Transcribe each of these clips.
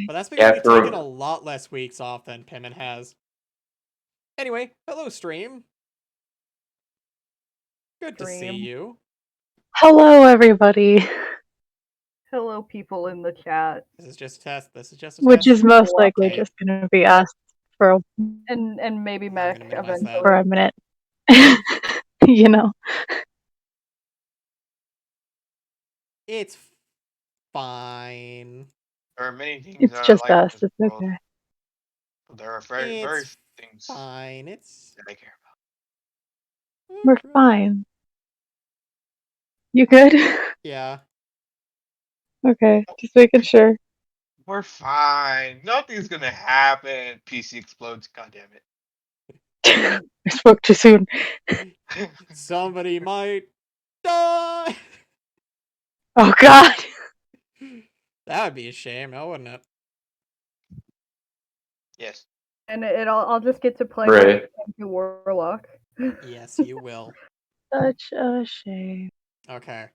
But that's because Yeah, we've taken a lot less weeks off than Pimmon has. Anyway, hello stream. Good to see you. Hello, everybody. Hello, people in the chat. This is just a test. This is just a Which test. is most likely Okay. just going to be us for And maybe Mac eventually. for a minute. You know. It's fine. There are many things It's that just I like us. in this It's world. okay. But there are very few things fine. that I care about. We're fine. You good? Yeah. Okay, just making sure. We're fine. Nothing's gonna happen. PC explodes. God damn it. I spoke too soon. Somebody might die. Oh God. That would be a shame, now wouldn't it? Yes. And I'll just get to play Right. Warlock. Yes, you will. Such a shame. Okay.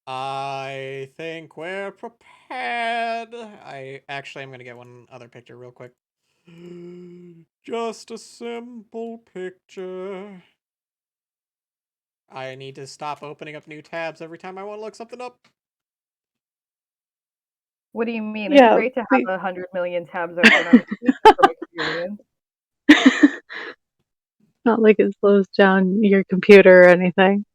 I think we're prepared. I'm gonna get one other picture real quick. Just a simple picture. I need to stop opening up new tabs every time I want to look something up. What do you mean? Yeah, it's great to have 100 million tabs open on from experience. Not like it slows down your computer or anything.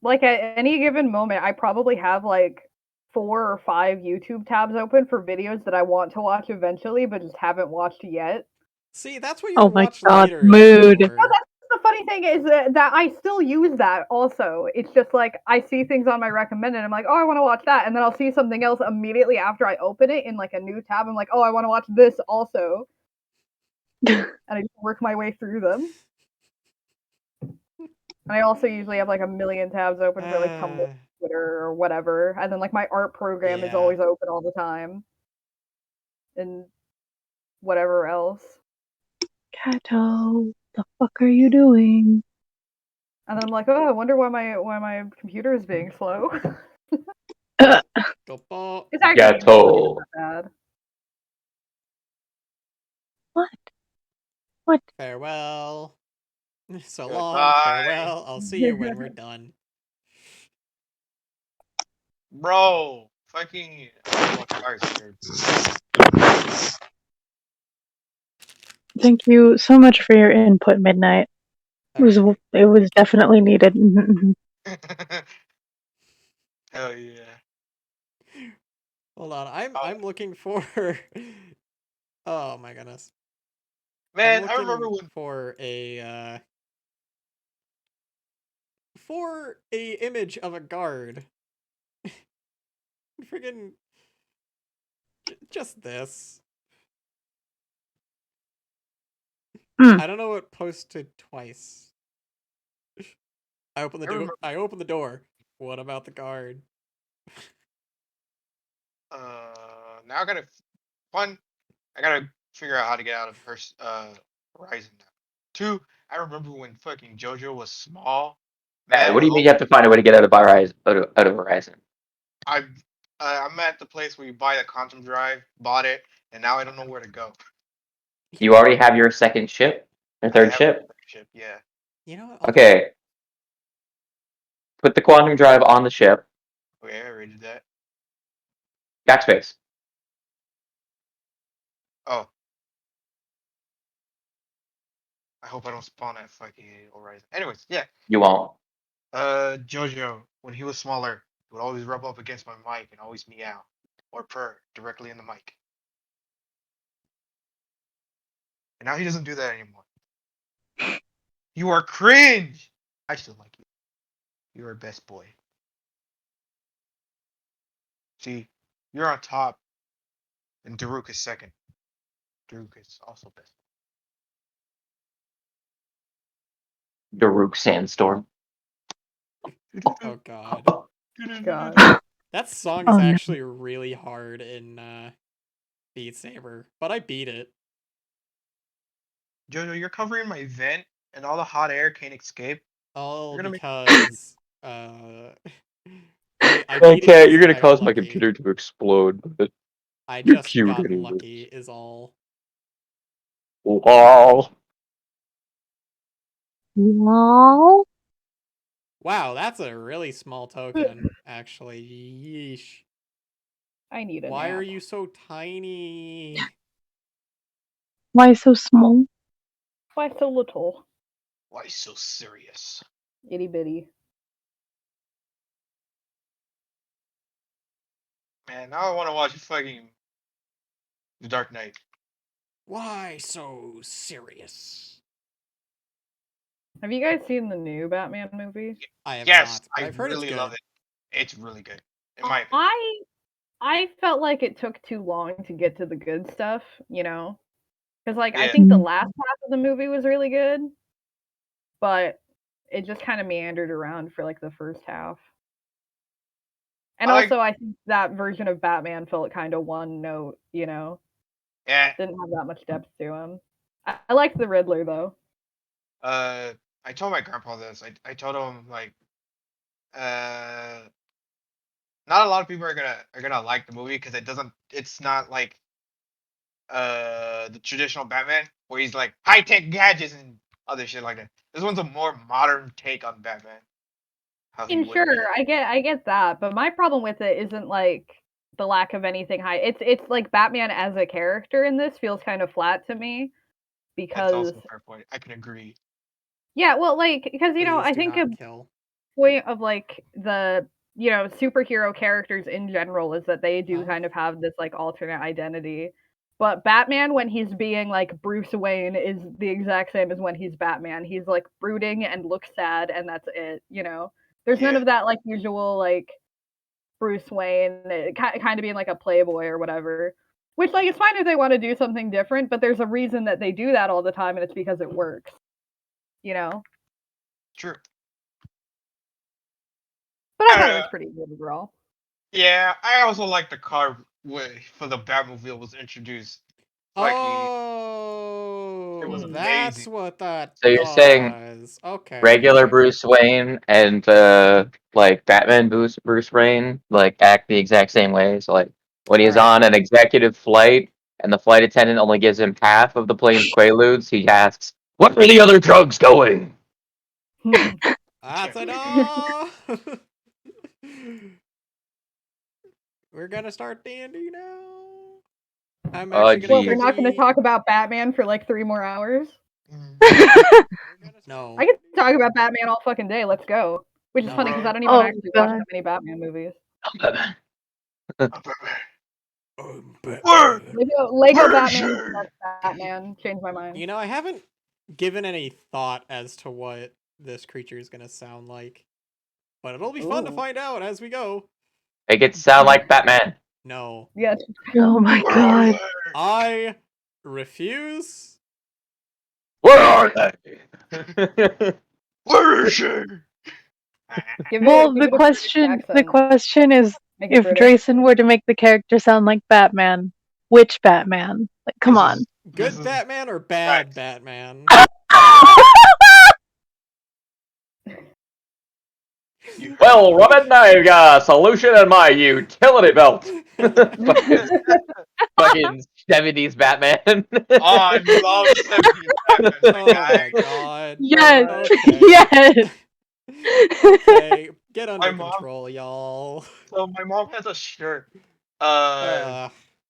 Like at any given moment, I probably have like 4 or 5 YouTube tabs open for videos that I want to watch eventually, but just haven't watched yet. See, that's what you Oh can my watch God, later. mood. No, that's the funny thing is that I still use that also. It's just like I see things on my recommended. I'm like, oh, I want to watch that. And then I'll see something else immediately after I open it in like a new tab. I'm like, oh, I want to watch this also. And I just work my way through them. And I also usually have like a million tabs open for like Tumblr, Twitter, or whatever. And then like my art program is always open all the time. And whatever else. Kato, the fuck are you doing? And then I'm like, oh, I wonder why my computer is being slow. It's actually Gato. not bad. What? Farewell. So long, Goodbye. farewell. I'll see you when we're done. Bro, fucking. Thank you so much for your input, Midnight. It was definitely needed. Hell yeah. Hold on, I'm looking for. Oh my goodness. Man, I remember when for a image of a guard. Friggin' just this. I don't know what posted twice. I opened the door. What about the guard? Now I gotta figure out how to get out of Horizon now. 2, I remember when fucking JoJo was small. Man, what do you mean you have to find a way to get out of Horizon? I'm at the place where you buy the quantum drive, bought it, and now I don't know where to go. You already have your second ship? Your third ship? Yeah. You know what? Okay. Put the quantum drive on the ship. Okay, I already did that. Backspace. Oh. I hope I don't spawn at fucking Horizon. Anyways, yeah. You won't. JoJo, when he was smaller, he would always rub up against my mic and always meow or purr directly in the mic. And now he doesn't do that anymore. You are cringe! I still like you. You're our best boy. See, you're on top, and Daruk is second. Daruk is also best. Daruk Sandstorm. Oh god. God. That song is actually really hard in Beat Saber, but I beat it. JoJo, you're covering my vent, and all the hot air can't escape. All because I beat it Okay, 'cause you're gonna I got cause my lucky. computer to explode, but I you're just cute got anyways. lucky, is all. Lol. Lol. Wow, that's a really small token, actually. Yeesh. I need a Why nap. are you so tiny? Why so small? Why so little? Why so serious? Itty bitty. Man, now I want to watch fucking The Dark Knight. Why so serious? Have you guys seen the new Batman movie? I have Yes, not, but I I've heard it's really love good. it. It's really good, in my opinion. I felt like it took too long to get to the good stuff, you know? Because, like, I Yeah. think the Mhm. last half of the movie was really good, but it just kind of meandered around for, like, the first half. And I like- also, I think that version of Batman felt kind of one note, you know? Yeah. Didn't have that much depth to him. I liked the Riddler, though. I told my grandpa this. I told him like, not a lot of people are gonna like the movie because it's not like the traditional Batman where he's like high tech gadgets and other shit like that. This one's a more modern take on Batman. How he And would sure, be. I get that, but my problem with it isn't like the lack of anything high. It's like Batman as a character in this feels kind of flat to me That's because also a fair point. I can agree. yeah, well, like because you know Please I do think a not kill. point of like the superhero characters in general is that they do kind of have this like alternate identity. But Batman, when he's being like Bruce Wayne, is the exact same as when he's Batman. He's like brooding and looks sad, and that's it. You know, there's none Yeah, of that like usual like Bruce Wayne kind of being like a playboy or whatever. Which like it's fine if they want to do something different, but there's a reason that they do that all the time, and it's because it works. You know. true. But I thought it Uh, was pretty good overall. yeah, I also like the car way for the Batmobile was introduced. Fucking, it was Oh, that's amazing. what that So you're saying does. Okay. regular Bruce Wayne and like Batman Bruce Wayne like act the exact same way. So like when he's Alright. on an executive flight and the flight attendant only gives him half of the plane's quaaludes, he asks, "Where are the other drugs going?" That's enough! We're gonna start D&D now. I'm Oh actually gonna What, we're geez. not going to quickly... talk about Batman for like 3 more hours? No. I could talk about Batman all fucking day. Let's go. Which is funny because I don't even Oh, actually watch God. that many Batman movies. Word! Lego Word, Batman is sure. the best Batman. Changed my mind. You know, I haven't given any thought as to what this creature is gonna sound like. But it'll be fun to Ooh. find out as we go. Make it sound like Batman. No. Yes. Oh my Where are god. they? I refuse. Where are they? Where is she? Well, Give it a British the accent. question is, Make it if British. Drayson were to make the character sound like Batman, which Batman? Like, come This on. is- Good this is Batman or bad facts. Batman? You heard Well, Robin, I've got a solution in my utility belt. Fucking 70s Batman. Oh, I love 70s Batman, my Oh guy. my god. Yes. Okay. Yes. Okay. Get under My mom, control, y'all. so my mom has a shirt, Uh,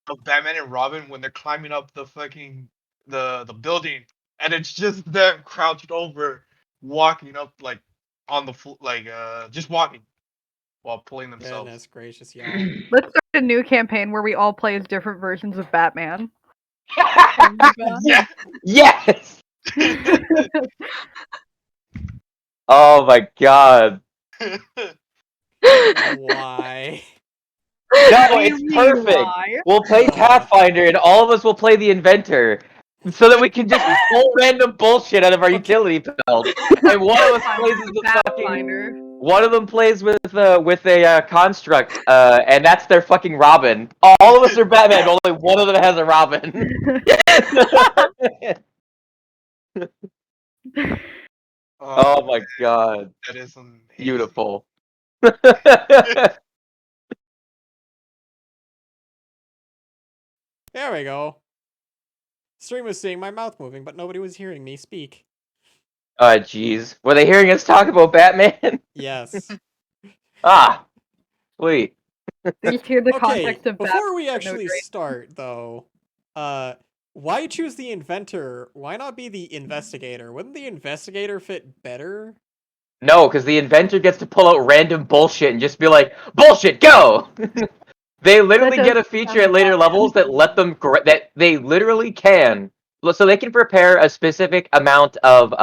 of Batman and Robin when they're climbing up the fucking the building, and it's just them crouched over, walking up like on the just walking while pulling themselves. goodness gracious, y'all. Let's start a new campaign where we all play as different versions of Batman. Yeah. Yes. Oh my god. Why? No, What do you it's mean, perfect. why? We'll play Pathfinder, and all of us will play the inventor, so that we can just pull random bullshit out of our Okay. utility belt. And one of us plays as the fucking. Pathfinder. One of them plays with a construct, and that's their fucking Robin. All of us are Batman, but only one of them has a Robin. Oh my god, That is amazing. beautiful. There we go. Stream was seeing my mouth moving, but nobody was hearing me speak. Oh, jeez. Were they hearing us talk about Batman? Yes. Ah, sweet. They just hear the Okay, context of before we Batman, actually no start, though, why choose the inventor? Why not be the investigator? Wouldn't the investigator fit better? No, because the inventor gets to pull out random bullshit and just be like, bullshit, go! They literally That get a does feature sound at later levels that let them that they literally can, so they can prepare a specific amount of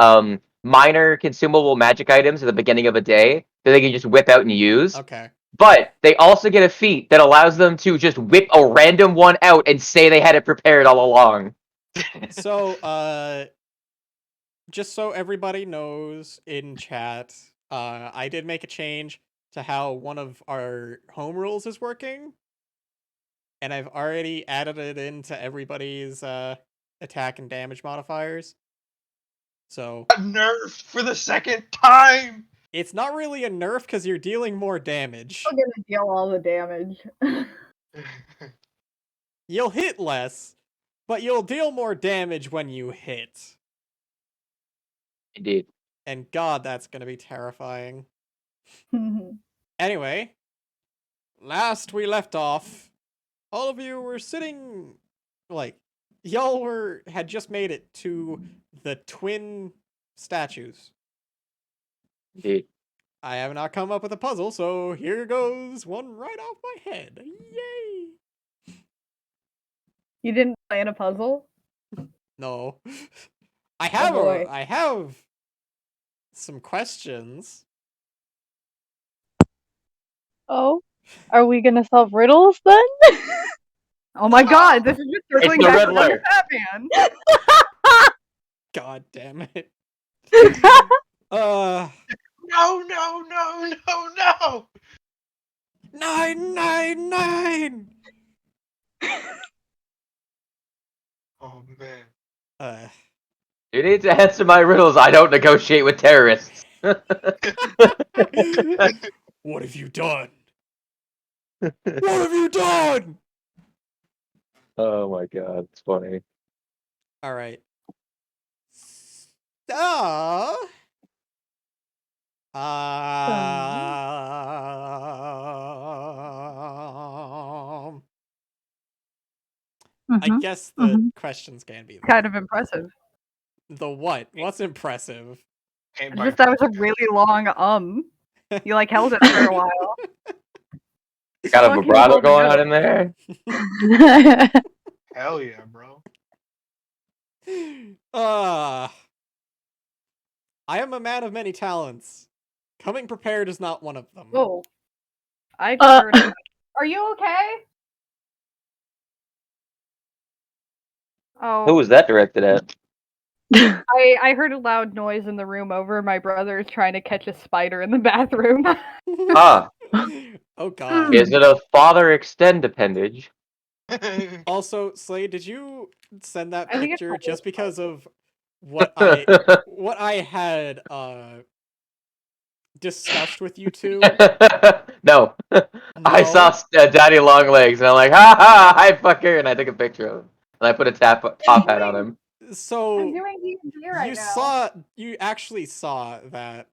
minor consumable magic items at the beginning of a day that they can just whip out and use. Okay. But they also get a feat that allows them to just whip a random one out and say they had it prepared all along. So, just so everybody knows in chat, I did make a change to how one of our home rules is working. And I've already added it into everybody's attack and damage modifiers. So Nerfed for the second time. it's not really a nerf because you're dealing more damage. I'm gonna deal all the damage. You'll hit less, but you'll deal more damage when you hit. Indeed. And God, that's gonna be terrifying. Anyway, last we left off, all of you were sitting, like, y'all had just made it to the twin statues. Indeed. I have not come up with a puzzle, so here goes one right off my head. Yay! You didn't plan a puzzle? No. I have boy. I have some questions. Oh, are we gonna solve riddles then? Oh my god, this is just circling the back to Riddler. Batman. God damn it. No, no, no, no, no. 999. Oh man. You need to answer my riddles. I don't negotiate with terrorists. What have you done? What have you done? Oh my god, it's funny. All right. So, I guess the questions can be Kind of impressive. the what? What's impressive? Came It's by just that was a really long You like held it for a while. You got a Fuck, you vibrato holding going up. on in there? Hell yeah, bro. I am a man of many talents. Coming prepared is not one of them. Whoa. I heard it. Are you okay? Who Oh, was that directed at? I heard a loud noise in the room over. My brother is trying to catch a spider in the bathroom. Ah, Oh god. is it a father extend appendage? Also, Slade, did you send that I think it's picture a just wolf because of what I had discussed with you two? No. I saw Daddy Long Legs and I'm like, ha ha, hi fucker, and I took a picture of him. And I put a top hat on him. I'm So doing D&D right now. you actually saw that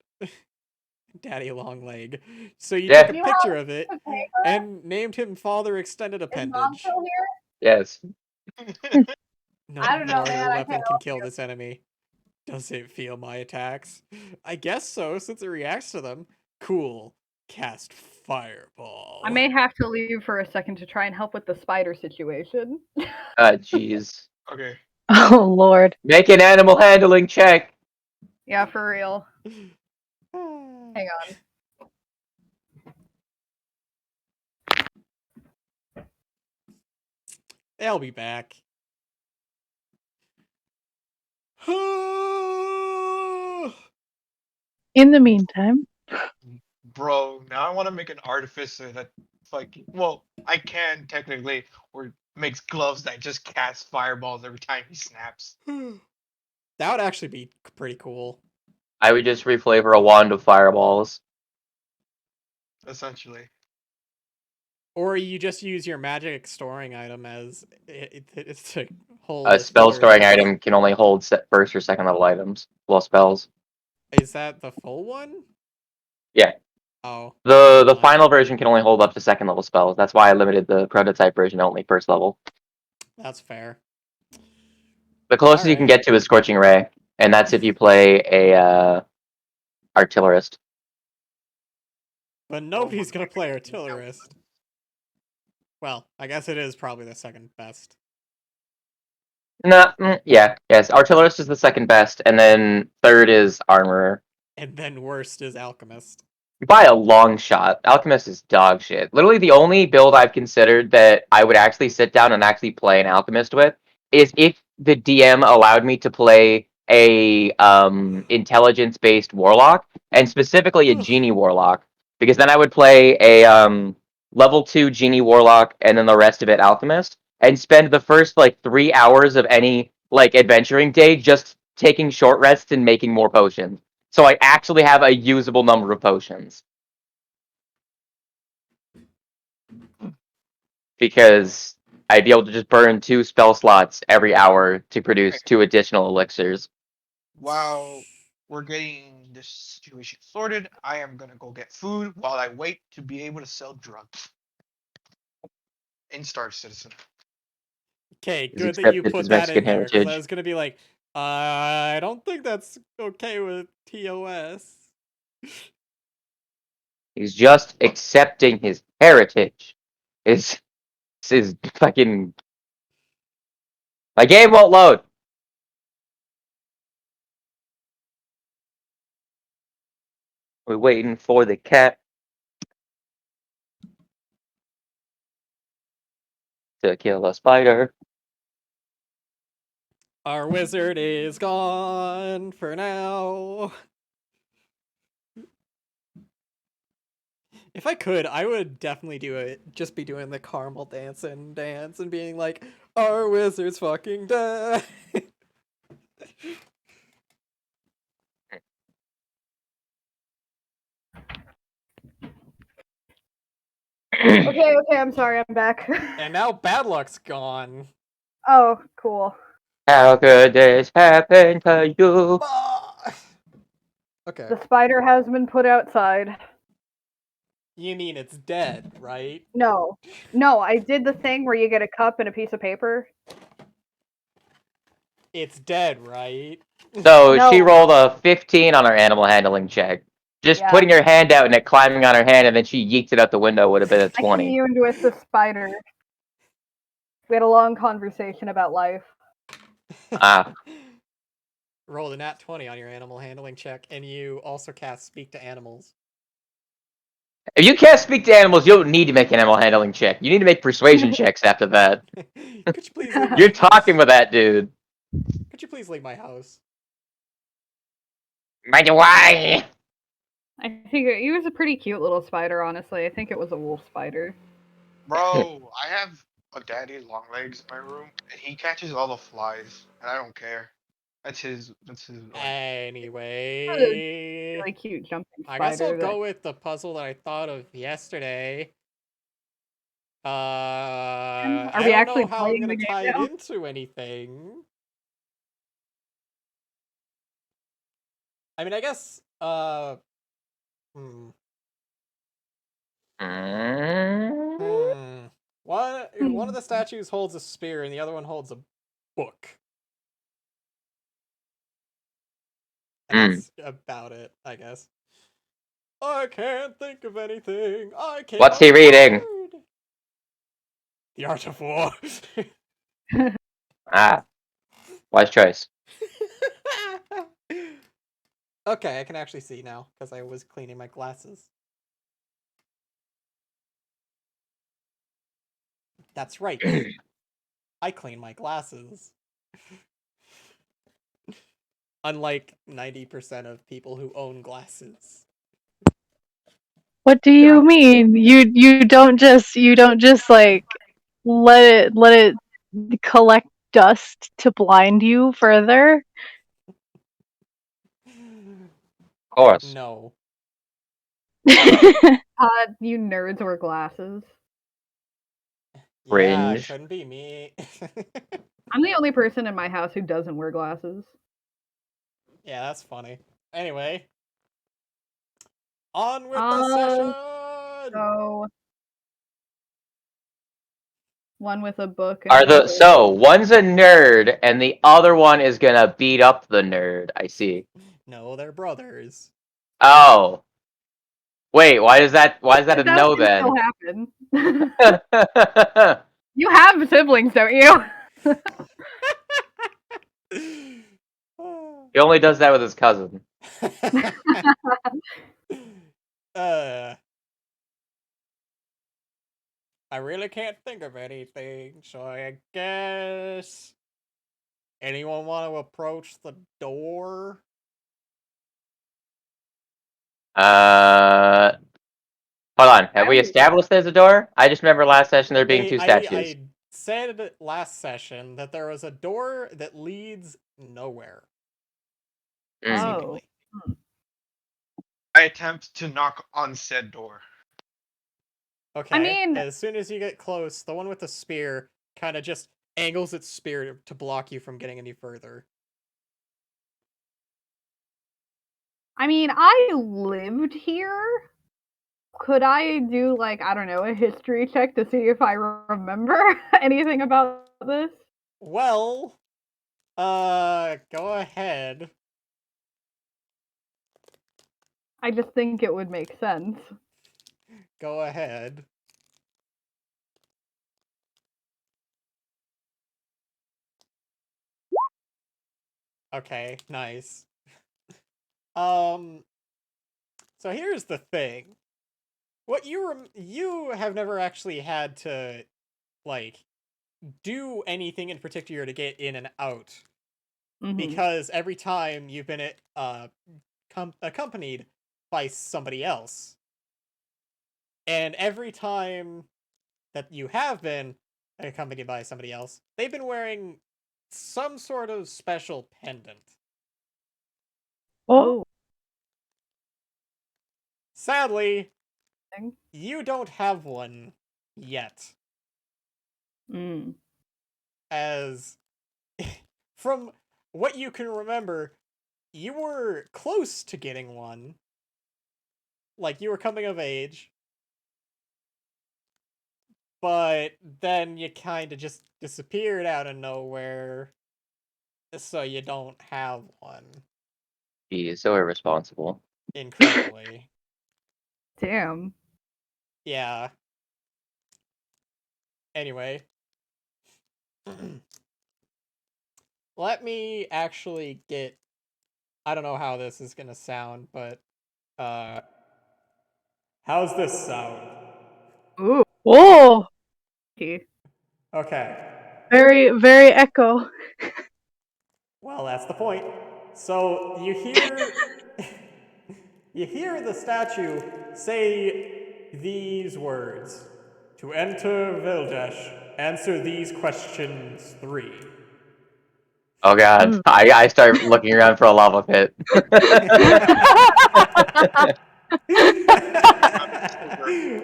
Daddy Long Leg. So you Yeah. took a You picture have of it a paper? and named him Father Extended Is Mom Appendage. still here? Yes. No I don't know, more man, your I weapon can't can help kill this enemy. Does it feel my attacks? I guess so, since it reacts to them. Cool. Cast Fireball. I may have to leave for a second to try and help with the spider situation. Jeez. Okay. Oh Lord. Make an animal handling check. Yeah, for real. Hang on. They'll be back. In the meantime, Bro, now I want to make an artificer that fucking, well, I can technically, or makes gloves that just cast fireballs every time he snaps. That would actually be pretty cool. I would just reflavor a wand of fireballs. essentially. Or you just use your magic storing item as it's to hold A a spell spirit storing box. item can only hold first or second level items. Well, spells. Is that the full one? Yeah. Oh. The never mind. final version can only hold up to second level spells. That's why I limited the prototype version to only first level. That's fair. The closest you can Alright. get to is Scorching Ray, and that's if you play a artillerist. But Oh nobody's my gonna play God. artillerist. Well, I guess it is probably the second best. No, yes. Artillerist is the second best, and then third is armorer. And then worst is alchemist. By a long shot, alchemist is dog shit. Literally, the only build I've considered that I would actually sit down and actually play an alchemist with is if the DM allowed me to play a intelligence-based warlock, and specifically a genie warlock, because then I would play a level 2 genie warlock and then the rest of it alchemist, and spend the first like 3 hours of any like adventuring day just taking short rests and making more potions. So I actually have a usable number of potions. Because I'd be able to just burn 2 spell slots every hour to produce 2 additional elixirs. While we're getting this situation sorted, I am gonna go get food while I wait to be able to sell drugs in Star Citizen. Okay, He's good that you accepted his put that Mexican in there, because I heritage. was gonna be like, I don't think that's okay with TOS. He's just accepting his heritage. Is fucking. My game won't load. We're waiting for the cat to kill a spider. Our wizard is gone for now. If I could, I would definitely do it. Just be doing the caramel dance and being like, our wizard's fucking dead. Okay, I'm sorry, I'm back. And now bad luck's gone. Oh, cool. How could this happen to you? Okay. The spider has been put outside. You mean it's dead, right? No, I did the thing where you get a cup and a piece of paper. It's dead, right? So she No. rolled a 15 on her animal handling check. Just Yeah. putting her hand out and it climbing on her hand and then she yeets it out the window would have been a I 20. communed with the spider. We had a long conversation about life. Ah. Roll a nat 20 on your animal handling check, and you also cast Speak to Animals. If you can't speak to animals, you don't need to make an animal handling check. You need to make persuasion checks after that. Could you please leave my You're house? talking with that dude. Could you please leave my house? Why? I think he was a pretty cute little spider, honestly. I think it was a wolf spider. Bro, I have a daddy long legs in my room, and he catches all the flies, and I don't care. That's his. Like. Anyway, Really cute jumping I guess I'll spider. go with the puzzle that I thought of yesterday. Are I we don't actually know how I'm playing gonna the game tie it now? into anything. I mean, I guess, hmm. One of the statues holds a spear and the other one holds a book. And that's about it, I guess. I can't think of anything. I can't. What's he reading? The Art of War. Ah. Wise choice. Okay, I can actually see now because I was cleaning my glasses. That's right. I clean my glasses. Unlike 90% of people who own glasses. What do you mean? You don't just like let it collect dust to blind you further? Of course. No. You nerds wear glasses. Yeah, Cringe. couldn't be me. I'm the only person in my house who doesn't wear glasses. Yeah, that's funny. Anyway, on with the session. So one with a book Are and one with one's a nerd and the other one is gonna beat up the nerd? I see. No, they're brothers. Oh. Wait, why is that a that no can then? still happen. You have siblings, don't you? He only does that with his cousin. uh, I really can't think of anything, so I guess anyone want to approach the door? Hold on. Have we established there's a door? I just remember last session there being two statues. I said last session that there was a door that leads nowhere. Mm. Seemingly. I attempt to knock on said door. Okay. I mean, as soon as you get close, the one with the spear kind of just angles its spear to block you from getting any further. I lived here. Could I do, like, I don't know, a history check to see if I remember anything about this? Well, go ahead. I just think it would make sense. Go ahead. Okay, nice. So here's the thing. What you have never actually had to, like, do anything in particular to get in and out. Mhm. Because every time you've been accompanied by somebody else. And every time that you have been accompanied by somebody else, they've been wearing some sort of special pendant. Oh, Sadly, you don't have one yet. Mm. As from what you can remember, you were close to getting one. Like, you were coming of age. But then you kind of just disappeared out of nowhere. So you don't have one. He is so irresponsible. Incredibly. Damn. Yeah. Anyway. Let me actually get... I don't know how this is gonna sound, but... How's this sound? Ooh. whoa! Okay. Very, very echo. Well, that's the point. So, you hear... you hear the statue say these words. To enter Vildesh, answer these questions 3. Oh god. I start looking around for a lava pit.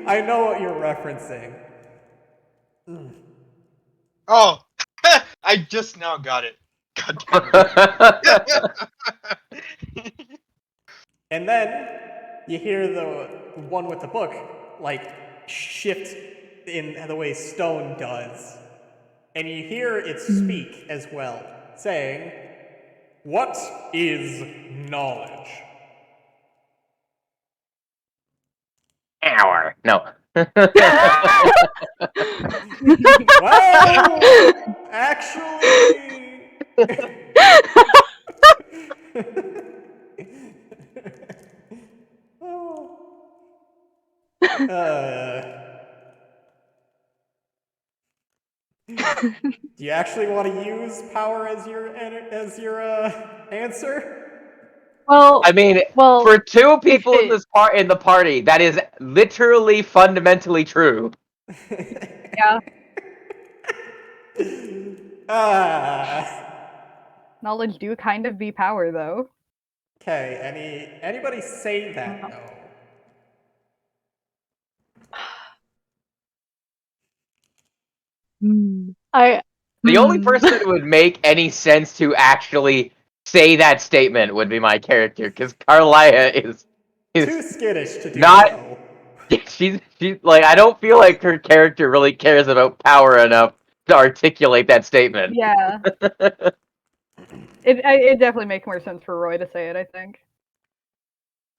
I know what you're referencing. Oh, I just now got it. God damn it. And then you hear the one with the book, like, shift in the way stone does. And you hear it speak as well, saying, "What is knowledge?" Hour. No. Well, actually... do you actually want to use power as your answer? Well, I mean, well, for two people it- in the party, that is literally fundamentally true. Yeah. Ah. Knowledge do kind of be power, though. Okay. Anybody say that though? The only person that would make any sense to actually say that statement would be my character, because Carlia is Too skittish to do not. so. She's like, I don't feel like her character really cares about power enough to articulate that statement. Yeah. It definitely makes more sense for Roy to say it, I think.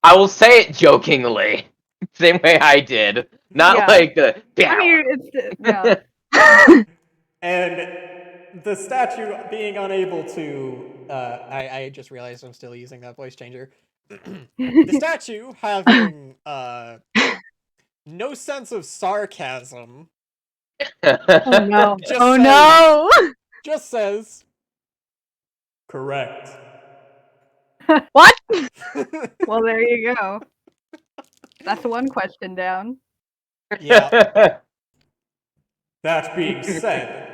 I will say it jokingly, same way I did, not Yeah. like the. I mean, it's yeah. And the statue being unable to I just realized I'm still using that voice changer. The statue having no sense of sarcasm Oh no. just Oh says, no. just says correct. What? Well, there you go. That's one question down. Yeah. That being said,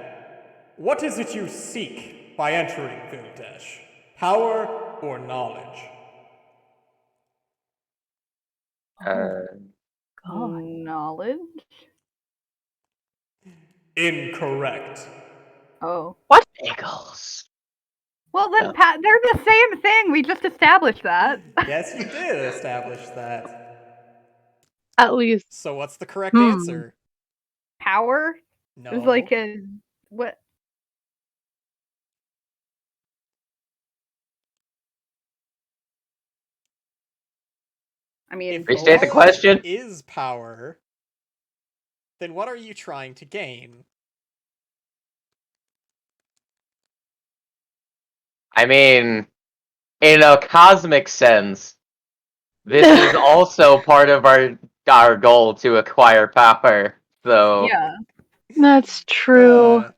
what is it you seek by entering Vildash? Power or knowledge? God. Knowledge? Incorrect. Oh. What? Eagles. Well, then No. they're the same thing. We just established that. Yes, you did establish that. At least. So what's the correct answer? Power? No. It's like a what? I mean, If Restate the knowledge question. is power, then what are you trying to gain? I mean, in a cosmic sense, this is also part of our goal to acquire power. So yeah. That's true. Uh,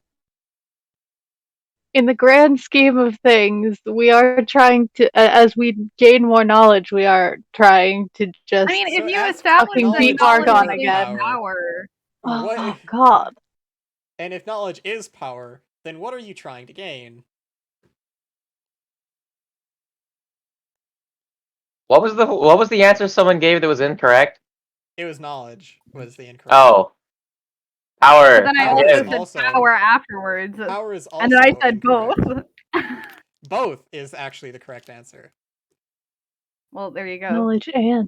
In the grand scheme of things, we are trying to, as we gain more knowledge, we are trying to just. I mean, So if you as establish fucking that beat knowledge Argon is again. power, what? Oh God. And if knowledge is power, then what are you trying to gain? what was the answer someone gave that was incorrect? It was knowledge was the incorrect. Oh, power. but then I Power also is said also- power afterwards, Power is also and then I said incorrect. both. Both is actually the correct answer. Well, there you go. Knowledge and.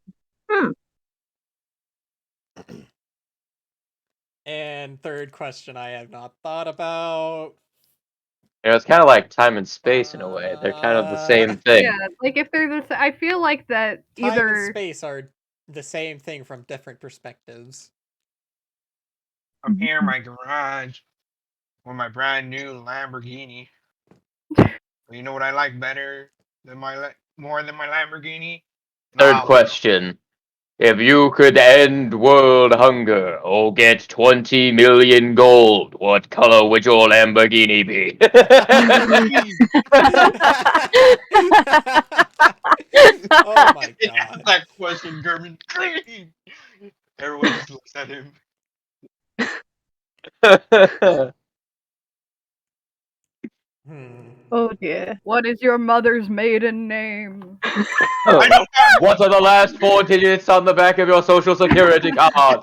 And third question I have not thought about. It's kind of like time and space in a way. They're kind of the same thing. Yeah, like if they're this, I feel like that Time and either. space are the same thing from different perspectives. I'm here in my garage with my brand new Lamborghini. You know what I like better than more than my Lamborghini? Third Knowledge. question. If you could end world hunger or get 20 million gold, what color would your Lamborghini be? Oh my Ask god. that question, German. Everyone just looks at him. Oh dear. What is your mother's maiden name? I know that. What are the last 4 digits on the back of your social security card?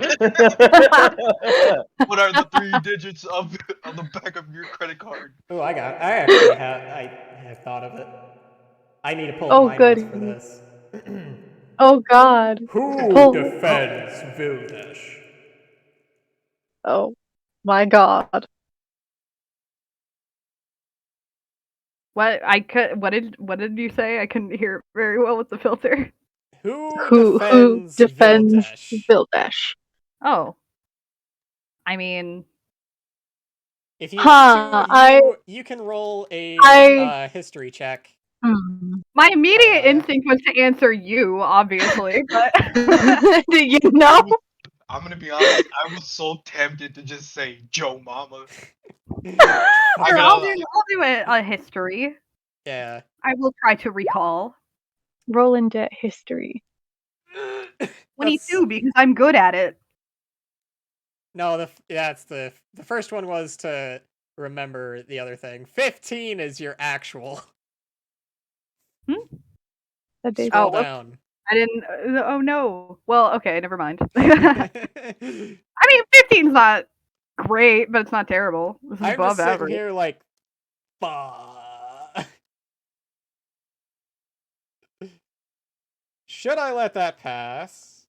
What are the 3 digits on the back of your credit card? Oh, I actually have thought of it. I need to pull Oh, my notes good. for this. Oh God. Who Pull- defends Vildash? Oh my God. What I could? What did you say? I couldn't hear it very well with the filter. Who Who defends defends Vildash? Vildash? Oh, I mean, If you Huh, need to, you can roll a history check. my immediate instinct was to answer you, obviously, but Do you know? I'm gonna be honest. I was so tempted to just say Joe Mama. sure, I'll do a history. Yeah. I will try to recall. Roll into history. 22 because I'm good at it. No, that's the first one was to remember the other thing. 15 is your actual. Scroll down. I didn't. Oh no. Well, okay, never mind. I mean, 15's not great, but it's not terrible. This is I'm above just sitting average. here like, fuck. Should I let that pass?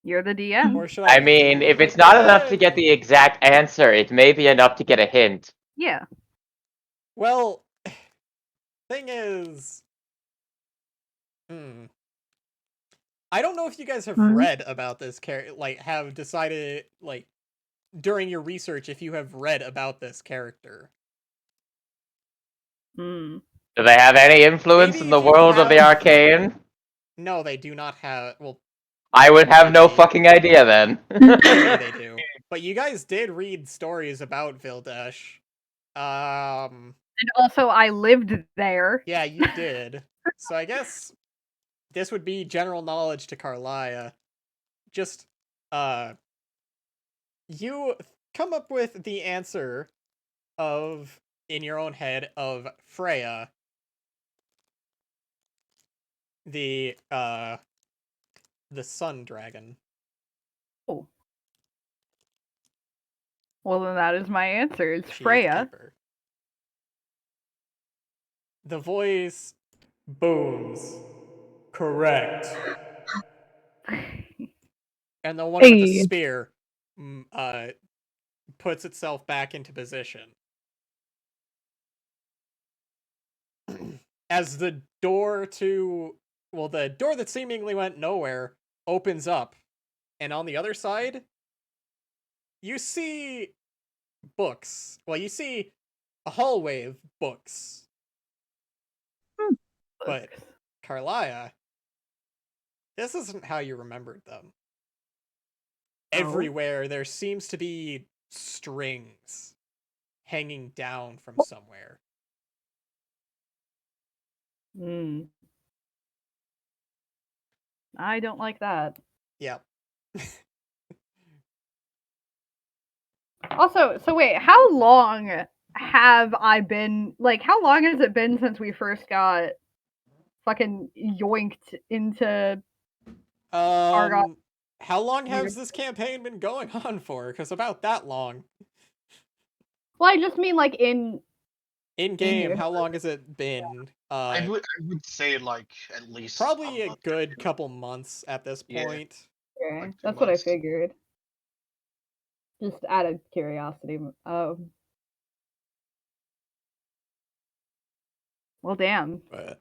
You're the DM. Or should I I mean, if it's not enough to get the exact answer, it may be enough to get a hint. Yeah. Well, thing is, I don't know if you guys have read about this character, like, have decided, like, during your research, if you have read about this character. Hmm. Do they have any influence Maybe in the if you world of the have- arcane? No, they do not have, well, I would have no maybe. fucking idea then. Maybe they do. But you guys did read stories about Vildesh. And also, I lived there. Yeah, you did. So I guess this would be general knowledge to Carlia. Just, you come up with the answer of, in your own head, of Freya. The sun dragon. Oh. Well, then that is my answer. It's She is the Freya. keeper. The voice booms. Correct. And the one with the Hey. spear puts itself back into position. As the door to, well, the door that seemingly went nowhere opens up, and on the other side, you see books. Well, you see a hallway of books. But, Carlia, this isn't how you remembered them. Oh. Everywhere there seems to be strings hanging down from somewhere. Hmm. I don't like that. Yep. Also, so wait, how long have I been, like, how long has it been since we first got fucking yoinked into Argot? How long has this campaign been going on for? Because about that long. Well, I just mean, like, in In-game, game. how long has it been? I would say like at least Probably a month or good two. couple months at this Yeah. point. Okay, Like 2 that's what I months. figured. Just out of curiosity. Well, damn. But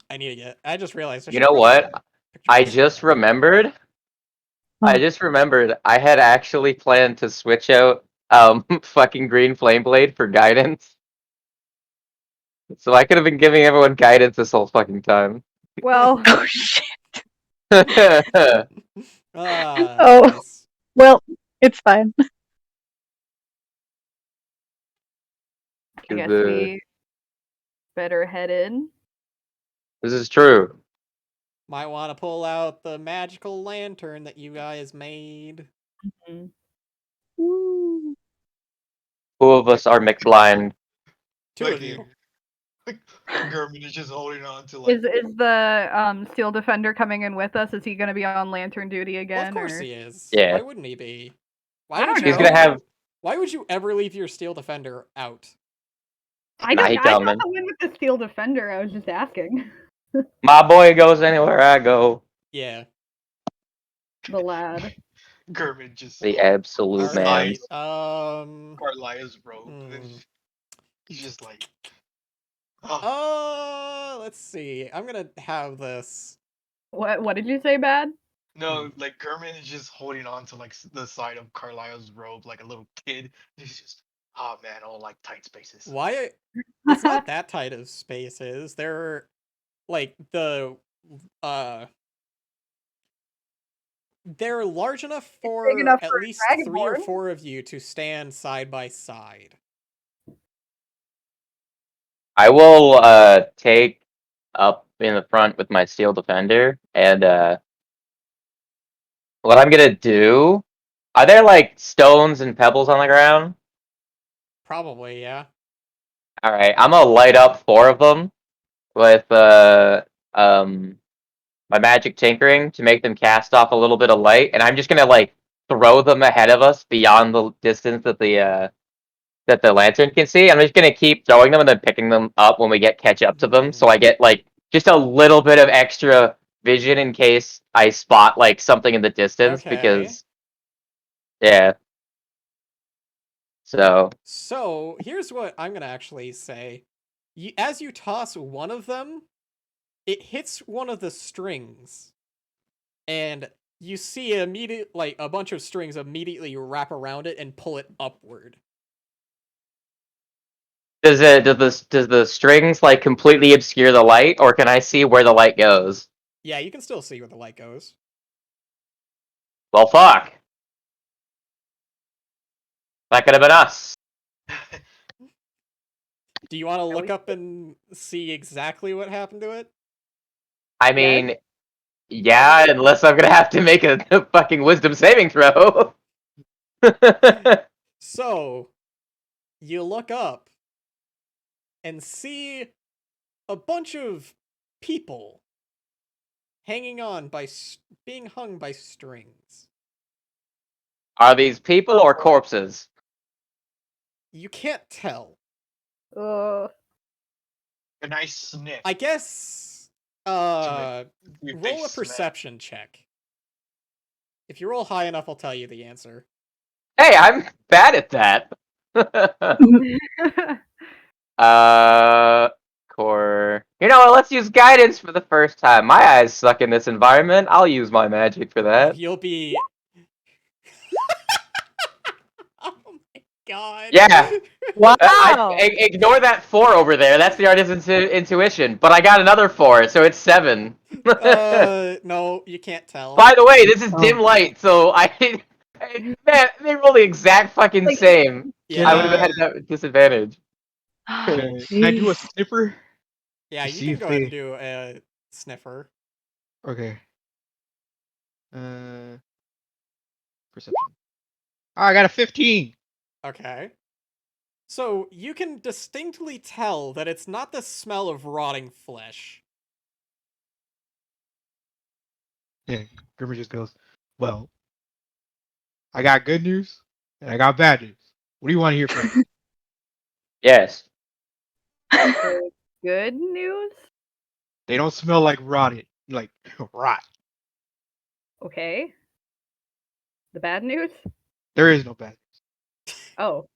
I need to get. I just realized. You know what? I just remembered. I just remembered I had actually planned to switch out fucking Green Flame Blade for guidance. So I could have been giving everyone guidance this whole fucking time. Well, Oh shit. Oh. Nice. Well, it's fine. I guess The- we better head in. This is true. Might want to pull out the magical lantern that you guys made. Mhm. Woo. Two of us are McBlind. Two Like, of you. Like, German is just holding on to like. Is the Steel Defender coming in with us? Is he going to be on lantern duty Well, again? of course or... he is. Yeah. Why wouldn't he be? I don't He's know. gonna have. Why would you ever leave your steel defender out? I Nah, don't. he I'm not coming. the one with the Steel Defender. I was just asking. My boy goes anywhere I go. Yeah. The lad. German just The absolute His man. eyes. Alright. Carlia's robe. And Hmm. he's just like. Oh. Let's see. I'm gonna have this. What did you say, bad? No, like German is just holding on to like the side of Carlia's robe like a little kid. He's just, oh man, I don't like tight spaces. Why? It's not that tight of spaces. They're like they're large enough for enough at for a least 3 or dragonborn. 4 of you to stand side by side. I will take up in the front with my steel defender, and what I'm gonna do. Are there like stones and pebbles on the ground? Probably, yeah. All right, I'm gonna light up 4 of them with my magic tinkering to make them cast off a little bit of light, and I'm just gonna like throw them ahead of us beyond the distance that the lantern can see. I'm just gonna keep throwing them and then picking them up when we catch up to them. So I get like just a little bit of extra vision in case I spot like something in the distance. Okay. Because yeah. So here's what I'm gonna actually say. As you toss one of them, it hits one of the strings, and you see a bunch of strings immediately wrap around it and pull it upward. Does the strings like completely obscure the light, or can I see where the light goes? Yeah, you can still see where the light goes. Well, fuck. That could have been us. Do you want to look up and see exactly what happened to it? I mean, yeah, unless I'm gonna have to make a fucking wisdom saving throw. So, you look up and see a bunch of people hanging on by being hung by strings. Are these people or corpses? You can't tell. Ugh. A nice sniff. I guess If roll they a smell. perception check. If you roll high enough, I'll tell you the answer. Hey, I'm bad at that. Core. You know what? Let's use guidance for the first time. My eyes suck in this environment. I'll use my magic for that. You'll be. Oh my god. Yeah. Wow. Ignore that 4 over there. That's the artist's intuition. But I got another 4, so it's 7. No, you can't tell. By the way, this is dim light, so man, they roll the exact fucking Like- same. Yeah. I would have had that disadvantage. Can I do a Jeez. sniffer? Yeah, to you see can if go ahead and they- do a sniffer. Okay. Perception. Oh, I got a 15. Okay. So you can distinctly tell that it's not the smell of rotting flesh. Yeah, Grimmer just goes, well, I got good news and I got bad news. What do you want to hear first? Yes. Good news? They don't smell like rotted, like rot. Okay. The bad news? There is no bad Oh.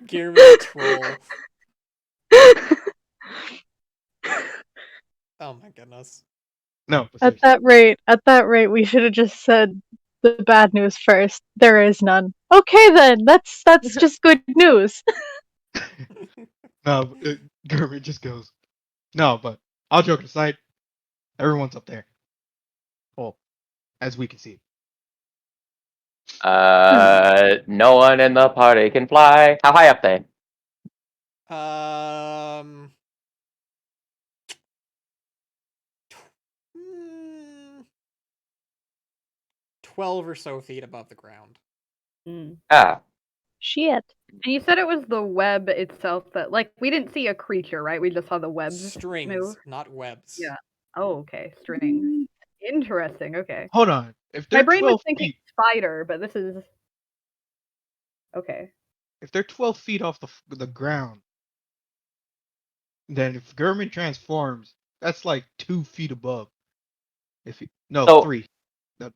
Give me a troll. Oh my goodness. No, but At that rate, we should have just said the bad news first. There is none. Okay then, that's just good news. no, Grimmer just goes, no, but all joking aside, everyone's up there. Well, as we can see. No one in the party can fly. How high up they? Um. hmm, 12 or so feet above the ground. Mm. Ah, Shit. And you said it was the web itself that, like, we didn't see a creature, right? We just saw the webs Strings, move. not webs. Yeah. Oh, okay. Strings. Interesting. Okay. Hold on. If My they're brain was 12 thinking feet, spider, but this is okay. if they're 12 feet off the ground, then if Gurman transforms, that's like 2 feet above. No, So, 3.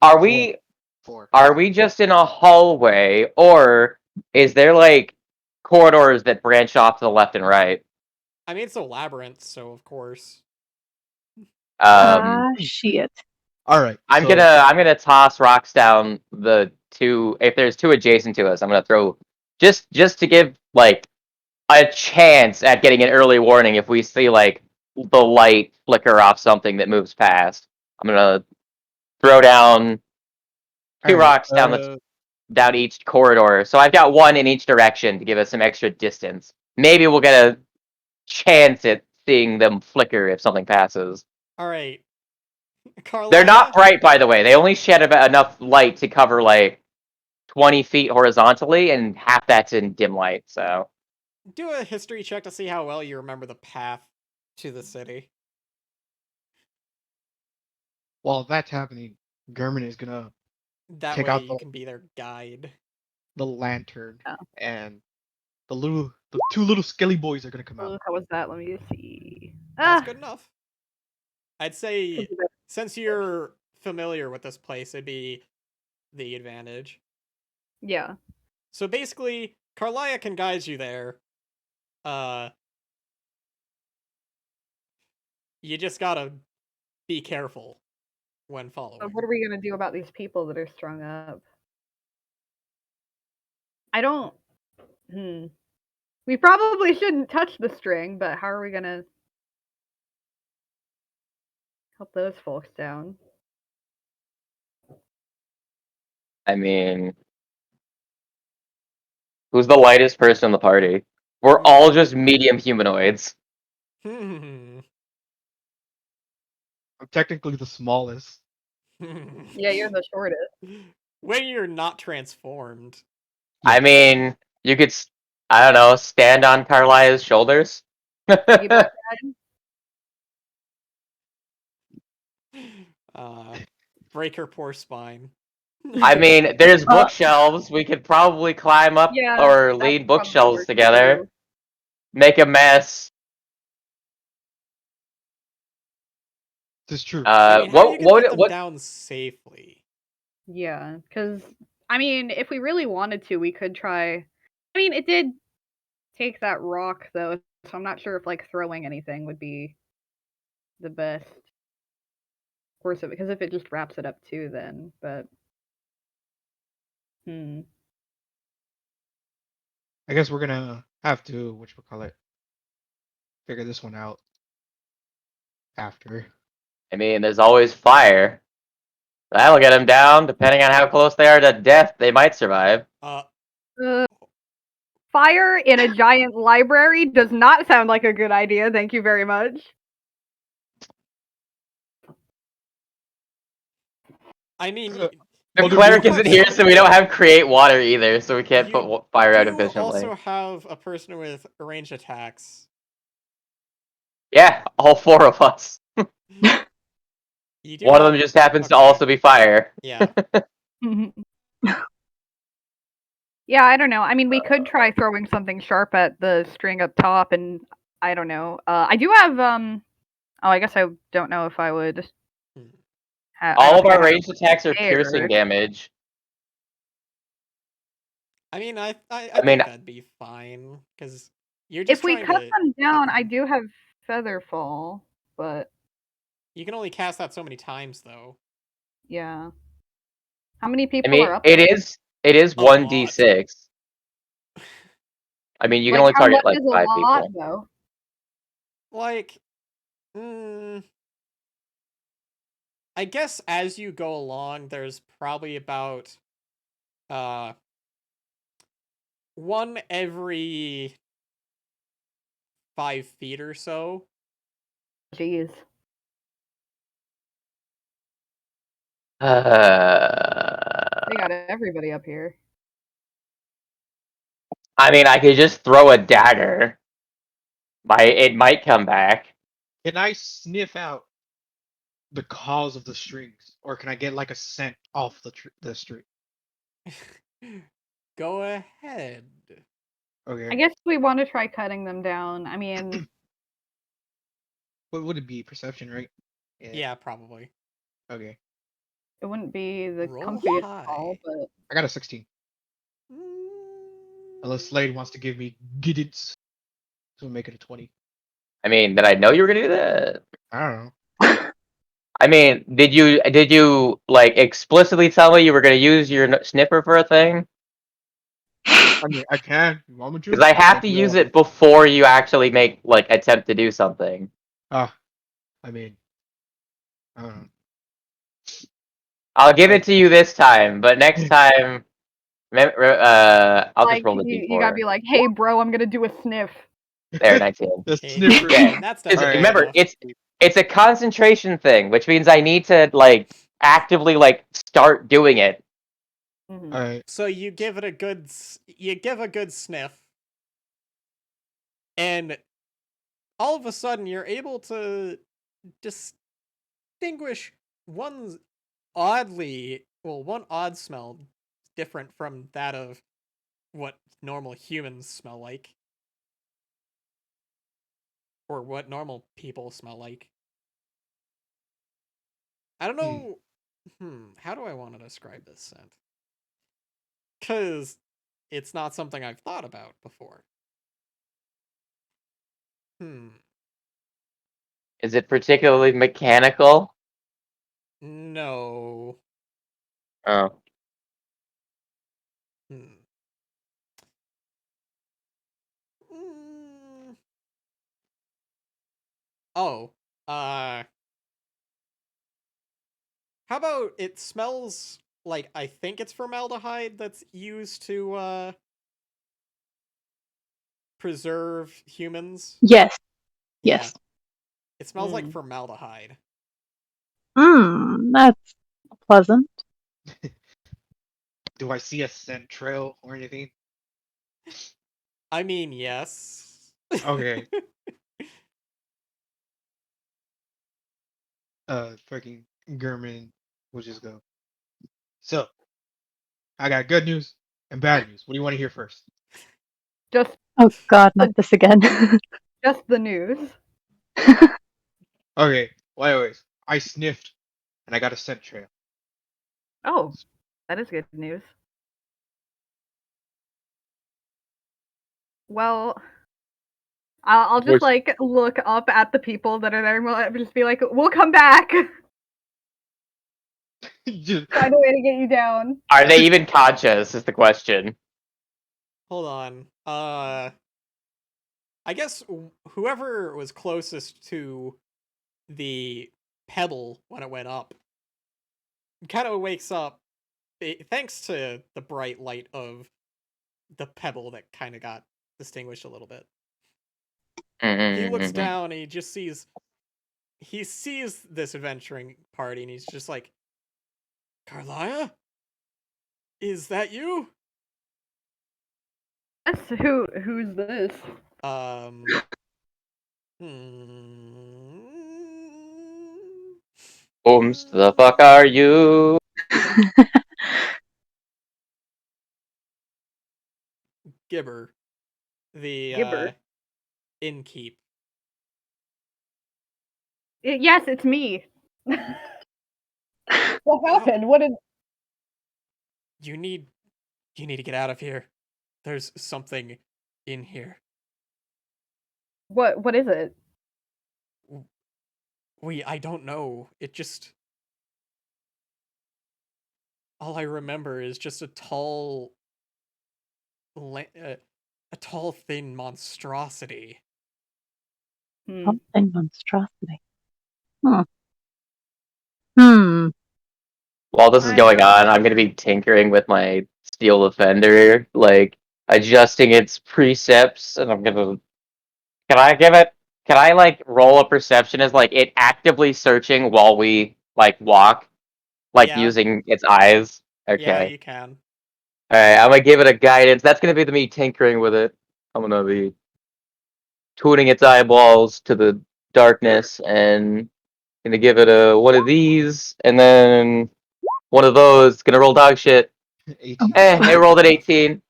are we 4. are we just in a hallway, or is there like corridors that branch off to the left and right? I mean, it's a labyrinth, so of course. Shit. All right. I'm so- gonna toss rocks down the 2. If there's 2 adjacent to us, I'm gonna throw just to give like a chance at getting an early warning if we see like the light flicker off something that moves past. I'm gonna throw down 2 all right, rocks down each corridor. So I've got 1 in each direction to give us some extra distance. Maybe we'll get a chance at seeing them flicker if something passes. Alright. Carla. They're not bright, by the way. They only shed about enough light to cover like 20 feet horizontally, and half that's in dim light. So Do a history check to see how well you remember the path to the city. While that's happening, Gurman is gonna That take way out you can be their guide. the lantern, Oh. and the two little skelly boys are gonna come out. How was that? Let me see. That's Ah, good enough. I'd say since you're familiar with this place, it'd be the advantage. yeah. So basically, Carlia can guide you there. You just gotta be careful when following. So what are we gonna do about these people that are strung up? I don't. We probably shouldn't touch the string, but how are we gonna help those folks down? I mean, who's the lightest person in the party? We're all just medium humanoids. Hmm. I'm technically the smallest. Yeah, you're the shortest. When you're not transformed. I mean, you could, I don't know, stand on Carlia's shoulders. Piggyback Break her poor spine. I mean, there's bookshelves. We could probably climb up Yeah, or that lean would probably bookshelves work together. too. Make a mess. This is true. I mean, how are you gonna get them what? down safely? Yeah, because I mean, if we really wanted to, we could try. I mean, it did take that rock though, so I'm not sure if like throwing anything would be the best course of it. Because if it just wraps it up too, then. But I guess we're gonna have to figure this one out after. I mean, there's always fire. That'll get them down. Depending on how close they are to death, they might survive. Fire in a giant library does not sound like a good idea. Thank you very much. I mean, The cleric isn't here, so we don't have create water either, so we can't put fire out you efficiently. also have a person with ranged attacks. Yeah, all four of us. One of them just happens to also be fire. Yeah. Yeah, I don't know. I mean, we could try throwing something sharp at the string up top, and I don't know. I do have Oh, I guess I don't know if I would. All of our ranged attacks are piercing damage. I mean, I mean, think that'd be fine because you're just if we trying cut to them down, I do have feather fall, but you can only cast that so many times though. yeah. How many people I mean, are up it there? is 1d6. I mean, you can only target like 5 people. Though? Like, I guess as you go along, there's probably about one every 5 feet or so. Jeez. They got everybody up here. I mean, I could just throw a dagger. It might come back. Can I sniff out the cause of the strings, or can I get like a scent off the string? Go ahead. Okay. I guess we want to try cutting them down. I mean, what would it be? Perception, right? Yeah, probably. Okay. It wouldn't be the Roll comfiest high. call, but I got a 16. Unless Slade wants to give me guidance, so we'll make it a 20. I mean, did I know you were gonna do that? I don't know. I mean, did you like explicitly tell me you were gonna use your sniffer for a thing? I mean, I can. You want me to? Because I have to use it before you actually make attempt to do something. I mean, I don't know. I'll give it to you this time, but next time, I'll just roll the d4. You gotta be like, hey, bro, I'm gonna do a sniff. There, 19. The sniffer. Yeah, that's remember, it's a concentration thing, which means I need to actively start doing it. All right. So you give a good sniff, and all of a sudden you're able to distinguish one oddly well, one odd smell different from that of what normal humans smell like, or what normal people smell like. I don't know. How do I want to describe this scent? Because it's not something I've thought about before. Is it particularly mechanical? No. Oh. Hmm. Mm. Oh. How about it smells like I think it's formaldehyde that's used to preserve humans? Yes. Yeah. Yes. It smells like Mm. formaldehyde. That's pleasant. Do I see a scent trail or anything? I mean, yes. Okay. Freaking German will just go. So, I got good news and bad news. What do you want to hear first? Just Oh God, not this again. just the news. Okay. Well, anyways, I sniffed and I got a scent trail. Oh, that is good news. Well, I'll just Which like look up at the people that are there and we'll just be like, "We'll come back. Just- Find a way to get you down." are they even conscious? Is the question. Hold on. I guess whoever was closest to the pebble when it went up kind of wakes up thanks to the bright light of the pebble that kind of got distinguished a little bit. He looks Mm-hmm. down and he sees this adventuring party and he's just like, Carlia? Is that you? Yes, who's this? Um hmm, The fuck are you? Gibber, the Gibber. innkeep. Yes, it's me. What Oh, happened? What did you need to get out of here. There's something in here. what is it? I don't know. It just all I remember is just a tall thin monstrosity. Hmm. Something monstrosity. Hmm. Hmm. While this is I going on, I'm gonna be tinkering with my steel defender, like adjusting its precepts, and I'm gonna. Can I give it? Can I like roll a perception as like it actively searching while we like walk, like Yeah, using its eyes? yeah, Okay. you can. All right. I'm gonna give it a guidance. That's gonna be me tinkering with it. I'm gonna be tuning its eyeballs to the darkness and gonna give it a one of these and then one of those. Gonna roll dog shit. 18. It rolled an 18.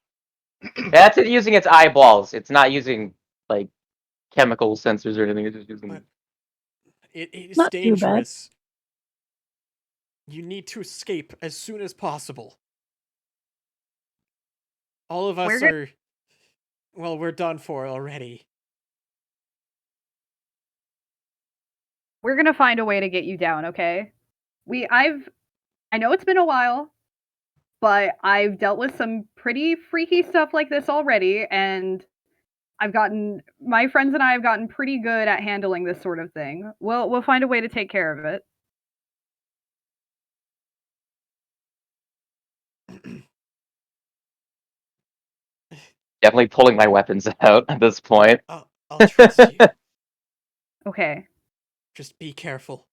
That's it using its eyeballs. It's not using like chemical sensors or anything. It's just using. But it is Not too bad. dangerous. You need to escape as soon as possible. All of us We're are well, we're done for already. gonna find a way to get you down, okay? I know it's been a while, but I've dealt with some pretty freaky stuff like this already, and my friends and I have gotten pretty good at handling this sort of thing. We'll find a way to take care of it. Definitely pulling my weapons out at this point. I'll trust you. Okay, Just be careful.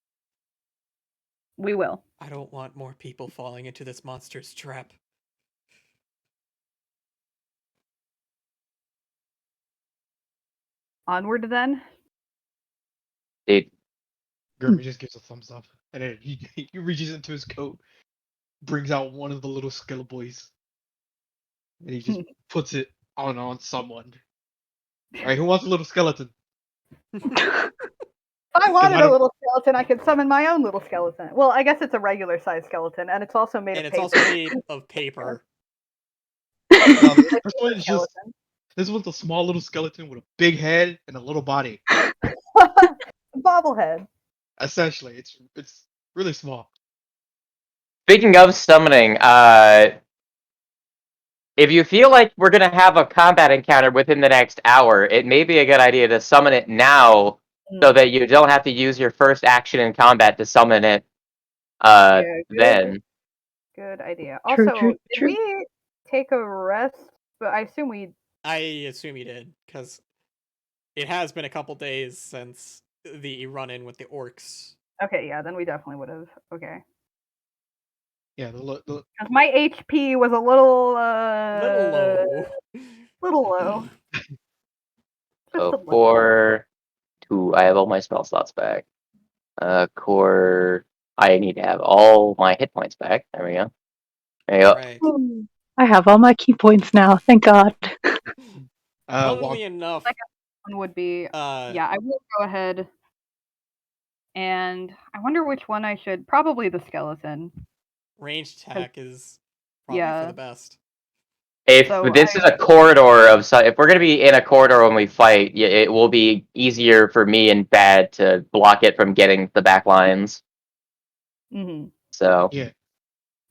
we will. I don't want more people falling into this monster's trap. Onward then. Dude, Gurmy just gives a thumbs up and then he reaches into his coat, brings out one of the little skeleton boys, and he just puts it on someone. All right, who wants a little skeleton? If I wanted I a don't- little skeleton, I could summon my own little skeleton. Well, I guess it's a regular sized skeleton, and it's also made And of it's paper. also made of paper. No, this Like one a is just skeleton. this one's a small little skeleton with a big head and a little body. Bobblehead. Essentially, it's really small. Speaking of summoning, if you feel like we're gonna have a combat encounter within the next hour, it may be a good idea to summon it now, so that you don't have to use your first action in combat to summon it. Yeah, Then good idea. True, Also, true, did true. we take a rest? But I assume we. I assume you did, because it has been a couple days since the run-in with the orcs. Okay, yeah, then we definitely would have. Okay. Yeah, the Because my HP was a little. Little low. Little low. Just a so little. 4, 2. I have all my spell slots back. Core. I need to have all my hit points back. There we go. There you go. Right. I have all my key points now. Thank God. walk. Funnily enough, Like One would be. Yeah, I will go ahead. And I wonder which one I should. Probably the skeleton. ranged attack is probably for Yeah. the best. If So this is a corridor of, if we're gonna be in a corridor when we fight, it will be easier for me and Bad to block it from getting the back lines. Mm-hmm. So Yeah.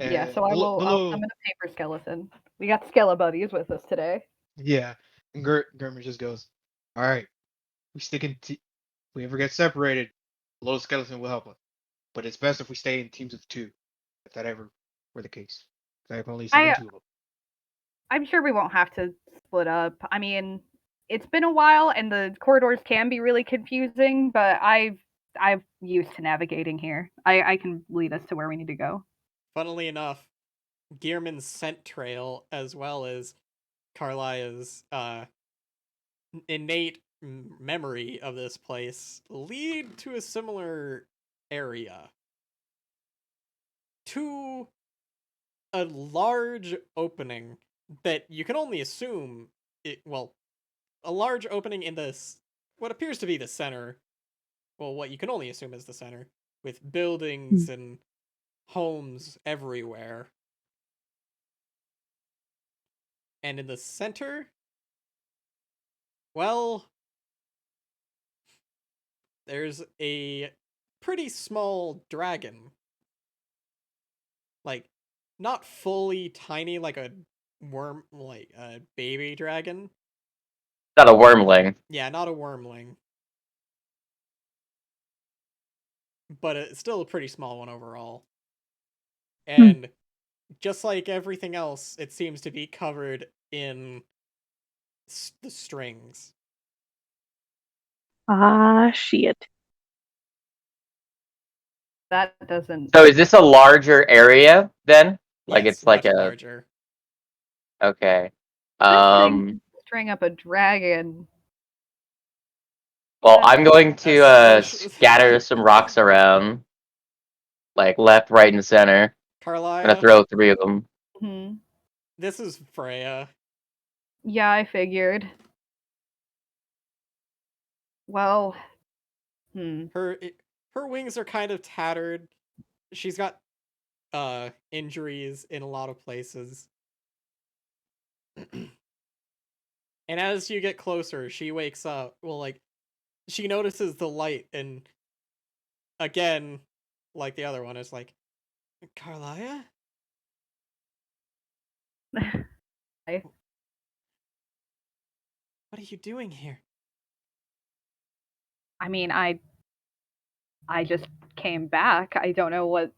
Yeah, so I'll little, summon a paper skeleton. We got Skele buddies with us today. yeah. And Gurman just goes, all right, we stick in. We ever get separated, the little skeleton will help us. But it's best if we stay in teams of 2, if that ever were the case. I can only summon 2 of them. I'm sure we won't have to split up. I mean, it's been a while, and the corridors can be really confusing, but I've used to navigating here. I can lead us to where we need to go. Funnily enough, Gearman's scent trail, as well as Carlia's innate memory of this place, lead to a similar area. To a large opening that you can only assume a large opening in this what appears to be the center. Well, what you can only assume is the center, with buildings and homes everywhere. And in the center, well, there's a pretty small dragon. Like, not fully tiny like a worm, like a baby dragon. not a wormling. Yeah, not a wormling. But it's still a pretty small one overall. And just like everything else, it seems to be covered in the strings. Ah, shit. That doesn't. So is this a larger area then? Like Yes, it's like much a larger. okay. String up a dragon. Well, I'm going to Especially- scatter some rocks around, like left, right, and center. I'm gonna Carlia, throw 3 of them. Hmm. this is Freya. Yeah, I figured. Well, Her wings are kind of tattered. She's got injuries in a lot of places. And as you get closer, she wakes up. Well, like, she notices the light, and again, like the other one, is like, Carlia? I What are you doing here? mean, I just came back. I don't know what.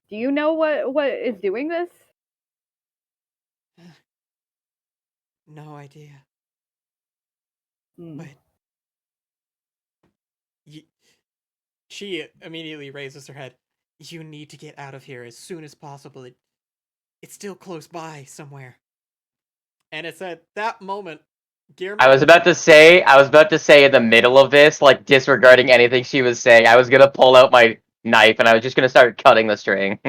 Do you know what is doing this? No idea. Hmm. But she immediately raises her head. You need to get out of here as soon as possible. It's still close by somewhere. And it's at that moment, Gearman. I was about to say in the middle of this, like disregarding anything she was saying, I was gonna pull out my knife and I was just gonna start cutting the string.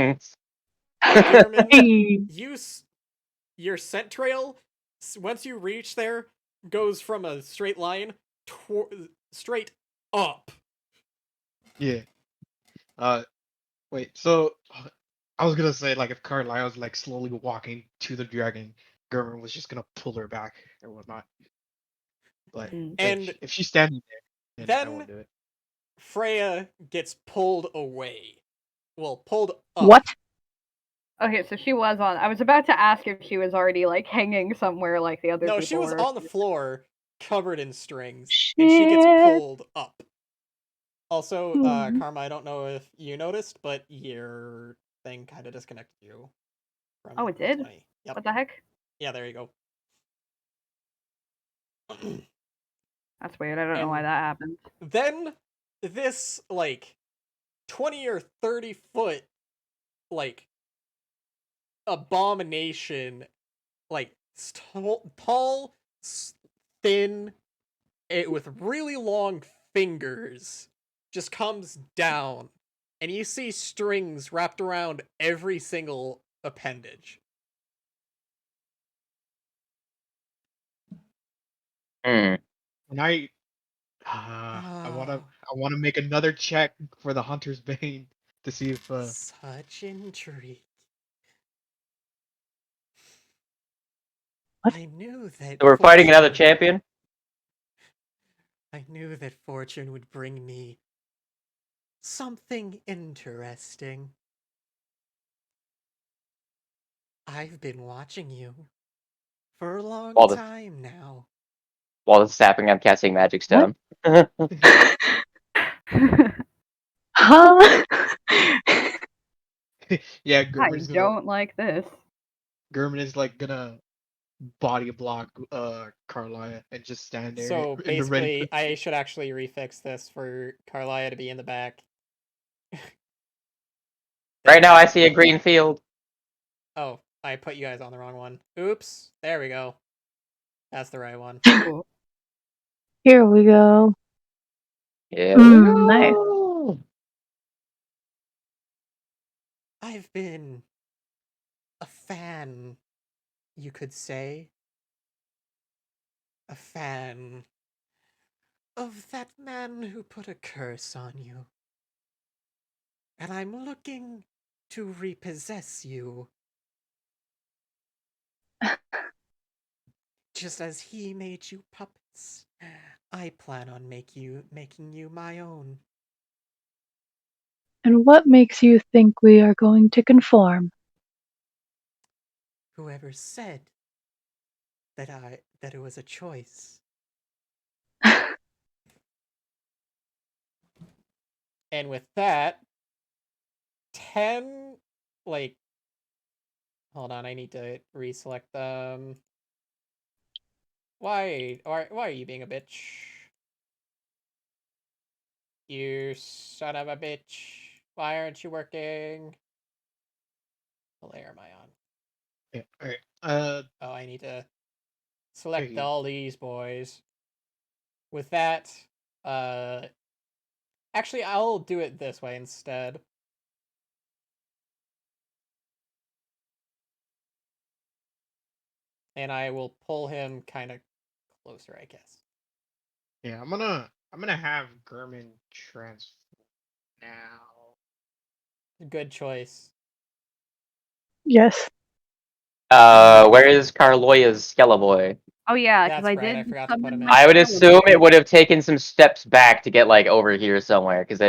Gearman, Hey. your scent trail, once you reach there, goes from a straight line straight up. Yeah. Wait. So I was gonna say like if Carlisle was like slowly walking to the dragon, German was just gonna pull her back or whatnot. But Mm. And if she's standing there, then I then won't do it. Freya gets pulled away. Well, pulled up. What? Okay, so she was on. I was about to ask if she was already like hanging somewhere like the other No, people she was were. on the floor, covered in strings, and she gets Shit. pulled up. Also, Hmm. Karma, I don't know if you noticed, but your thing kind of disconnected you from Oh, it did? Roll20. Yep. What the heck? Yeah, there you go. That's weird. I don't know why And that happened. then this, like, 20 or 30-foot, like, abomination, like, tall, thin, with really long fingers, just comes down, and you see strings wrapped around every single appendage. Hmm. And I wanna Oh, I wanna make another check for the Hunter's Bane to see if such intrigue. What? I knew that So we're fighting another fortune. champion. I knew that fortune would bring me something interesting. I've been watching you for a long While the time now. sapping, I'm casting Magic What? Stone. Huh? yeah, I don't like this. German is like gonna body block Carlia and just stand there So in the ready. basically, I should actually refix this for Carlia to be in the back. Right There. now, I see a green field. Oh, I put you guys on the wrong one. Oops. There we go. That's the right one. Ooh. Here we go. Here we Nice. go. I've been a fan, you could say. A fan of that man who put a curse on you. And I'm looking to repossess you. Just as he made you puppets, I plan on making you my own. And what makes you think we are going to conform? Whoever said that it was a choice. And with that, 10, like, hold on, I need to reselect them. Why are you being a bitch? You son of a bitch. Why aren't you working? What layer am I on? Yeah, all right. Oh, I need to There select you go. all these boys. With that, uh, actually, I'll do it this way instead. And I will pull him kind of closer, I guess. Yeah, I'm gonna have German transfer now. Good choice. Yes. Where is Carloya's Skelevoy? Oh yeah, because That's I right, I did forgot to put him summon in. my I would assume skeleton. it would have taken some steps back to get like over here somewhere, because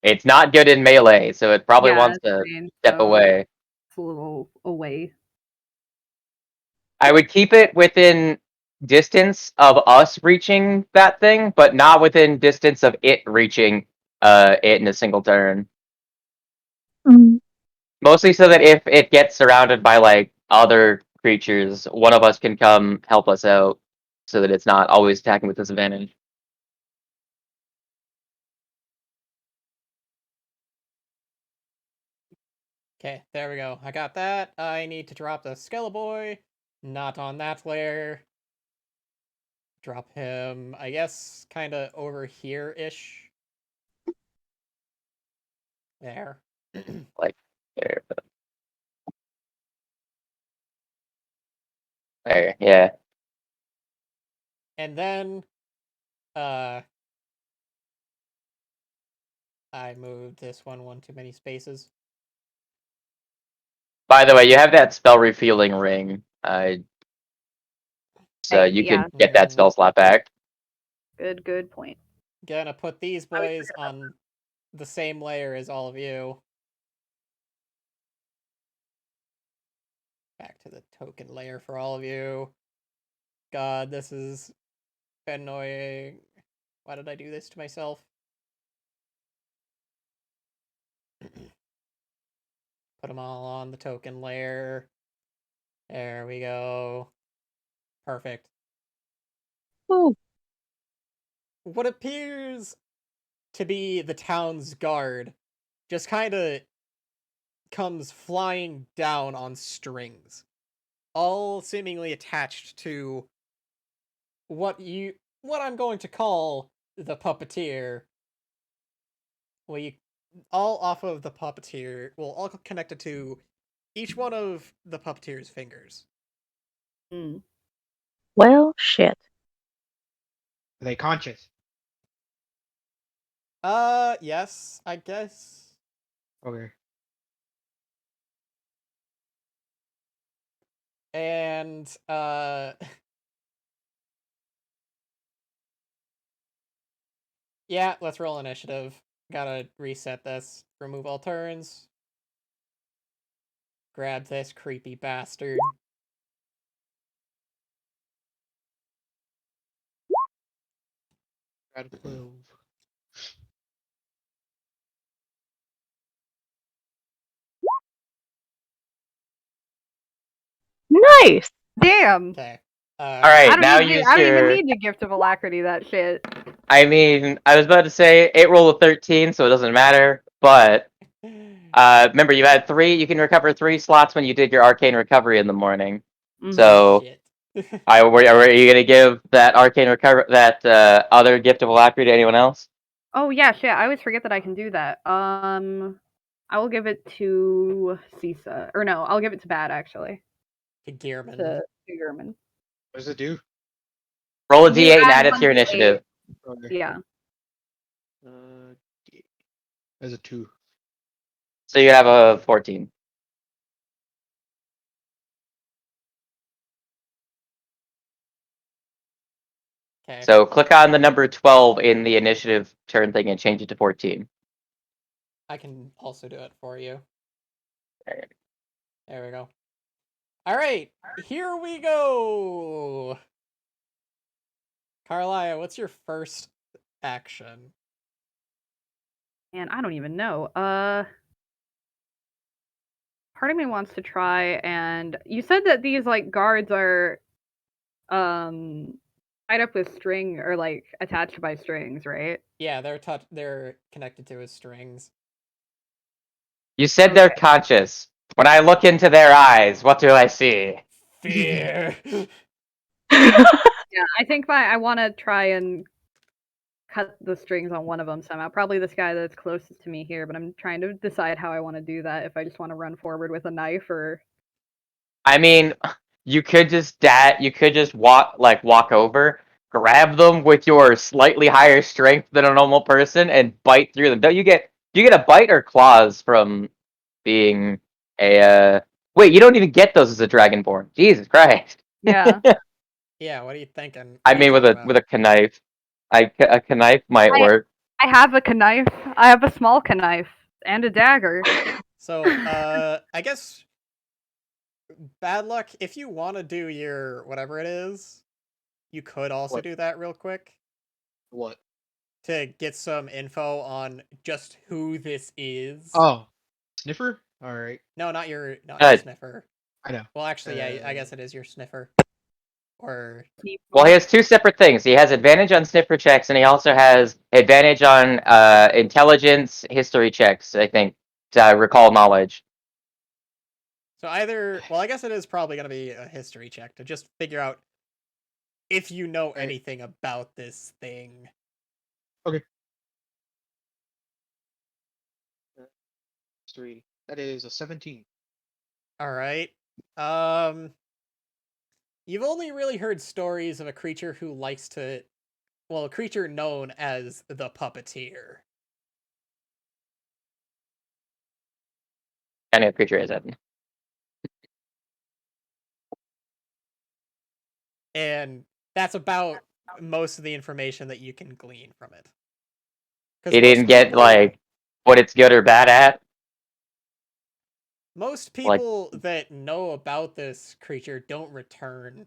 it's not good in melee, so it probably Yeah, wants it's to range, step so away. it's a little away. I would keep it within distance of us reaching that thing, but not within distance of it reaching it in a single turn. Mm. Mostly so that if it gets surrounded by like other creatures, one of us can come help us out, so that it's not always attacking with disadvantage. Okay, there we go. I got that. I need to drop the Skeleboy. Not on that layer. Drop him, I guess, kind of over here-ish. There. Like there. There, yeah. And then, I moved this one too many spaces. By the way, you have that spell refueling ring. So Hey, you yeah. can get that spell slot back. Good point. Gonna put these I always boys on the same layer as all of you. Back to the token layer for all of you. God, this is annoying. Why did I do this to myself? Put them all on the token layer. There we go. Perfect. Ooh. What appears to be the town's guard just kind of comes flying down on strings, all seemingly attached to what I'm going to call the puppeteer. Well, you all off of the puppeteer, well, all connected to each one of the puppeteer's fingers. Mm. Well, shit. Are they conscious? Yes, I guess. Okay. And yeah, let's roll initiative. Gotta reset this. Remove all turns. Grab this creepy bastard. Got a 12. Nice. Damn. Okay. All right, now I use don't even your. need the gift of alacrity. That shit. I mean, I was about to say 8 roll of 13, so it doesn't matter. But remember, you had 3. You can recover 3 slots when you did your arcane recovery in the morning. Mhm. So, Shit. were you gonna give that arcane recover that other gift of alacrity to anyone else? Oh yeah, shit. I always forget that I can do that. I will give it to Cisa. Or no, I'll give it to Bad actually. To Gearman. To German. What does it do? Roll a You d8 and add add it to your 1d8. initiative. Okay. Yeah. As a 2. So you have a 14. Okay. So click on the number 12 in the initiative turn thing and change it to 14. I can also do it for you. Alright. There we go. Alright, here we go! Carlia, what's your first action? And I don't even know. Part of me wants to try and you said that these like guards are tied up with string or like attached by strings, right? Yeah, they're connected to his strings. You said they're Okay. conscious. When I look into their eyes, what do I see? Fear! Yeah, I think I want to try and cut the strings on one of them somehow. Probably this guy that's closest to me here, but I'm trying to decide how I want to do that. If I just want to run forward with a knife or I mean, you could just walk over, grab them with your slightly higher strength than a normal person, and bite through them. Do you get a bite or claws from being a wait, you don't even get those as a dragonborn. Jesus Christ. yeah. Yeah, what are you thinking? I What are you mean talking about? with a knife. A knife might I work. I have a knife. I have a small knife and a dagger. So, I guess bad luck, if you want to do your whatever it is, you could also What? do that real quick What? to get some info on just who this is. Oh. Sniffer? Alright. No, not your sniffer. I know. Well, actually, yeah, I guess it is your sniffer. Or Well, he has 2 separate things. He has advantage on sniffer checks, and he also has advantage on intelligence history checks, I think, to recall knowledge. so either, well, I guess it is probably going to be a history check to just figure out if you know Right. anything about this thing. Okay. 3. That is a 17. All right. You've only really heard stories of a creature who likes to, well, a creature known as the puppeteer. Kind of creature is it? And that's about most of the information that you can glean from it. Because You didn't get like what it's good or bad at. most like- people that know about this creature don't return,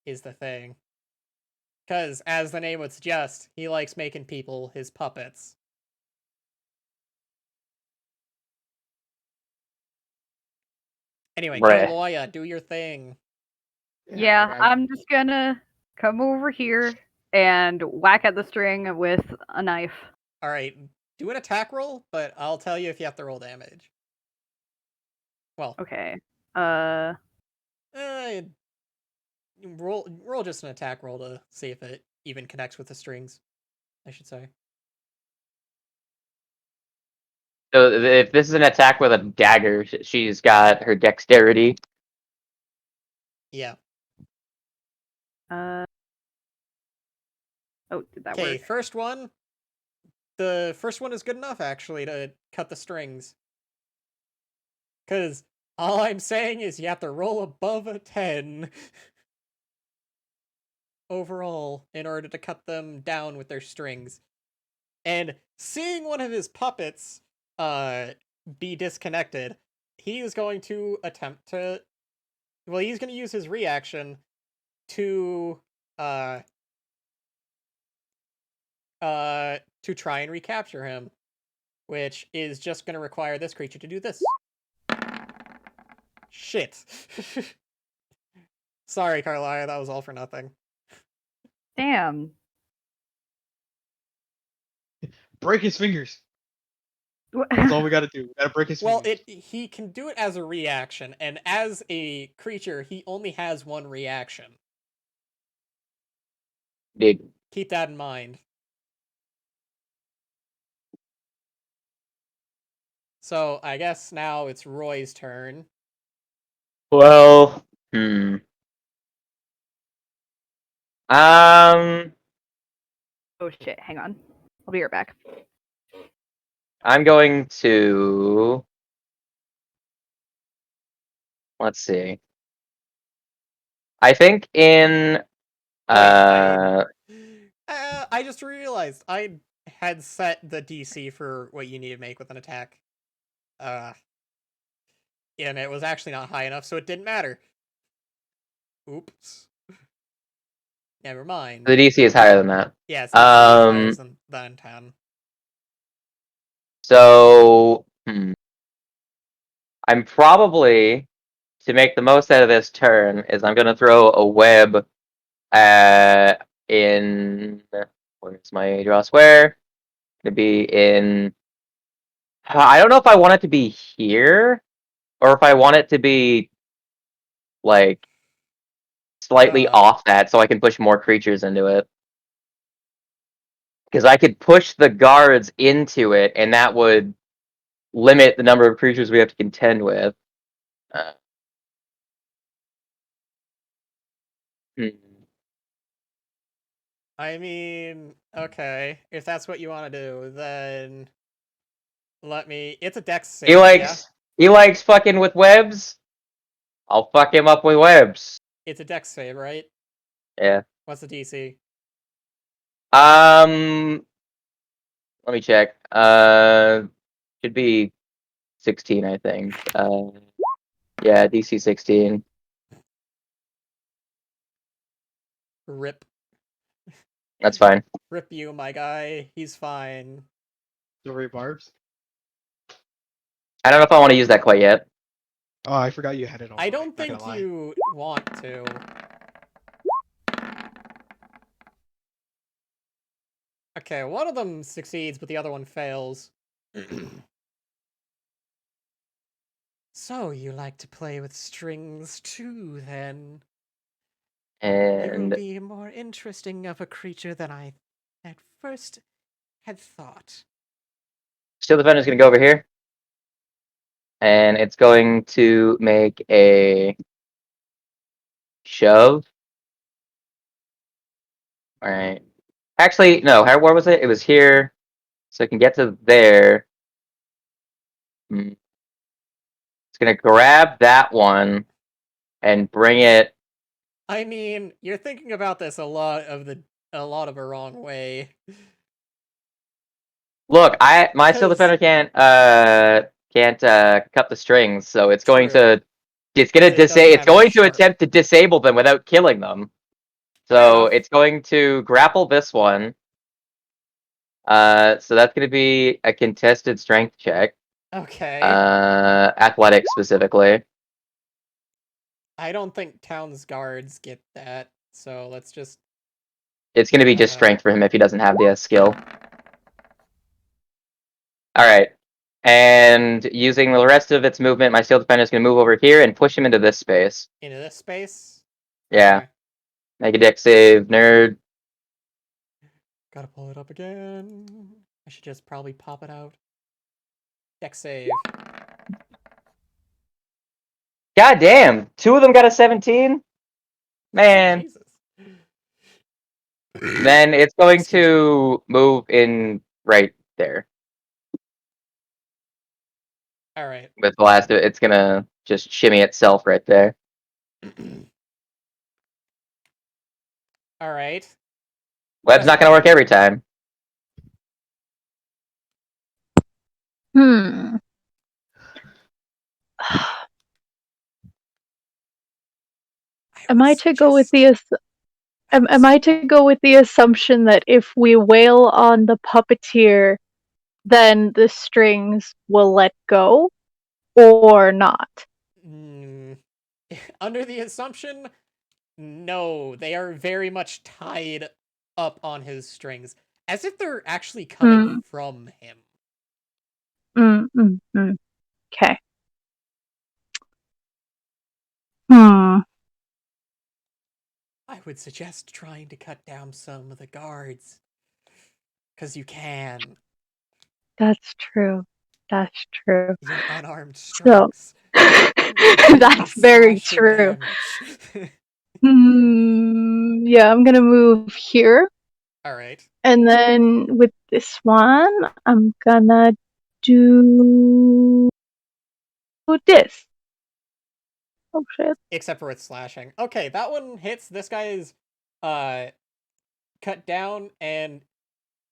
is the thing. Because, as the name would suggest, he likes making people his puppets. Anyway, Bruh. Carloya, do your thing. Yeah, I'm just gonna come over here and whack at the string with a knife. Alright, do an attack roll, but I'll tell you if you have to roll damage. Well, Okay. eh, roll just an attack roll to see if it even connects with the strings, I should say. So if this is an attack with a dagger, she's got her dexterity. Yeah. Oh, did that Okay, work? first one. The first one is good enough, actually, to cut the strings. Because all I'm saying is you have to roll above a 10 overall in order to cut them down with their strings. And seeing one of his puppets be disconnected, he is going to attempt to... Well, he's going to use his reaction to try and recapture him, which is just going to require this creature to do this. Shit. Sorry, Carlia, that was all for nothing. Damn. Break his fingers. That's all we gotta do. We gotta break his Well, fingers. he can do it as a reaction, and as a creature, he only has one reaction. Dude. Keep that in mind. So, I guess now it's Roy's turn. Well, Oh shit, hang on. I'll be right back. I'm going to. Let's see. I think in. I just realized I had set the DC for what you need to make with an attack. And it was actually not high enough, so it didn't matter. Oops. Never mind. The DC is higher than that. Yeah, it's DC is higher than 10. So, I'm probably, to make the most out of this turn, is I'm going to throw a web in. Where's my draw square? Going to be in. I don't know if I want it to be here, or if I want it to be, like, slightly off that, so I can push more creatures into it. Because I could push the guards into it, and that would limit the number of creatures we have to contend with. I mean, okay, if that's what you want to do, then let me. It's a dex save. He likes fucking with webs. I'll fuck him up with webs. It's a dex save, right? Yeah. What's the DC? Let me check. Should be 16, I think. Yeah, DC 16. Rip. That's fine. Rip you, my guy. He's fine. Silvery barbs. I don't know if I want to use that quite yet. Oh, I forgot you had it all. I don't think you want to. Okay, one of them succeeds, but the other one fails. So, you like to play with strings too, then? You will And be more interesting of a creature than I at first had thought. Steel Defender's going to go over here. And it's going to make a shove. All right. Actually, no. Where was it? It was here. So I can get to there. It's gonna grab that one and bring it. I mean, you're thinking about this a lot of a wrong way. Look, my steel 'Cause- defender can't cut the strings, so it's going True. to it's gonna 'Cause it doesn't it's have any going to sharp. attempt to disable them without killing them. Fair So enough. it's going to grapple this one. So that's gonna be a contested strength check. Okay. Athletics specifically. I don't think town's guards get that, so let's just. It's gonna be just strength for him if he doesn't have the skill. All right. And using the rest of its movement, my steel defender is going to move over here and push him into this space. Into this space? Yeah. Okay. Make a dex save, nerd. Gotta pull it up again. I should just probably pop it out. Dex save. God damn! 2 of them got a 17? Man. Jesus. Then it's going Excuse to move in right there. Alright. With the last of it, it's going to just shimmy itself right there. Alright. Web's not going to work every time. Am I to go with the am I to go with the assumption that if we wail on the puppeteer, then the strings will let go, or not? Under the assumption, no, they are very much tied up on his strings, as if they're actually coming from him. Okay. I would suggest trying to cut down some of the guards. Because you can. That's true. That's true. Your unarmed So, strings. that's very true. Yeah, I'm gonna move here. Alright. And then with this one, I'm gonna do this. Oh shit. Except for its slashing. Okay, that one hits. This guy is cut down and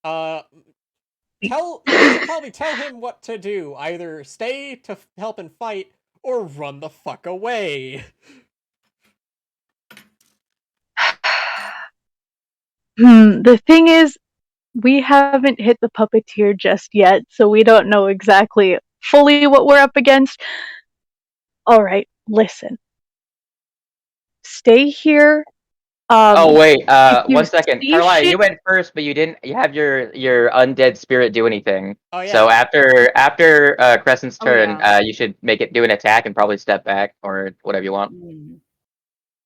you should probably tell him what to do. Either stay to help and fight or run the fuck away. The thing is, we haven't hit the puppeteer just yet, so we don't know exactly fully what we're up against. Alright, listen. Stay here. Oh wait, 1 you second. see Carly, shit- you went first, but you didn't have your undead spirit do anything. Oh yeah. So after Crescent's turn, yeah. you should make it do an attack and probably step back or whatever you want. Mm,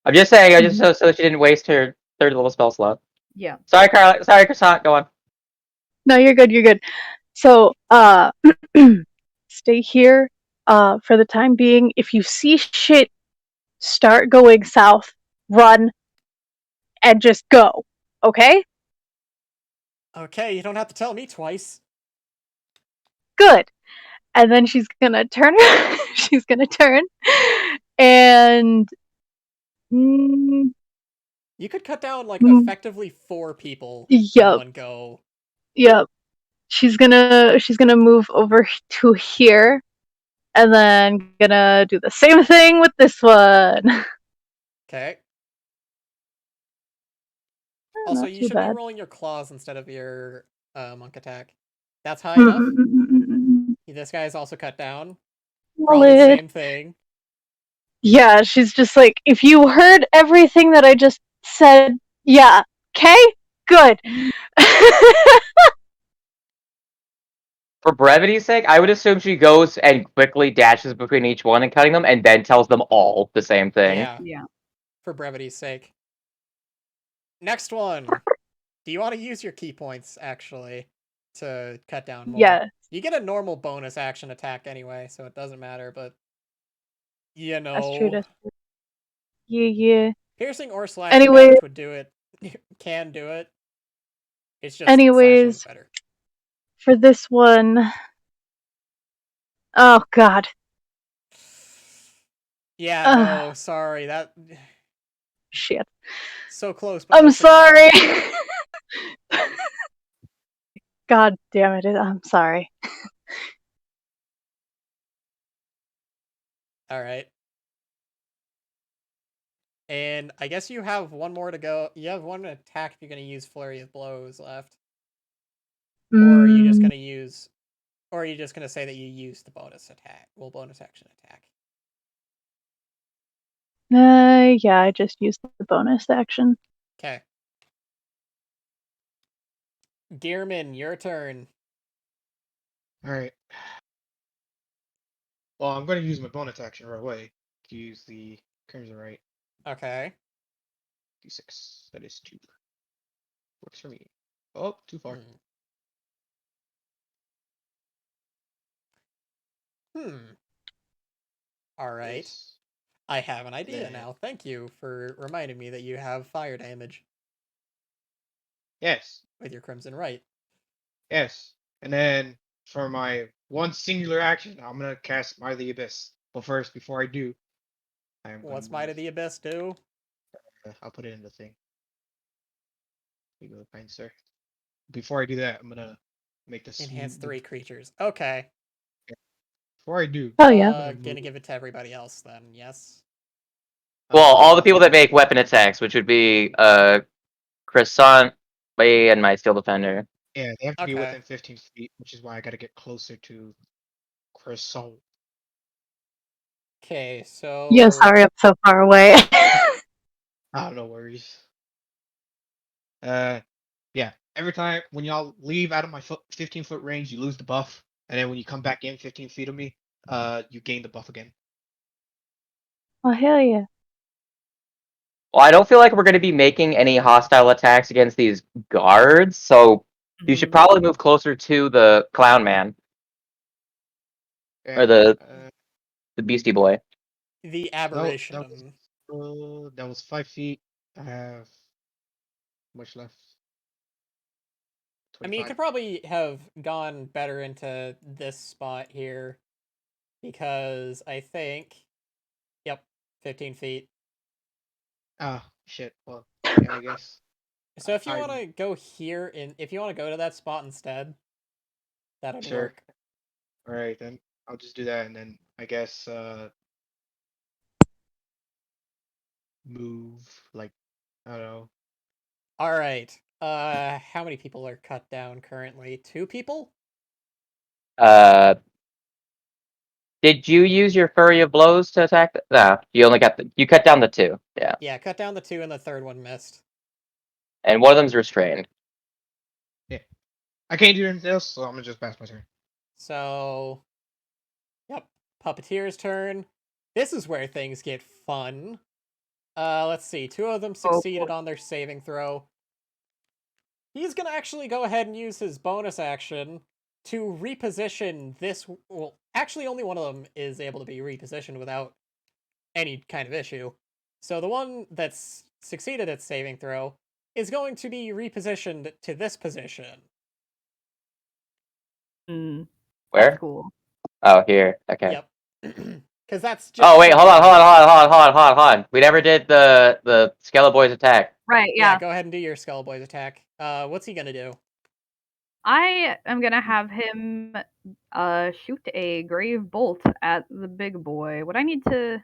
I'm just saying, so she didn't waste her 3rd level spell slot. yeah. Sorry, Carly. Sorry, Croissant. Go on. No, you're good, you're good. So, stay here, for the time being. If you see shit, start going south, run, and just go. Okay? Okay, you don't have to tell me twice. Good. And then she's gonna turn. She's gonna turn, and You could cut down like effectively 4 people in Yup. one go. Yep. She's gonna move over to here, and then gonna do the same thing with this one. Okay. Oh, Also, not you too should be bad. rolling your claws instead of your monk attack. That's high enough. This guy is also cut down. Probably the Solid. same thing. Yeah, she's just like, if you heard everything that I just said, yeah, okay? Good. For brevity's sake, I would assume she goes and quickly dashes between each one and cutting them, and then tells them all the same thing. Yeah. Yeah. For brevity's sake. Next one. Do you want to use your key points, actually, to cut down more? Yeah. You get a normal bonus action attack anyway, so it doesn't matter, but... You know... That's true. Yeah. Piercing or slashing Anyway, damage would do it. Can do it. It's just slashing's anyways, better. for this one, oh god, Yeah, Ugh. no, sorry. That shit. so close, but I'm no cigar. sorry. God damn it! I'm sorry. All right. And I guess you have one more to go. You have one attack if you're going to use Flurry of Blows left. Or are you just going to use... Or are you just going to say that you used the bonus attack? Well, bonus action attack. Yeah, I just used the bonus action. Okay. Gearman, your turn. Alright. Well, I'm going to use my bonus action right away to use the Crimson Right. Okay. D6. That is 2. Works for me. Oh, too far. All right. This. I have an idea Then- now. Thank you for reminding me that you have fire damage Yes. with your Crimson Right. Yes. And then for my one singular action, I'm going to cast Might of the Abyss. But first, before I do, I am going What's to Might of the Abyss do? I'll put it in the thing. Here you go, kind sir. Before I do that, I'm gonna make this Enhance 3 creatures. Okay. Before I do, Oh yeah. Gonna give it to everybody else then, yes? Well, all the people that make weapon attacks, which would be Croissant, me, and my Steel Defender. yeah, they have to be Okay. within 15 feet, which is why I gotta get closer to Croissant. Okay, so... Yeah, sorry, I'm so far away. Oh, no worries. Yeah. Every time when y'all leave out of my 15-foot range, you lose the buff, and then when you come back in 15 feet of me, you gain the buff again. Oh hell yeah. Well, I don't feel like we're going to be making any hostile attacks against these guards, so you should probably move closer to the Clown Man or Yeah, the Beastie Boy. The that aberration. was 5 feet. I have much left. I mean, you 25. could probably have gone better into this spot here. Because I think... Yep, 15 feet. Ah, shit. Well, yeah, I guess. So if you I want to go here, if you want to go to that spot instead, that'd Sure. work. All right, then I'll just do that, and then I guess move like I don't know. All right. How many people are cut down currently? 2 people? Uh, did you use your Flurry of Blows to attack? No, you only got you cut down the 2. Yeah, Yeah, cut down the 2 and the third one missed. and one of them's restrained. Yeah, I can't do anything else, so I'm gonna just pass my turn. So, yep, Puppeteer's turn. This is where things get fun. Let's see. 2 of them succeeded on their saving throw. He's gonna actually go ahead and use his bonus action to reposition this. Well, actually, only one of them is able to be repositioned without any kind of issue. So the one that's succeeded its saving throw is going to be repositioned to this position. That's Where? cool. Oh, here. Okay. Yep. Because that's just. Oh wait, hold on, super hold on, easy. hold on, hold on, hold on, hold on. We never did the Skeleboy's attack. Right, Yeah, yeah. go ahead and do your Skullboy's attack. What's he gonna do? I am gonna have him shoot a grave bolt at the big boy. Would I need to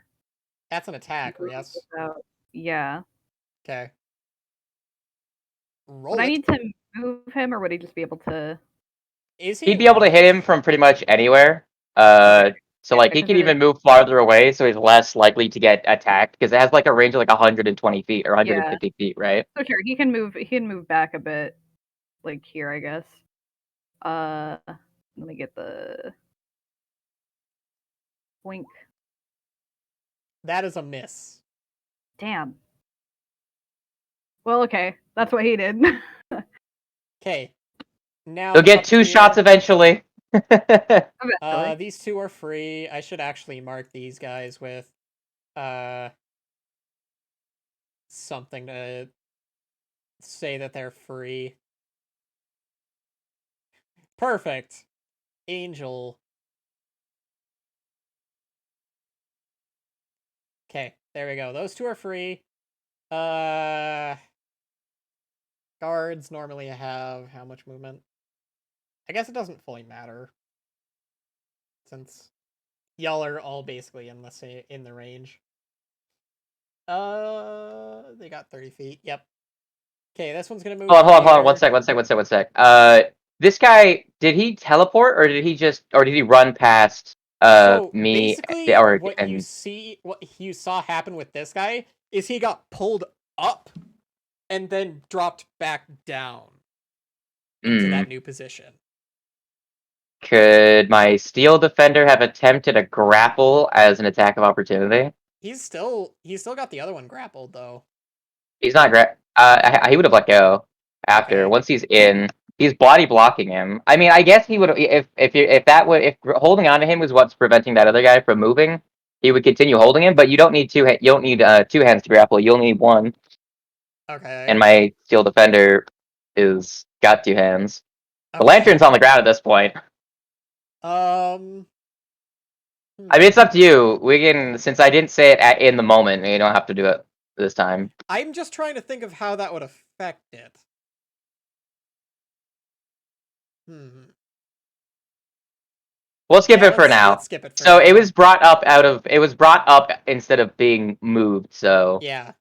That's an attack, move yes. this out? Yeah. Okay. Would Roll I it. need to move him, or would he just be able to? Is he He'd in be able to hit him range? from pretty much anywhere. Okay. So Yeah, like he 'cause can it even is. move farther away, so he's less likely to get attacked because it has like a range of like 120 feet or Yeah. 150 feet, right? So sure, he can move. He can move back a bit, like here, I guess. Let me get the wink. That is a miss. Damn. Well, okay, that's what he did. Okay. Now He'll the get 2 shots puppeteer. eventually. Eventually. These 2 are free. I should actually mark these guys with something to say that they're free. Perfect. Angel. Okay, there we go. Those two are free. Guards normally have how much movement? I guess it doesn't fully matter, since y'all are all basically in the range. They got 30 feet. Yep. Okay, this one's gonna move. Hold on. One here. sec. This guy, did he teleport or did he run past So me basically, or what and you saw happen with this guy is he got pulled up and then dropped back down into that new position. Could my steel defender have attempted a grapple as an attack of opportunity? He's still got the other one grappled though. He's not he would have let go after. Okay. Once he's in, he's body blocking him. I mean, I guess he would if holding on to him was what's preventing that other guy from moving, he would continue holding him. But you don't need two hands to grapple. You only need one. Okay. And my steel defender is got two hands. The Okay. lantern's on the ground at this point. I mean, it's up to you. We can, since I didn't say it in the moment, you don't have to do it this time. I'm just trying to think of how that would affect it. We'll skip it for now. Let's skip it for so now. it was brought up instead of being moved, so yeah.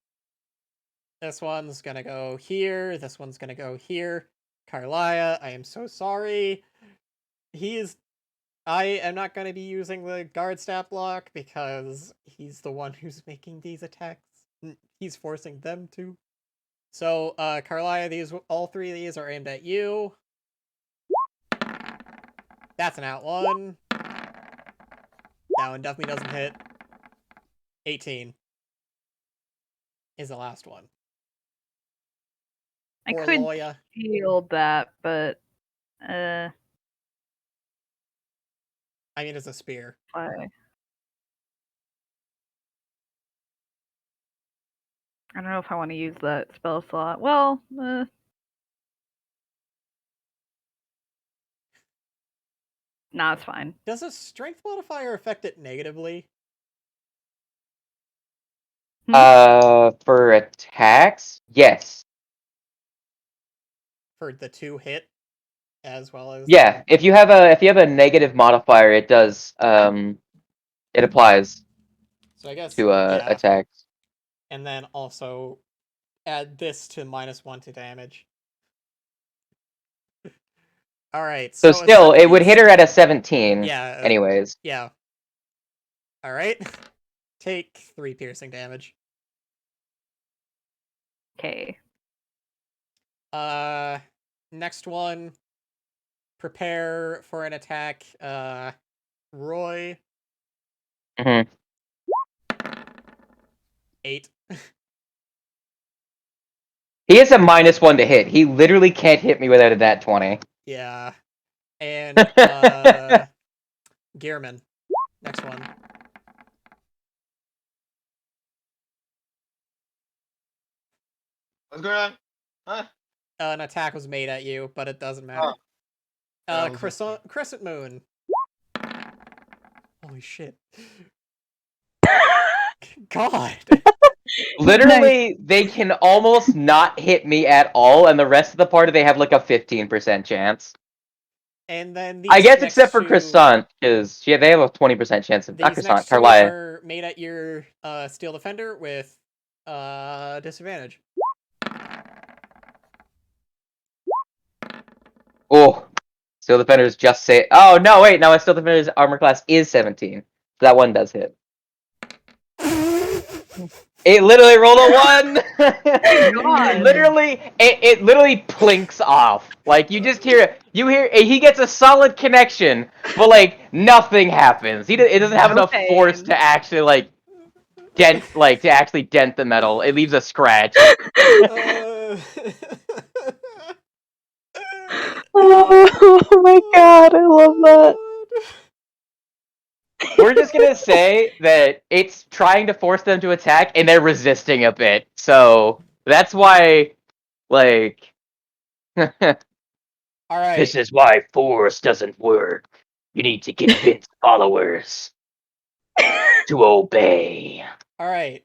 This one's gonna go here, this one's gonna go here. Carlia, I am so sorry. I am not gonna be using the guard stat block because he's the one who's making these attacks. He's forcing them to. So, Carlia, all three of these are aimed at you. That's an out one. That one definitely doesn't hit. 18 is the last one. I Or could Loya. feel that, but I mean, it's a spear. I don't know if I want to use that spell slot. Well, nah, it's fine. Does a strength modifier affect it negatively? For attacks, yes. For the 2 hit, as well as Yeah, if you have a negative modifier, it does it applies so I guess to attacks. And then also add this to -1 to damage. All right. So still, it would hit her at a 17. Yeah. Anyways. Yeah. All right. Take 3 piercing damage. Okay. Next one. Prepare for an attack. Roy. 8. He has a -1 to hit. He literally can't hit me without a nat 20. Yeah. And Gearman. Next one. What's going on? Huh? An attack was made at you, but it doesn't matter. Oh. Crescent Moon. Holy shit. God. Literally, they can almost not hit me at all, and the rest of the party, they have like a 15% chance. And then I guess except for Croissant, because they have a 20% chance of not these Croissant, next two Carlia. are made at your Steel Defender with disadvantage. Oh, Steel Defenders just say. Oh no, wait, no, Steel Defender's armor class is 17. So that one does hit. It literally rolled a 1. Literally, it literally plinks off. Like you just hear he gets a solid connection, but like nothing happens. It doesn't have enough force to actually dent the metal. It leaves a scratch. Oh my god, I love that. We're just gonna say that it's trying to force them to attack, and they're resisting a bit. So that's why, like, All right. this is why force doesn't work. You need to convince followers to obey. All right.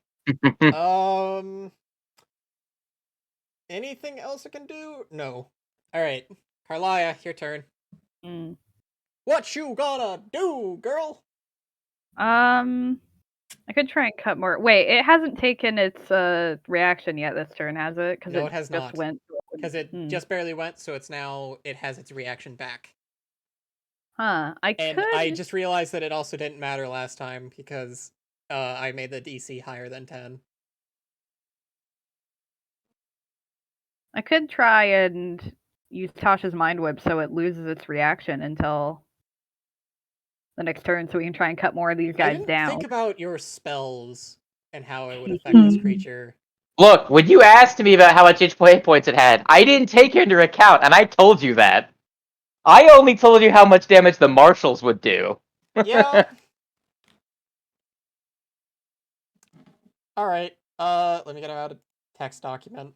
Anything else I can do? No. All right. Carlia, your turn. Mm. What you gonna do, girl? I could try and cut more. Wait, it hasn't taken its reaction yet this turn, has it? Because No, it has just not. went. Because it Hmm. just barely went, so it has its reaction back. Huh. I And could. I just realized that it also didn't matter last time because I made the DC higher than 10. I could try and use Tasha's Mind Whip so it loses its reaction until the next turn, so we can try and cut more of these I guys didn't down. think about your spells and how it would affect this creature. Look, when you asked me about how much hit points it had, I didn't take into account, and I told you that. I only told you how much damage the marshals would do. Yeah. All right. Let me get out a text document.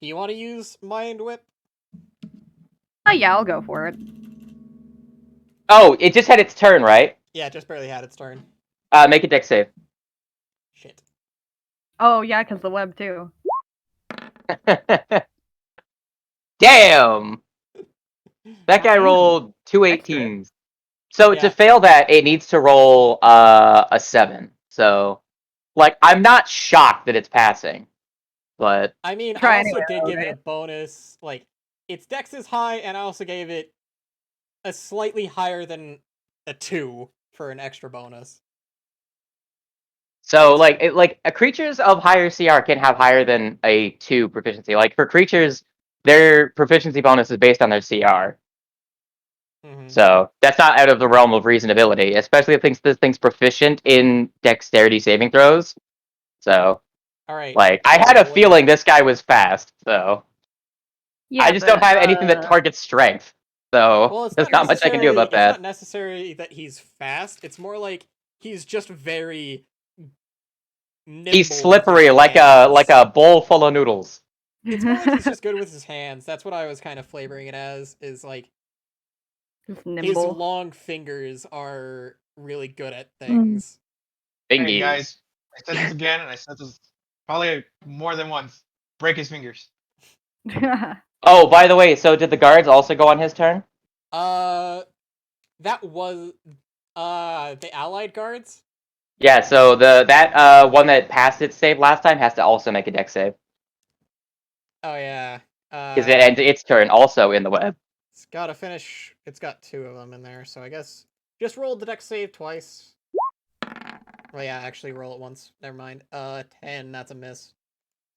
Do you want to use Mind Whip? Oh yeah, I'll go for it. Oh, it just had its turn, right? Yeah, it just barely had its turn. Make a deck save. Shit. Oh yeah, because the web too. Damn! That guy Fine. rolled two Extra. 18s. So Yeah. to fail that, it needs to roll a 7. So, like, I'm not shocked that it's passing, but I mean, I Try also anyway, did give it a right? bonus. Like, its dex is high, and I also gave it a slightly higher than a 2 for an extra bonus. so like creatures of higher CR can have higher than a 2 proficiency. Like for creatures, their proficiency bonus is based on their CR. Mm-hmm. So that's not out of the realm of reasonability, especially if this thing's proficient in dexterity saving throws. So, All right. like, I had a feeling this guy was fast. So Yeah, I just don't but have anything that targets strength. So Well, it's there's not not much I can do necessarily about that. that he's fast. It's more like he's just very He's nimble with his slippery like hands. a bowl full of noodles. It's more like he's just good with his hands. That's what I was kind of flavoring it as. Is like just his nimble. long fingers are really good at Mm. things. Hey Bingy. guys, I said this again, and I said this probably more than once. Break his fingers. Oh, by the way, so did the guards also go on his turn? That was the allied guards. Yeah, so that one that passed its save last time has to also make a dex save. Oh yeah. Because it ends its turn also in the web. It's gotta finish. It's got 2 of them in there, so I guess just roll the dex save twice. Well, yeah, actually roll it once. Never mind. 10. That's a miss.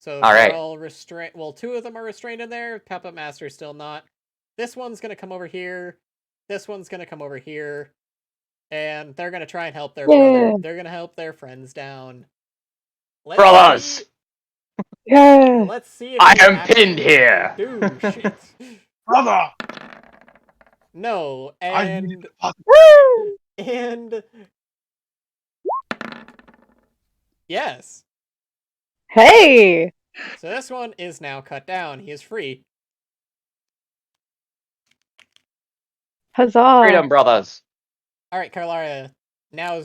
So All they're right. all restrained. Well, 2 of them are restrained in there. Puppet Master's still not. This one's gonna come over here. This one's gonna come over here, and they're gonna try and help their brother. Yeah. They're gonna help their friends down. Let's Brothers! see. Yeah. Let's see if I you am pinned actually here! do shit. Brother, No, I need Woo! and yes. Hey. So this one is now cut down. He is free. Huzzah. Freedom, brothers. All right, Carlara. Now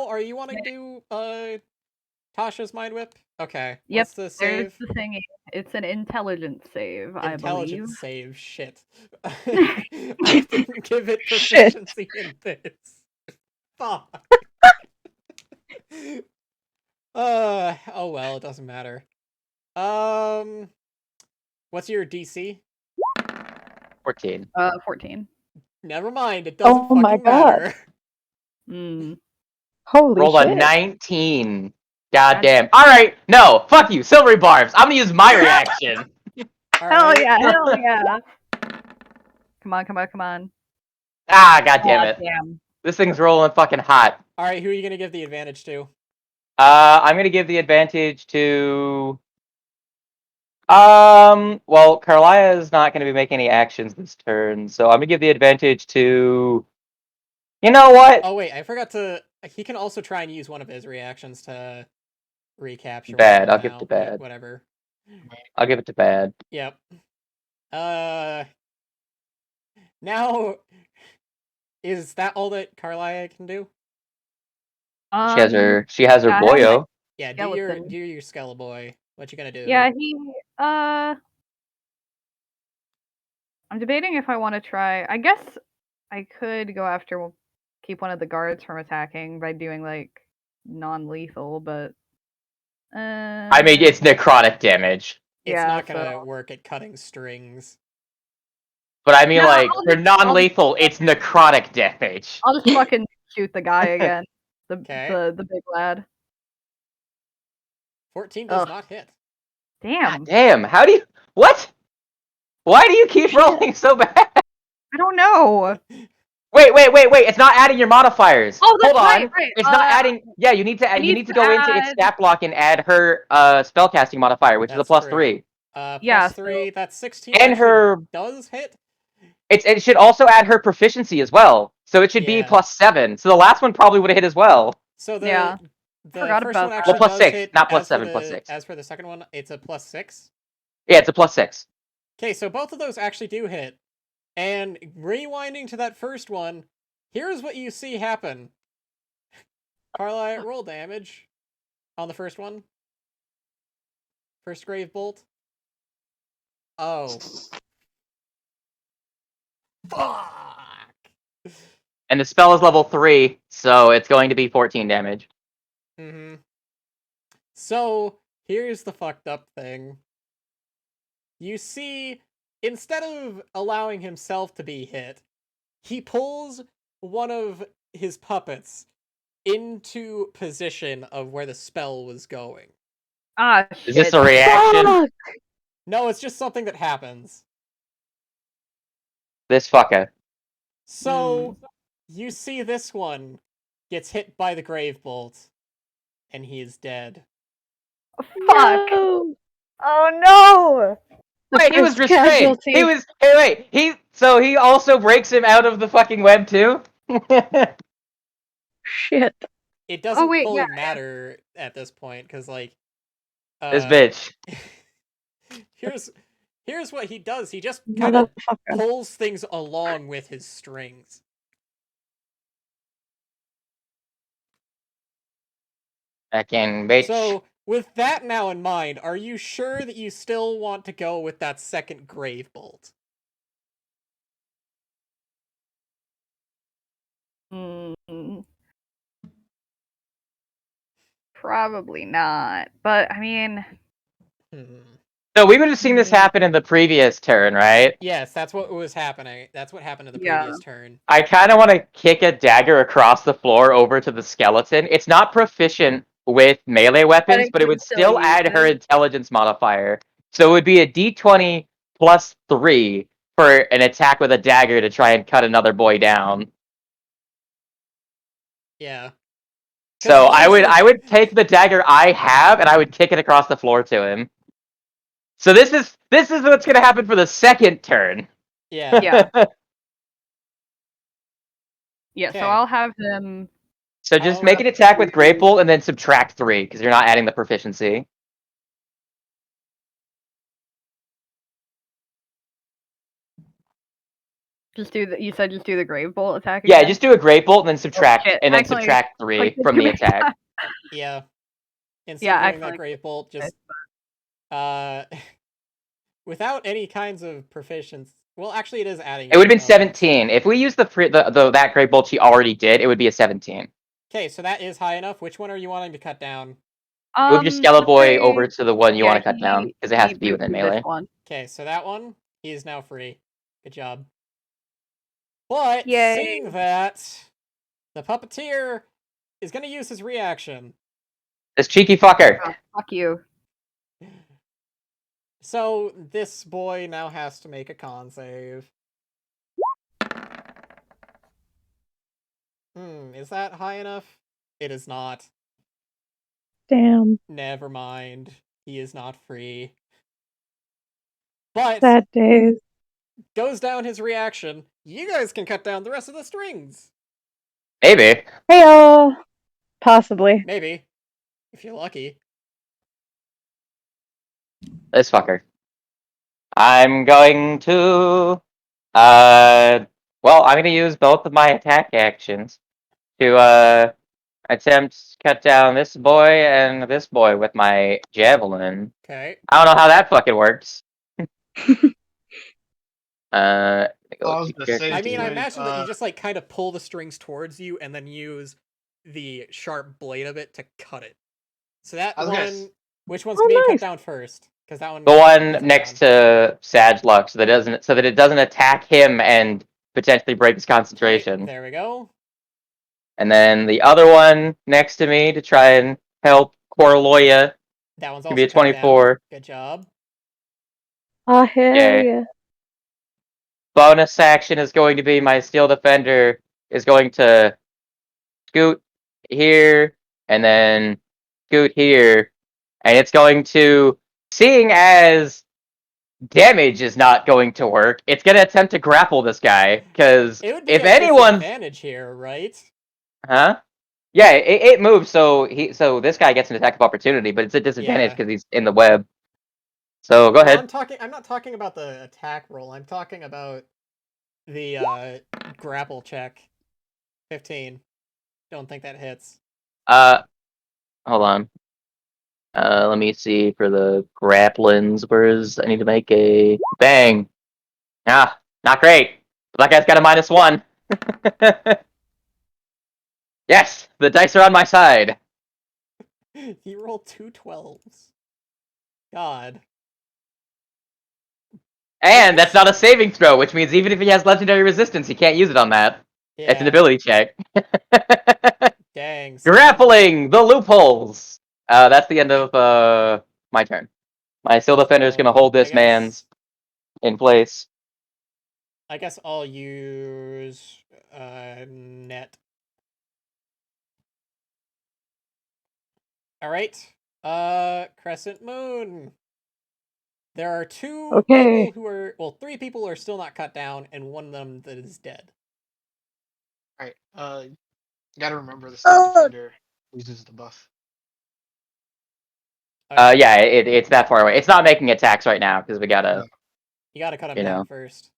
are you wanting to do Tasha's Mind Whip? Okay. Yep, What's the there's save? the thingy. It's an intelligence save, I believe. Intelligence save. Shit. I didn't give it Shit. proficiency in this. Fuck. Oh well, it doesn't matter. What's your DC? 14. 14. Never mind, it doesn't Oh my fucking god. matter. Mm. Holy Rolled a shit. 19. Goddamn. Alright, no, fuck you, silvery barbs. I'm gonna use my reaction. Hell Alright. yeah, hell yeah. Come on, come on, come on. Ah, goddamn it. Damn. This thing's rolling fucking hot. Alright, who are you gonna give the advantage to? I'm gonna give the advantage to. Well, Carlia is not gonna be making any actions this turn, so I'm gonna give the advantage to You know what? Oh wait, I forgot to. He can also try and use one of his reactions to recapture Bad. whatever I'll give it to amount, but bad. whatever. I'll give it to bad. Yep. Now, is that all that Carlia can do? She has her yeah, I have boyo. Yeah, skeleton. do your Skele boy. What you gonna do? Yeah, I'm debating if I want to try. I guess I could go after keep one of the guards from attacking by doing like non-lethal, but I mean, it's necrotic damage. It's yeah, not gonna so work at cutting strings. But I mean, No, like, I'll for just- non-lethal, it's necrotic damage. I'll just fucking shoot the guy again. The Okay. the big lad. 14 does Ugh. not hit. Damn. Damn, how do you... What? Why do you keep rolling so bad? I don't know. Wait, it's not adding your modifiers. Oh, that's Hold on. right. It's not adding... Yeah, you need to need you to go into its add- stat block and add her spellcasting modifier, which is a That's plus true. 3. Yeah, Plus 3, that's 16 And actually her... does hit. It should also add her proficiency as well. So it should be Yeah. plus 7. So the last one probably would have hit as well. So Yeah. the Forgot first about one that. actually Well, plus does 6, hit. not plus as 7, for plus the 6. as for the second one, it's a plus 6. Yeah, it's a plus 6. Okay, so both of those actually do hit. And rewinding to that first one, here's what you see happen. Carlisle, roll damage on the first one. First grave bolt. Oh. Fuck. And the spell is level 3, so it's going to be 14 damage. Mm-hmm. So, here's the fucked up thing. You see, instead of allowing himself to be hit, he pulls one of his puppets into position of where the spell was going. Ah, shit. Is this a reaction? Fuck! No, it's just something that happens. This fucker. So, you see this one gets hit by the grave bolt, and he is dead. Fuck. No! Oh no. The Wait, he was first restrained. casualty. He was. Hey, wait. So he also breaks him out of the fucking web too. Shit. It doesn't wait, fully yeah, matter at this point, because, like... This bitch. Here's what he does. He just kind of Motherfucker. pulls things along with his strings. Fucking bitch. So, with that now in mind, are you sure that you still want to go with that second grave bolt? Probably not. But I mean, So we would have seen this happen in the previous turn, right? Yes, that's what was happening. That's what happened in the Yeah. previous turn. I kind of want to kick a dagger across the floor over to the skeleton. It's not proficient with melee weapons, but it would still add her intelligence modifier. So it would be a d20 plus 3 for an attack with a dagger to try and cut another boy down. Yeah. So honestly, I would take the dagger I have and I would kick it across the floor to him. So this is what's gonna happen for the second turn. Yeah. yeah. Yeah, Okay. so I'll have them. So just make an attack with Great Bolt and then subtract 3 because you're not adding the proficiency. Just do the. You said just do the grave bolt attack. Yeah, again? just do a Great Bolt and then subtract shit. and then Actually, subtract 3 like, from the attack. Yeah. Instead Yeah, of doing actually, that grave bolt, just without any kinds of proficiency. Well, actually, it is adding. It would have been 17. If we use the that Great Bolt she already did, it would be a 17. Okay, so that is high enough. Which one are you wanting to cut down? Move your Skeleton Boy say- over to the one you yeah, want to cut down because it has to be he within moved this melee. one. Okay, so that one, he is now free. Good job. But Yay. seeing that, the puppeteer is going to use his reaction. This cheeky fucker. Oh, fuck you. So this boy now has to make a con save. Is that high enough? It is not. Damn. Never mind. He is not free. But Sad days. goes down his reaction. You guys can cut down the rest of the strings. Maybe. Heyo! Possibly. Maybe. If you're lucky. This fucker. I'm going to well, I'm gonna use both of my attack actions to attempt to cut down this boy and this boy with my javelin. Okay. I don't know how that fucking works. Let me I go was to gonna say, character I mean, I sheet. imagine that you just like kind of pull the strings towards you and then use the sharp blade of it to cut it. So that I was gonna one, which one's Oh, being cut nice. down first? Because that one The one goes next down. to Sag Luck, so that it doesn't attack him and potentially break his Okay, concentration. there we go. And then the other one next to me to try and help Corloya That one's can be also a cut down. 24. Good job. Oh, hell Yay. yeah. Bonus action is going to be my Steel Defender is going to scoot here and then scoot here. And it's going to, seeing as damage is not going to work, it's going to attempt to grapple this guy. Because It would be if a anyone's. disadvantage here, right? Huh? Yeah, it moves, so this guy gets an attack of opportunity, but it's a disadvantage Yeah. because he's in the web. So go Well, ahead. I'm not talking about the attack roll. I'm talking about the grapple check. 15. Don't think that hits. Hold on. Let me see for the grapplins. Where's I need to make a bang. Ah, not great. That guy's got a -1. Yes, the dice are on my side. He rolled 2 12s. God. And that's not a saving throw, which means even if he has legendary resistance, he can't use it on that. It's an Yeah. ability check. Dang. Son. Grappling the loopholes. That's the end of my turn. My Steel Defender is going to So, hold this man's in place. I guess I'll use net. All right. Crescent Moon. There are 2 Okay. people who are, well, 3 people who are still not cut down, and one of them that is dead. Alright, gotta remember the Steel Defender uses the buff. Okay. Yeah, it's that far away. It's not making attacks right now because we gotta, No. You gotta cut him you down know. first.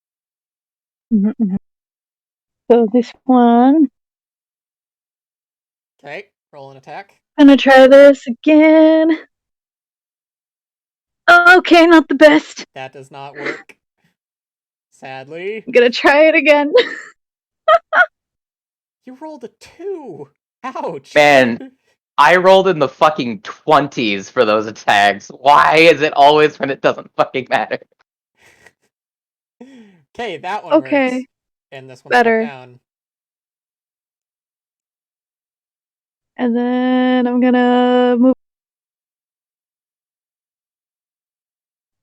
So this one, Okay. Roll an attack. gonna try this again. Okay, not the best. That does not work. Sadly. I'm gonna try it again. You rolled a 2. Ouch. Man, I rolled in the fucking 20s for those attacks. Why is it always when it doesn't fucking matter? Okay, that one Okay. works. And this one's Better. cut down. And then I'm gonna move.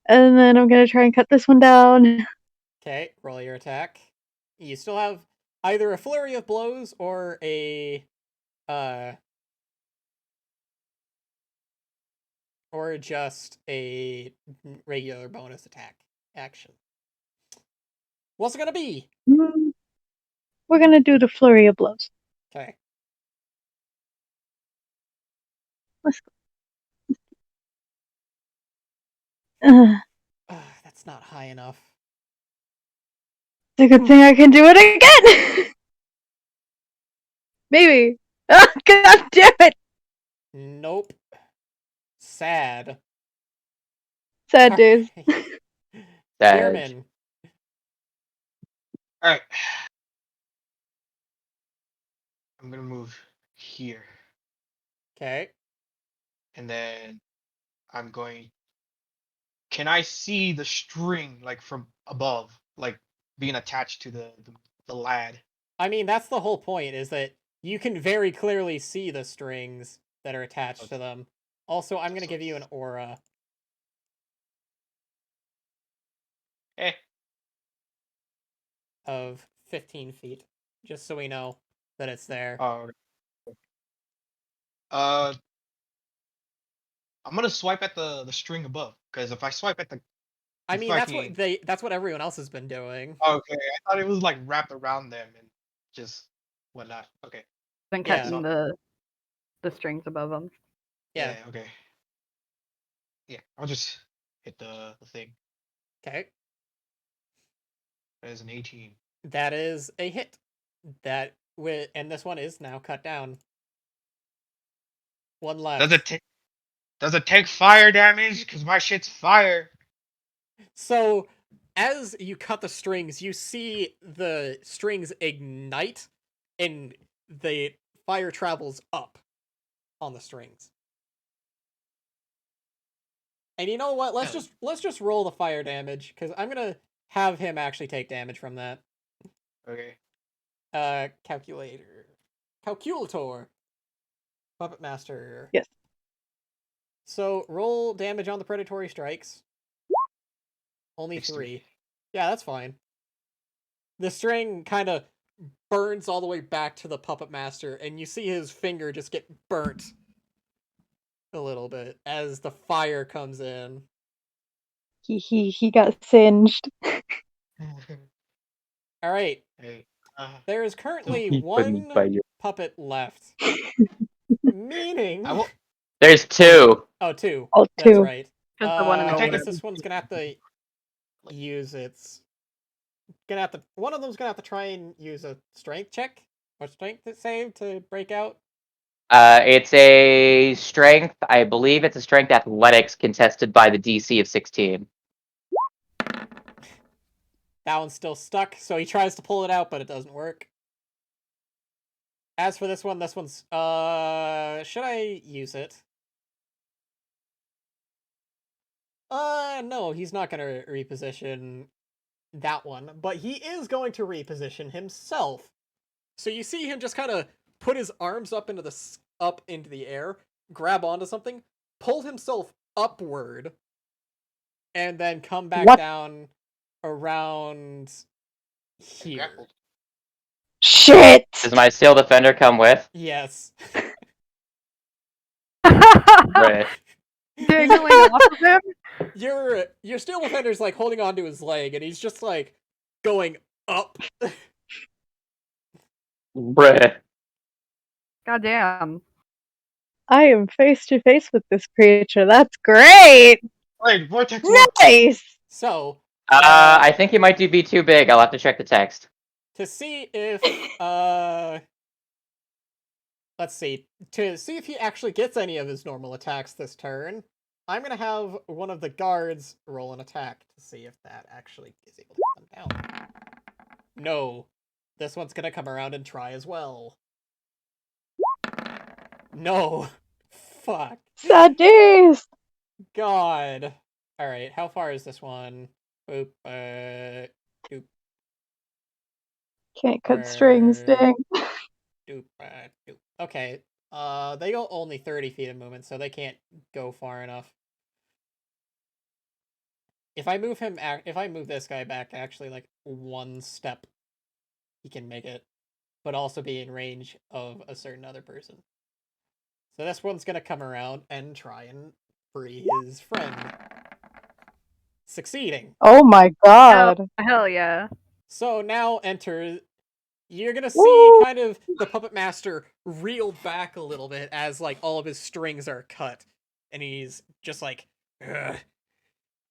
And then I'm gonna try and cut this one down. Okay, roll your attack. You still have either a flurry of blows or or just a regular bonus attack action. What's it gonna be? We're gonna do the flurry of blows. Okay. Let's go. That's not high enough. It's a good thing I can do it again! Maybe. Oh, god damn it! Nope. Sad. Sad days. Sag. Spearman. Alright. I'm gonna move here. Okay. And then I'm going. Can I see the string like from above, like being attached to the lad? I mean, that's the whole point, is that you can very clearly see the strings that are attached to them. Also, I'm going to give you an aura. Eh. Of 15 feet, just so we know that it's there. I'm gonna swipe at the string above, because if I swipe at the I mean, fucking that's what everyone else has been doing. okay, I thought it was like wrapped around them and just whatnot. Okay. Been Yeah. cutting the strings above them. Yeah. Okay. Yeah, I'll just hit the thing. Okay. That is an 18. That is a hit. And this one is now cut down. One left. Does it take fire damage? Cause my shit's fire. So, as you cut the strings, you see the strings ignite, and the fire travels up on the strings. And you know what? Let's just roll the fire damage, because I'm gonna have him actually take damage from that. Okay. Calculator. Puppet Master. Yes. So roll damage on the predatory strikes. Only 3. Yeah, that's fine. The string kind of burns all the way back to the Puppet Master, and you see his finger just get burnt a little bit as the fire comes in. He got singed. All right. Hey. There is currently He's burned by one you. puppet left. Meaning... I will. There's 2. Oh, 2. Oh, That's 2. right. Just the one in the I order. guess this one's gonna have to use its... One of them's gonna have to try and use a strength check or strength save to break out. It's a strength. I believe it's a strength athletics contested by the DC of 16. That one's still stuck, so he tries to pull it out, but it doesn't work. As for this one's should I use it? No, he's not gonna reposition that one, but he is going to reposition himself. So you see him just kind of put his arms up into the air, grab onto something, pull himself upward, and then come back down around here. Shit! Does my Steel Defender come with? Yes. Right. Dangling off of him? Your Steel Defender's like holding onto his leg, and he's just like going up. Bruh. Goddamn. I am face to face with this creature. That's great! Wait, vortex. Nice! So, I think he might be too big. I'll have to check the text. to see if let's see. To see if he actually gets any of his normal attacks this turn, I'm gonna have one of the guards roll an attack to see if that actually is able to get them down. No. This one's gonna come around and try as well. No. Fuck. Sad days! God. Alright, how far is this one? Boop, doop, Can't cut strings, dang. doop, doop. Okay. They go only 30 feet of movement, so they can't go far enough. If I move this guy back actually like 1 step, he can make it, but also be in range of a certain other person. So this one's gonna come around and try and free his friend. Succeeding. Oh my god. Hell yeah. So now you're gonna see Woo! kind of the Puppet Master reel back a little bit as like all of his strings are cut. And he's just like, "Ugh,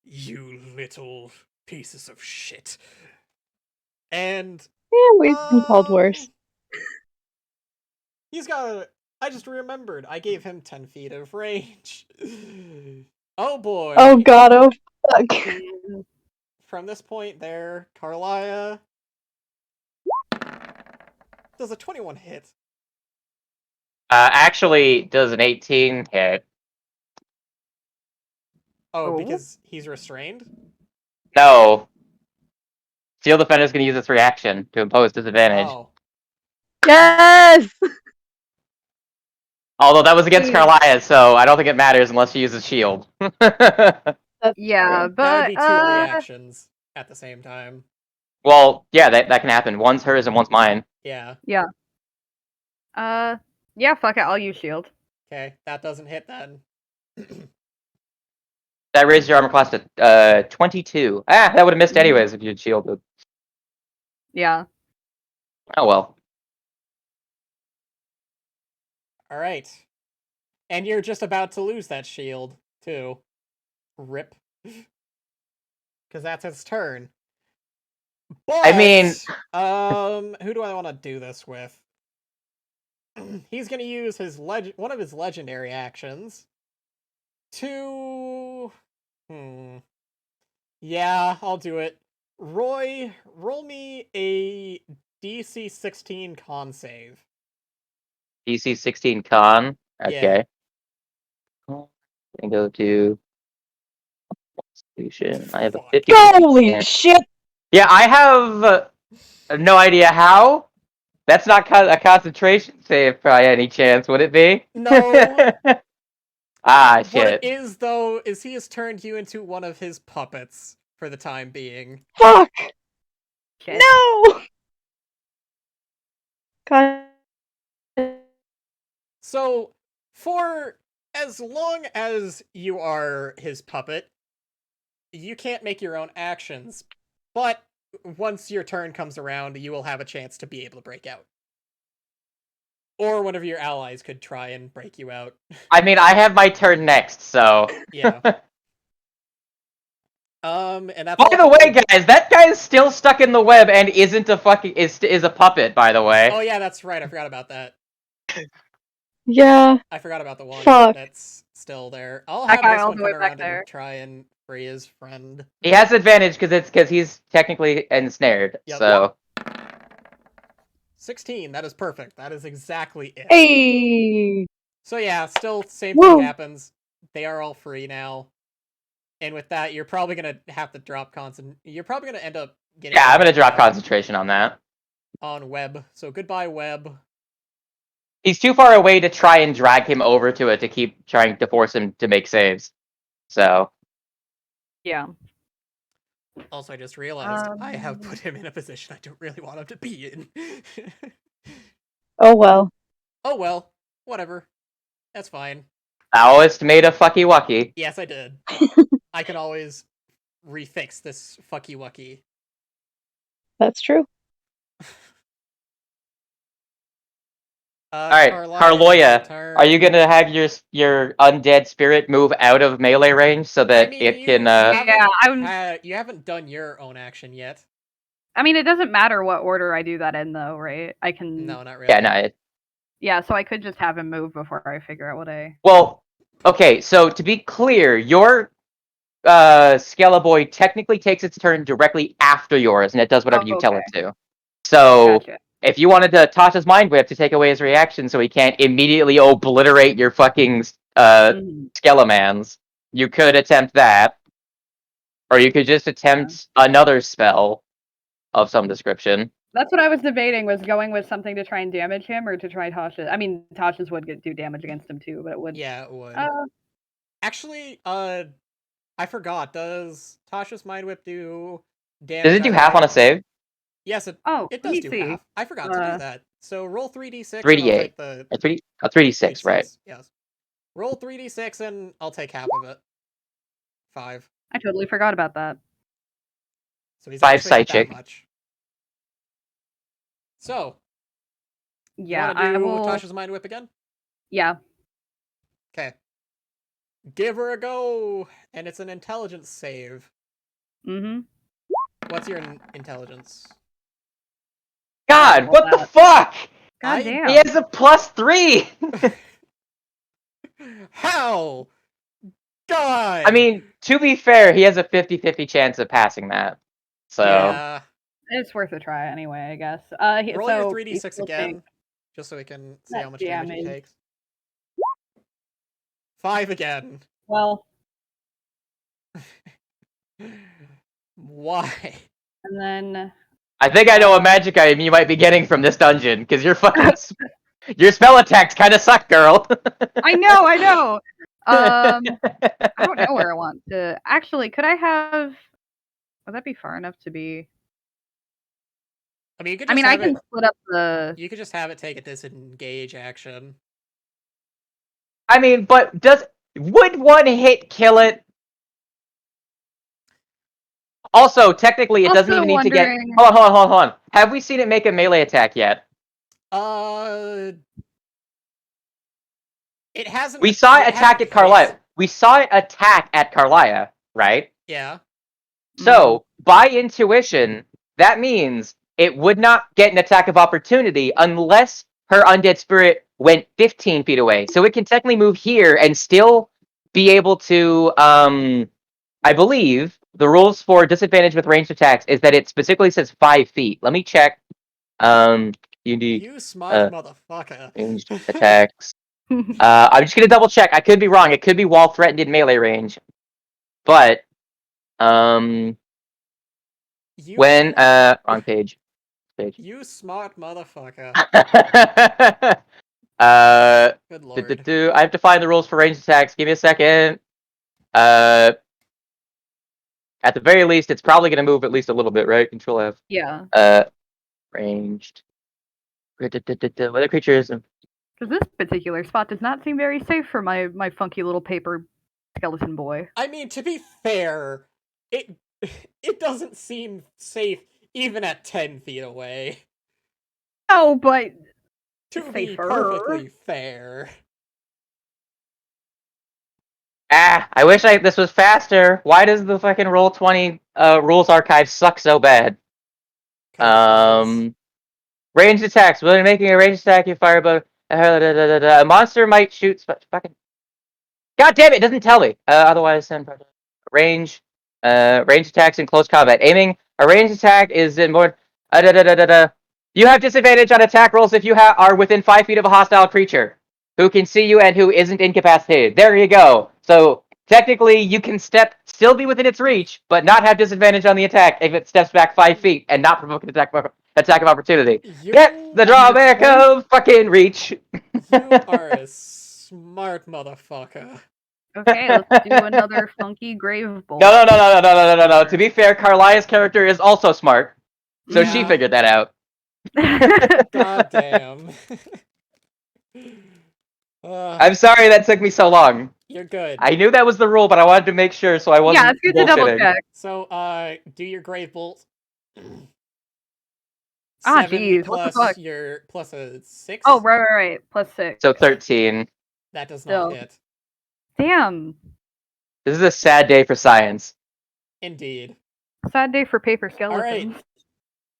you little pieces of shit." And Yeah, we've been called worse. I just remembered, I gave him 10 feet of range. Oh boy. Oh god, oh fuck. From this point there, Carlia does a 21 hit. Actually, does an 18 hit? Oh, Oh. because he's restrained? No. Steel Defender's gonna use its reaction to impose disadvantage. Oh. Yes! Although that was against Carlia, so I don't think it matters unless she uses shield. That's Yeah, true. That but would be 2 reactions at the same time. Well, yeah, that can happen. One's hers and one's mine. Yeah. yeah, fuck it, I'll use shield. Okay, that doesn't hit then. That raises your armor class to 22. Ah, that would have missed anyways if you'd shielded. Yeah. Oh well. All right. And you're just about to lose that shield, too. Rip. Because that's its turn. But, I mean, who do I want to do this with? He's going to use his one of his legendary actions to... Yeah, I'll do it. Roy, roll me a DC 16 con save. DC 16 con. Yeah. Okay. And go to Constitution. I have a Fuck. 50. Holy shit! Yeah, I have no idea how. That's not a concentration save by any chance, would it be? No. Ah, What it shit. is, though, is he has turned you into one of his puppets for the time being. Fuck! Shit. No! God. So, for as long as you are his puppet, you can't make your own actions, but once your turn comes around, you will have a chance to be able to break out. Or one of your allies could try and break you out. I mean, I have my turn next, so. Yeah. And that's By all. the way, guys, that guy is still stuck in the web and isn't a fucking is a puppet. By the way. Oh yeah, that's right. I forgot about that. Yeah. I forgot about the one Fuck. that's still there. I'll That have guy this all one the come way back around there. and try and free his friend. He has advantage because he's technically ensnared. Yep. So 16. That is perfect. That is exactly it. Hey. So yeah, still same Woo. thing happens. They are all free now. And with that, you're probably gonna have to drop You're probably gonna end up getting. yeah, I'm gonna drop out concentration on that. on Web. So goodbye, Web. He's too far away to try and drag him over to it to keep trying to force him to make saves. So Yeah. Also, I just realized I have put him in a position I don't really want him to be in. Oh well. Oh well, whatever. That's fine. Taoist made a fucky wucky. Yes, I did. I can always refix this fucky wucky. That's true. All right, Carloya, are you gonna have your undead spirit move out of melee range so that I mean, it can? you haven't done your own action yet. I mean, it doesn't matter what order I do that in, though, right? I can. No, not really. Yeah, no. Yeah, so I could just have him move before I figure out what I. Well, okay. So to be clear, your Skeleboy technically takes its turn directly after yours, and it does whatever you tell it to. So Gotcha. if you wanted to toss his mind whip to take away his reaction, so he can't immediately obliterate your fucking Skelemans, you could attempt that, or you could just attempt another spell of some description. That's what I was debating, was going with something to try and damage him or to try Tasha's. I mean, Tasha's would do damage against him too, but it would. Yeah, it would. Uh, Actually, I forgot. Does Tasha's Mind Whip do damage? Does it do half on a save? Yes, it it does do half. I forgot to do that. So roll 3d6. 3d8. And I'll take 3d6, right? Yes. Roll 3d6 and I'll take half of it. 5. I totally forgot about that. So he's 5 actually not that psychic. much. So. Yeah, you wanna do I will. Tasha's Mind Whip again? Yeah. Okay. Give her a go, and it's an intelligence save. Mm-hmm. What's your intelligence? God, what the fuck? God damn. He has a +3. How? God. I mean, to be fair, he has a 50-50 chance of passing that. So yeah. It's worth a try anyway, I guess. Roll so your 3d6 again, just so we can see how much damage he takes. 5 again. Well. Why? And then. I think I know what magic item you might be getting from this dungeon, because your fucking your spell attacks kind of suck, girl. I know. I don't know where I want to. Actually, could I have? Would that be far enough to be? I mean, you could. Just I can split up the. You could just have it take a disengage action. I mean, but would one hit kill it? Also, technically, it doesn't even need to get. Hold on. Have we seen it make a melee attack yet? It hasn't. We saw it it attack hasn't at Carlisle. hit. We saw it attack at Carlisle. We saw it attack at Carlisle, right? Yeah. So, by intuition, that means it would not get an attack of opportunity unless her undead spirit went 15 feet away. So it can technically move here and still be able to, I believe, the rules for disadvantage with ranged attacks is that it specifically says 5 feet. Let me check. Unique You smart motherfucker. ranged attacks. I'm just gonna double check. I could be wrong. It could be while threatened in melee range. But, You, when, wrong page. You smart motherfucker. Good lord. I have to find the rules for ranged attacks. Give me a second. At the very least, it's probably going to move at least a little bit, right? Control F. Yeah. Ranged. Weather creatures. Because this particular spot does not seem very safe for my funky little paper skeleton boy. I mean, to be fair, it doesn't seem safe even at 10 feet away. Oh, but To be safer. perfectly fair. I wish this was faster. Why does the fucking Roll20 rules archive suck so bad? 'Cause Ranged attacks. When making a ranged attack, you fire above. A monster might shoot. Fucking. God damn it! It doesn't tell me. Otherwise, send range. Range attacks in close combat. Aiming a ranged attack is in more. You have disadvantage on attack rolls if you are within 5 feet of a hostile creature who can see you and who isn't incapacitated. There you go. So technically, you can still be within its reach, but not have disadvantage on the attack if it steps back 5 feet and not provoke an attack of opportunity. Get the drawback of fucking reach. You are a smart motherfucker. okay, let's do another funky grave bolt. No. To be fair, Carlia's character is also smart, so she Yeah. figured that out. God damn. I'm sorry that took me so long. You're good. I knew that was the rule, but I wanted to make sure so I wasn't Yeah, it's good to double bullshitting. check. So, do your grave bolt. Ah, 7 jeez, what the plus fuck? your plus a 6. Oh, right. +6. So 13. That does Still. not hit. Damn. This is a sad day for science. Indeed. Sad day for paper All skeletons. right,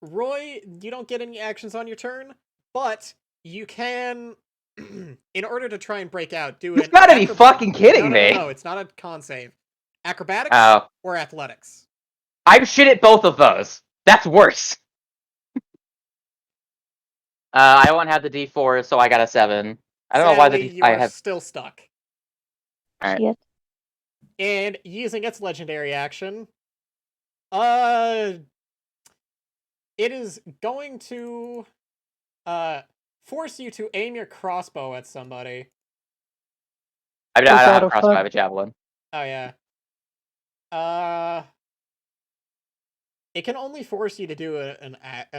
Roy, you don't get any actions on your turn, but you can, in order to try and break out, do You've an. gotta be fucking kidding me. No, it's not a con save. Acrobatics Oh. or athletics. I'm shit at both of those. That's worse. I won't have the D4, so I got a 7. I don't know why Sadly, the you I are have. still stuck. All right. Shit. And using its legendary action, it is going to force you to aim your crossbow at somebody. I don't have Oh, a crossbow. I fuck. have a javelin. Oh yeah. It can only force you to do an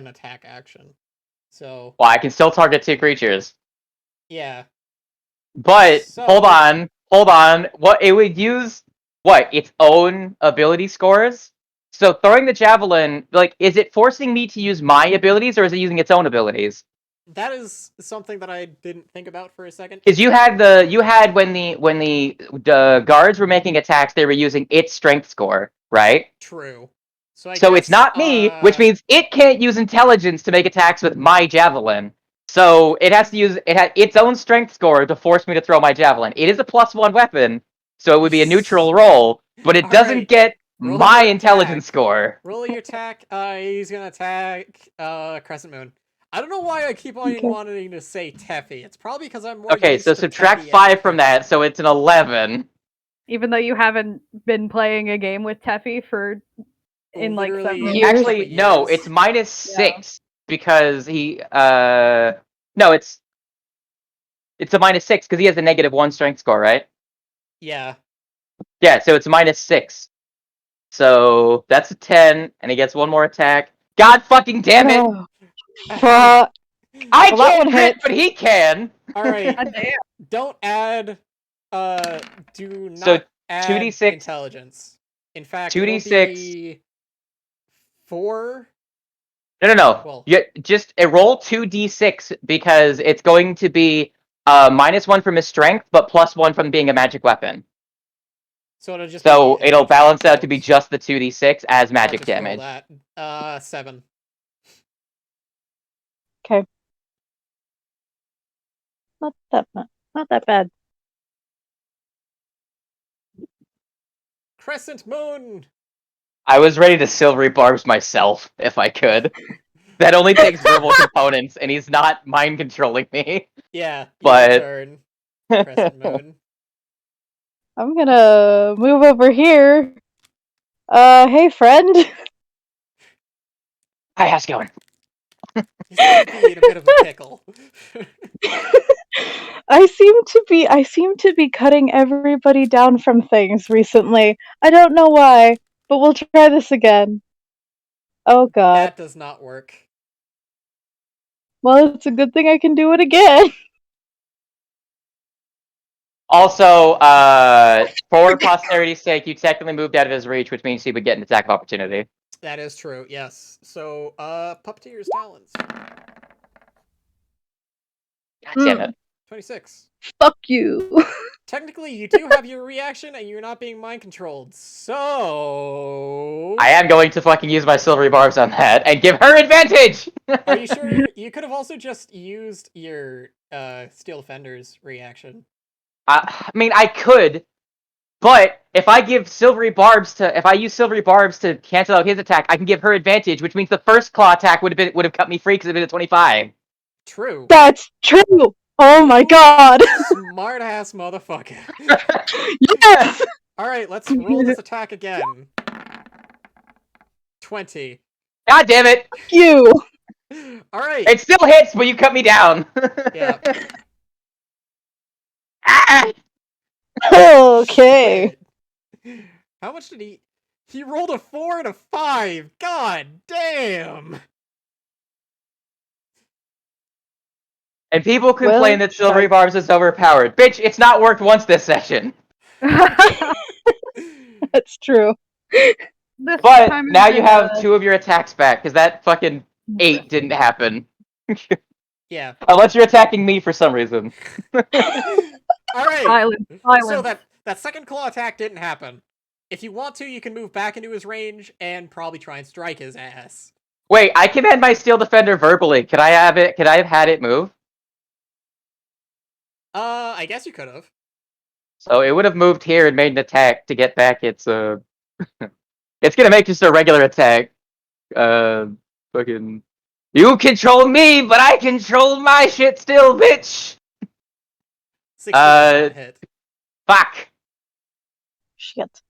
attack action. So Well, I can still target 2 creatures. yeah. But So- hold on. What it would use? What its own ability scores? So throwing the javelin, like, is it forcing me to use my abilities or is it using its own abilities? That is something that I didn't think about for a second. Because you had when the guards were making attacks, they were using its strength score, right? True. So It's not me, which means it can't use intelligence to make attacks with my javelin. So it has to use its own strength score to force me to throw my javelin. It is a +1 weapon, so it would be a neutral roll, but it doesn't Alright, get roll my your intelligence attack. score. Roll your attack. He's gonna attack Crescent Moon. I don't know why I keep on Okay. wanting to say Teffy. It's probably because I'm more Okay, used so to subtract Teffy 5 from that, so it's an 11. Even though you haven't been playing a game with Teffy for in like Literally several Years? Actually, no, years. it's -6 because he no, it's a -6 because he has a -1 strength score, right? Yeah. Yeah, so it's -6. So that's a 10, and he gets one more attack. God fucking damn it! Oh, fuck. I Well, that can't one crit, hit. but he can. Alright. God damn. Don't add do not So, add 2d6 intelligence. In fact, 2d6. it'll be 4. No. Well- You just roll 2d6 because it's going to be -1 from his strength, but +1 from being a magic weapon. So it'll just So be it'll advantage balance out to rolls. be just the 2d6 as I'll magic just roll damage. that. 7. Okay. Not that bad. Crescent Moon! I was ready to silvery barbs myself if I could. That only takes verbal components, and he's not mind controlling me. Yeah, your But turn, Crescent Moon. I'm gonna move over here. Hey friend. hi, how's it going? He seems to be in a bit of a pickle. I seem to be cutting everybody down from things recently. I don't know why, but we'll try this again. Oh god. That does not work. Well, it's a good thing I can do it again. Also, for posterity's sake, you technically moved out of his reach, which means he would get an attack of opportunity. That is true, yes. So, Puppeteer's Talons. God damn it. 26. Fuck you. Technically, you do have your reaction, and you're not being mind controlled. So, I am going to fucking use my silvery barbs on that and give her advantage! are you sure? You could have also just used your Steel Defender's reaction. I mean, I could, but if I use silvery barbs to cancel out his attack, I can give her advantage, which means the first claw attack would have cut me free because it been a 25. True. That's true. Oh my You god. Smart ass motherfucker. Yes. All right, let's roll this attack again. 20. God damn it! You. All right. It still hits, but you cut me down. Yeah. Ah! Okay. Shit. How much did he? He rolled a 4 and a 5. God damn. And people complain Well, that silvery barbs is overpowered. Bitch, it's not worked once this session. That's true. This But time now has you been, have 2 of your attacks back, because that fucking 8 didn't happen. Yeah. Unless you're attacking me for some reason. All right. Silence. So that second claw attack didn't happen. If you want to, you can move back into his range and probably try and strike his ass. Wait, I command my Steel Defender verbally. Could I have had it move? I guess you could have. So it would have moved here and made an attack to get back its It's gonna make just a regular attack. Fucking you control me, but I control my shit still, bitch! 60 does not hit. Fuck! Shit.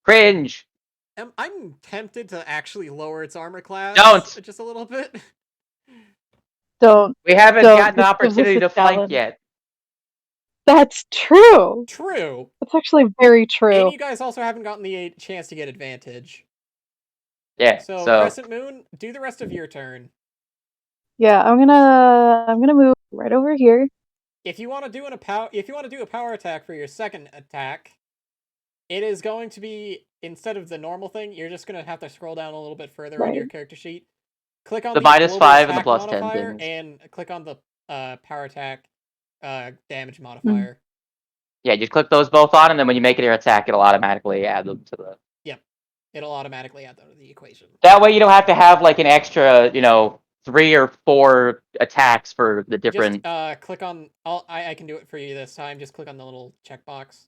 Cringe! I'm tempted to actually lower its armor class Don't! just a little bit. Don't. We haven't Don't. gotten an Just give us opportunity a to flank challenge. yet. That's true. True. That's actually very And true. you guys also haven't gotten the chance to get advantage. Yeah, So, so Crescent Moon, do the rest of your turn. Yeah, I'm gonna move right over here. If you want to do a power attack for your second attack, it is going to be, instead of the normal thing, you're just going to have to scroll down a little bit further on your character sheet. Click on the the global -5 and the attack +10 modifier things. and click on the power attack damage Mm. modifier. Yeah, just click those both on, and then when you make it your attack, it'll automatically add them to the... Yep. It'll automatically add them to the equation. That way you don't have to have, like, an extra, 3 or 4 attacks for the different... Just click on... I can do it for you this time. Just click on the little checkbox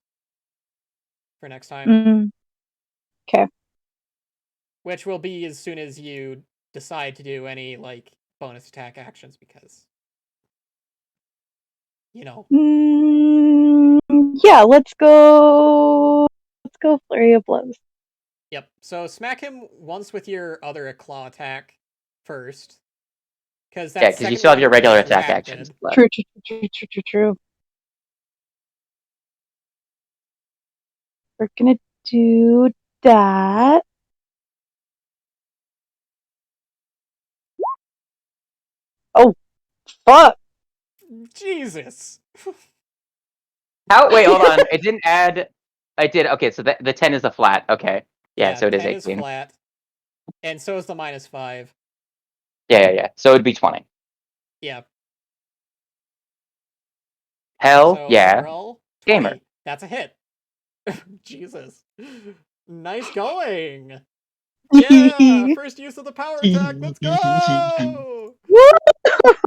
for next time. Okay. Which will be as soon as you decide to do any, like, bonus attack actions, because... Yeah, let's go. Let's go flurry of blows. Yep. So smack him once with your other claw attack first. Because Yeah, because you still have your regular attack actions left. True. We're gonna do that. Oh, fuck. Jesus. Wait, hold on. It didn't add... I did. Okay, so the 10 is a flat. Okay. Yeah, so it is 10 18. is flat. And so is the -5. Yeah. So it'd be 20. Yeah. Hell So yeah. overall, 20. Gamer. That's a hit. Jesus. Nice going. Yeah, first use of the power attack. Let's go.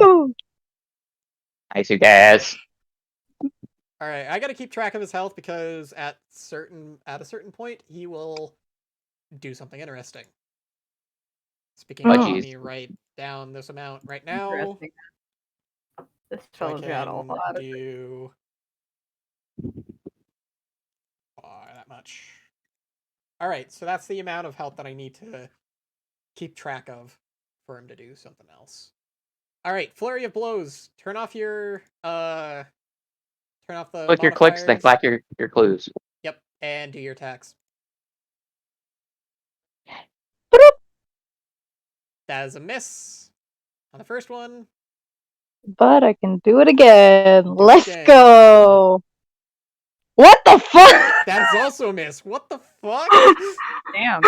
Woo! Nice, you guys. All right, I got to keep track of his health because at a certain point he will do something interesting. Speaking Oh, of, let Mm. jeez. me write down this amount right now. Interesting. This So I fellow's got a can lot of do that much. All right, so that's the amount of health that I need to keep track of for him to do something else. All right, flurry of blows. Turn off the Click your clicks, then modifiers. clack your clues. Yep, and do your attacks. That is a miss on the first one. But I can do it again. Do it Let's again. go. What the fuck? That is also a miss. What the fuck? damn.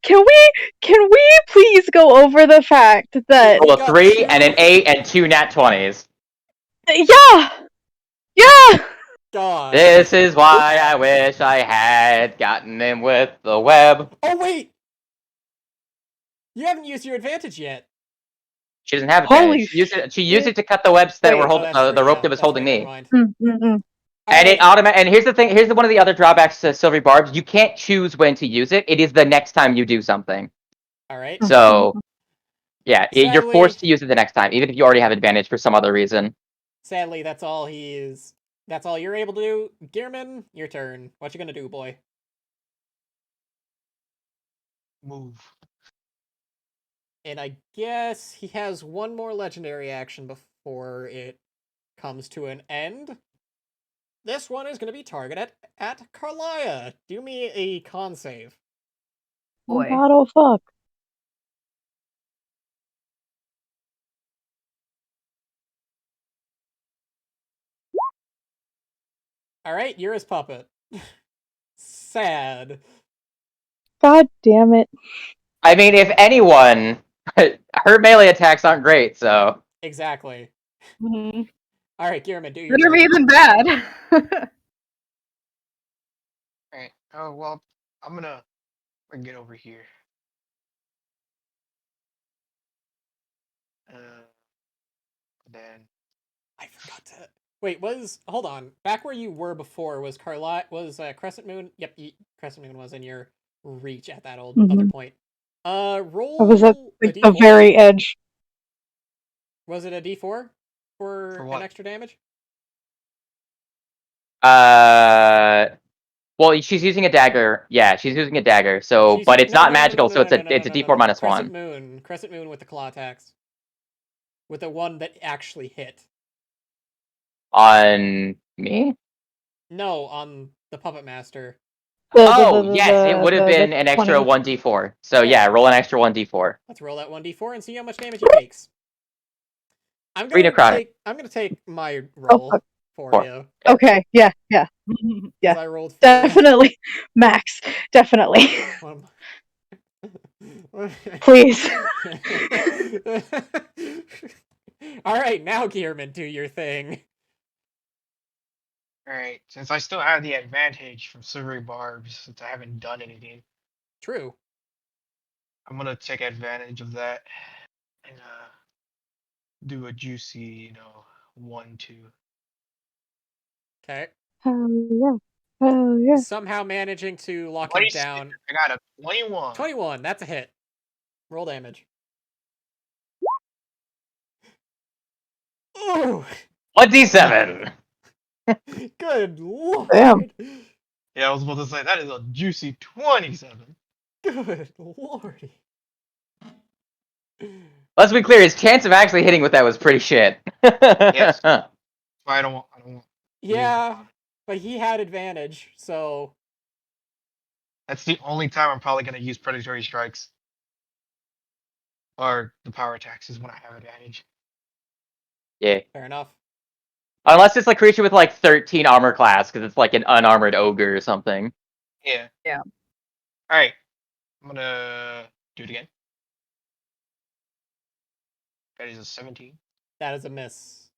Can we please go over the fact that We Roll a got 3 and an two- 8 and 2 nat 20s. yeah. God. This is why I wish I had gotten in with the web. Oh wait, you haven't used your advantage yet. She doesn't have Holy advantage. She used it to cut the webs that Wait. were Oh, holding that's true. the rope Yeah, that was that's holding right. me. Never mind. Mm-mm-mm. And Alright, and here's the thing. Here's one of the other drawbacks to Silvery Barbs. You can't choose when to use it. It is the next time you do something. alright. So yeah, you're Sadly, forced to use it the next time, even if you already have advantage for some other reason. sadly, that's all that's all you're able to do. Gearman, your turn. What you gonna do, boy? Move. And I guess he has one more legendary action before it comes to an end. This one is gonna be targeted at Carlia. Do me a con save. Oh Boy. god, oh fuck. Alright, you're his puppet. Sad. God damn it. I mean, if anyone, her melee attacks aren't great, so Exactly. Mhm. Alright, Gearman, do your Better be turn. than bad. Alright. Oh well, I'm gonna bring it over here. Then I forgot to. Wait, hold on. Back where you were before was Crescent Moon? Yep, Crescent Moon was in your reach at that other Mhm. point. I was at Roll a like the d4. very edge. Was it a d4 for an what? extra damage? well, she's using a dagger. Yeah, she's using a dagger. So, but it's No, not no, no, no, no, magical, no, so no, it's no, no, a no, D4 no, no. minus Crescent 1 Moon. Crescent Moon with the claw attacks. With the one that actually hit. on me. No, on the Puppet Master. Oh yes, it would have been an extra 20. 1d4. So Yeah. yeah, roll an extra 1d4. Let's roll that 1d4 and see how much damage he takes. I'm 3 gonna necrotic. take my Oh, roll fuck. for 4. you. Okay, yeah. Because Yeah. I rolled 4. Definitely. Max. Definitely. Please. Alright, now Gearman, do your thing. Alright, since I still have the advantage from Silvery Barbs, since I haven't done anything, True. I'm gonna take advantage of that and do a juicy, 1-2. Okay. Hell yeah. Hell yeah. Somehow managing to lock him 26. down. I got a 21. 21, that's a hit. Roll damage. Ooh! 1d7. Good lord! Damn. Yeah, I was about to say that is a juicy 27. Good lordy. Let's be clear, his chance of actually hitting with that was pretty shit. Yes. I don't want. Yeah, but he had advantage, so That's the only time I'm probably gonna use predatory strikes. Or the power attacks is when I have advantage. Yeah. fair enough. Unless it's a creature with like 13 armor class, because it's like an unarmored ogre or something. Yeah. Yeah. Alright. I'm gonna do it again. That is a 17. That is a miss.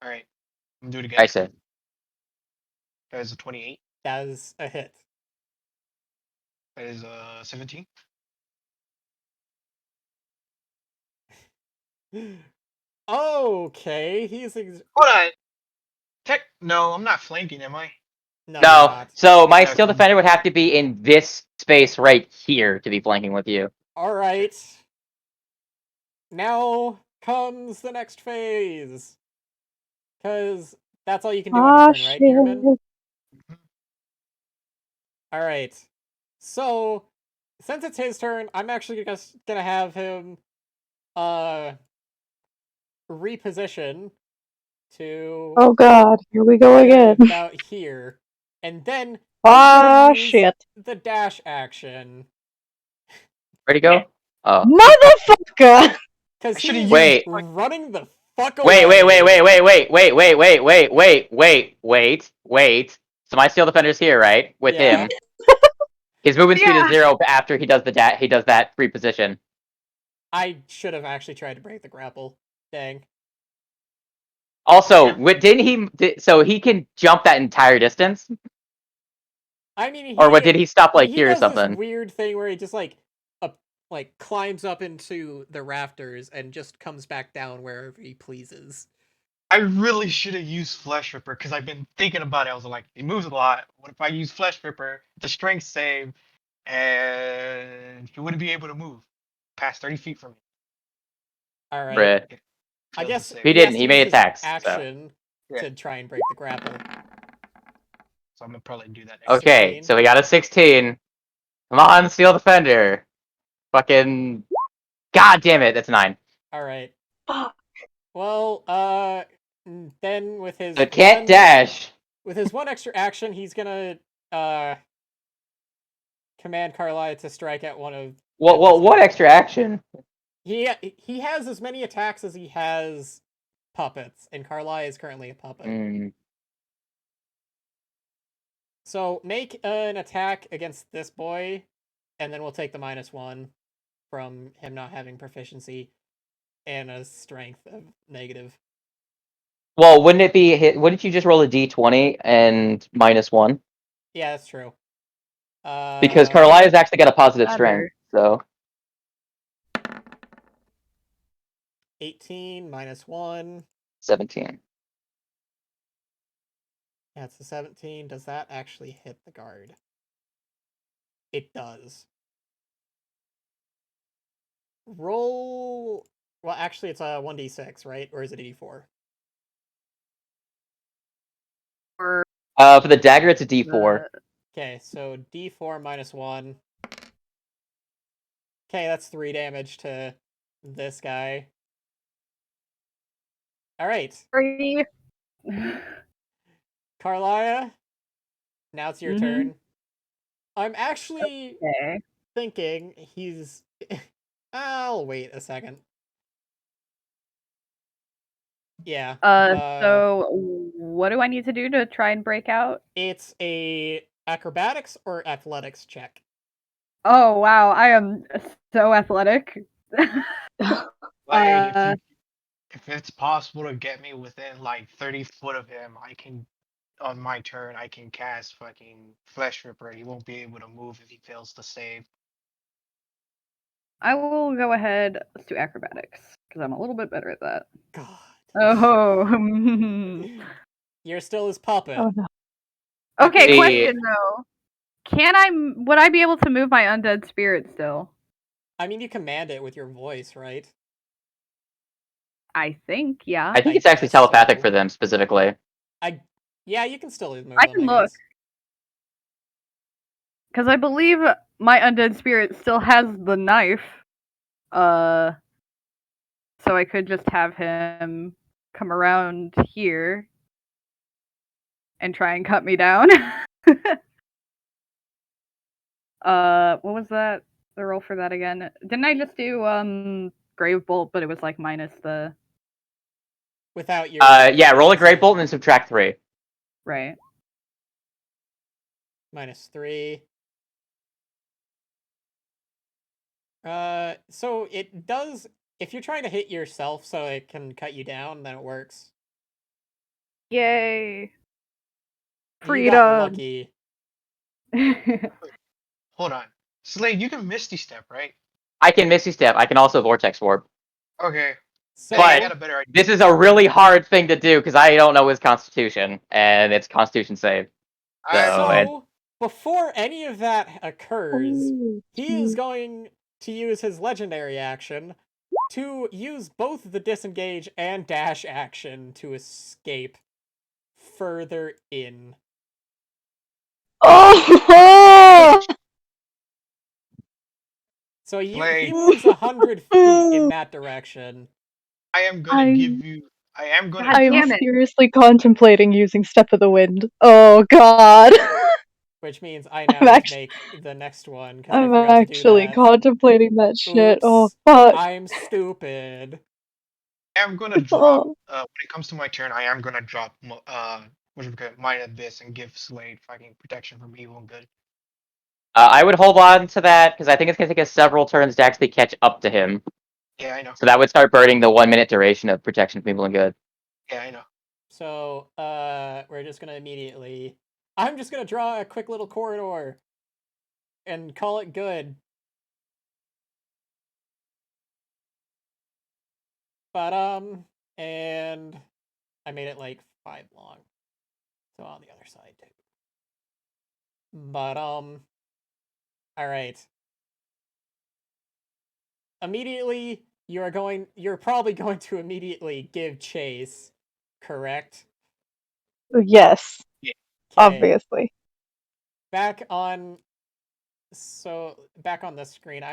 All right, I'm gonna do it again. I said. That is a 28. That is a hit. That is a 17. Okay, he's Hold on. No, I'm not flanking, am I? no, you're No, not. so my Okay. steel defender would have to be in this space right here to be flanking with you. All right. Now comes the next phase. Because that's all you can do on your Ah, turn, right, Gearman? shit. All right. So, since it's his turn, I'm actually just gonna have him reposition to Oh god, here we go again. about here, and then he's Ah, gonna use shit. the dash action Ready to go? Oh. Motherfucker! because I should have he's used. Wait. running the fuck Wait, away. wait. So my steel defender's here, right? With Yeah. him. His movement speed is Yeah. 0 after he does that free position. I should have actually tried to break the grapple. Dang. Also, so he can jump that entire distance? I mean, Or what, did he stop like he here or does this something? weird thing where he just like climbs up into the rafters and just comes back down wherever he pleases. I really should have used Flesh Ripper because I've been thinking about it. I was like, it moves a lot. What if I use Flesh Ripper, the strength save, and he wouldn't be able to move past 30 feet from me? All right. Bruh. I Fails the guess save. He he has didn't. to He use made his attacks. So. action Yeah. to try and break the grapple. So I'm gonna probably do that next. Okay, 16. so we got a 16. Come on, steel defender. Fucking. God damn it, that's 9. All right. Fuck. Well, then with his So can't dash. with his one extra action, he's gonna command Carlia to strike at one of. What extra action? He has as many attacks as he has puppets, and Carlia is currently a puppet. Mm. So make an attack against this boy, and then we'll take the -1 from him not having proficiency and a strength of negative. Well, wouldn't it be hit? Wouldn't you just roll a d20 and -1? Yeah, that's true. Because Carlia's actually got a positive strength, Better. so 18 -1. 17. That's a 17. Does that actually hit the guard? It does. Roll. Well, actually, it's a 1d6, right? Or is it a d4? Or For the dagger, it's a d4. Okay, so d4 -1. Okay, that's 3 damage to this guy. All right, Three. Carlia. Now it's your Mhm. turn. I'm actually Okay. thinking he's. I'll wait a second. Yeah. So what do I need to do to try and break out? It's a acrobatics or athletics check. Oh wow, I am so athletic. Like if it's possible to get me within like 30 foot of him, I can on my turn I can cast fucking Flesh Ripper. He won't be able to move if he fails to save. I will go ahead. Let's do acrobatics because I'm a little bit better at that. God. Oh. You're still his puppet. Oh no. Okay, The- question though. Would I be able to move my undead spirit still? I mean, you command it with your voice, right? I think, yeah. I think I it's actually guess telepathic so. for them specifically. Yeah, you can still move I them, can I look. guess. Because I believe my undead spirit still has the knife. So I could just have him come around here and try and cut me down. What was that? The roll for that again? Didn't I just do grave bolt, but it was like minus the Without your. Yeah, roll a great proficiency. bolt and then subtract 3. right? -3. So it does. If you're trying to hit yourself so it can cut you down, then it works. Yay! You got Freedom. lucky. Hold on. Slade, you can Misty Step, right? I can Misty Step. I can also Vortex Warp. Okay. So I But got a better idea. this is a really hard thing to do because I don't know his Constitution, and it's Constitution save. So, before any of that occurs, Oh, he is going to use his legendary action to use both the disengage and dash action to escape further in. Oh! So he Slade, moves 100 feet in that direction. I am gonna give you. I am gonna. God I'm damn it. seriously contemplating using Step of the Wind. Oh god. Which means I now I'm need to actually, make the next one, because I I'm forgot to do actually that. contemplating that shit. Oh Oops. fuck. I'm stupid. I am gonna drop. Oh. When it comes to my turn, I am gonna drop. What do you call it? Mine Abyss and give Slade fucking protection from evil and good. I would hold on to that because I think it's going to take us several turns to actually catch up to him. Yeah, I know. So that would start burning the 1 minute duration of protection from evil and good. Yeah, I know. So, we're just gonna immediately... I'm just gonna draw a quick little corridor and call it good. But, and I made it like 5 long. So on the other side too. But, alright. Immediately, you're probably going to immediately give chase, correct? Yes, Yeah. Okay. obviously. Back on the screen,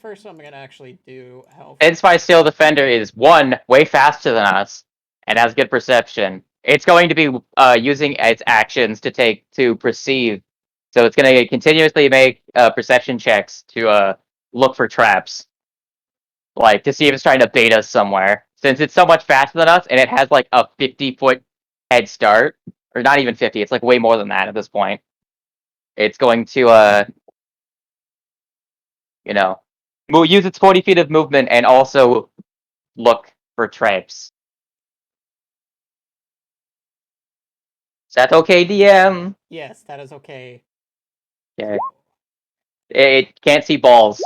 first I'm gonna actually do health. And Spy Steel Defender is one, way faster than us, and has good perception. It's going to be using its actions to perceive. So it's going to continuously make perception checks to look for traps. Like, to see if it's trying to bait us somewhere. Since it's so much faster than us, and it has like a 50-foot head start, or not even 50, it's like way more than that at this point. It's going to, use its 40 feet of movement and also look for traps. Is that okay, DM? Yes, that is okay. Okay. It can't see balls.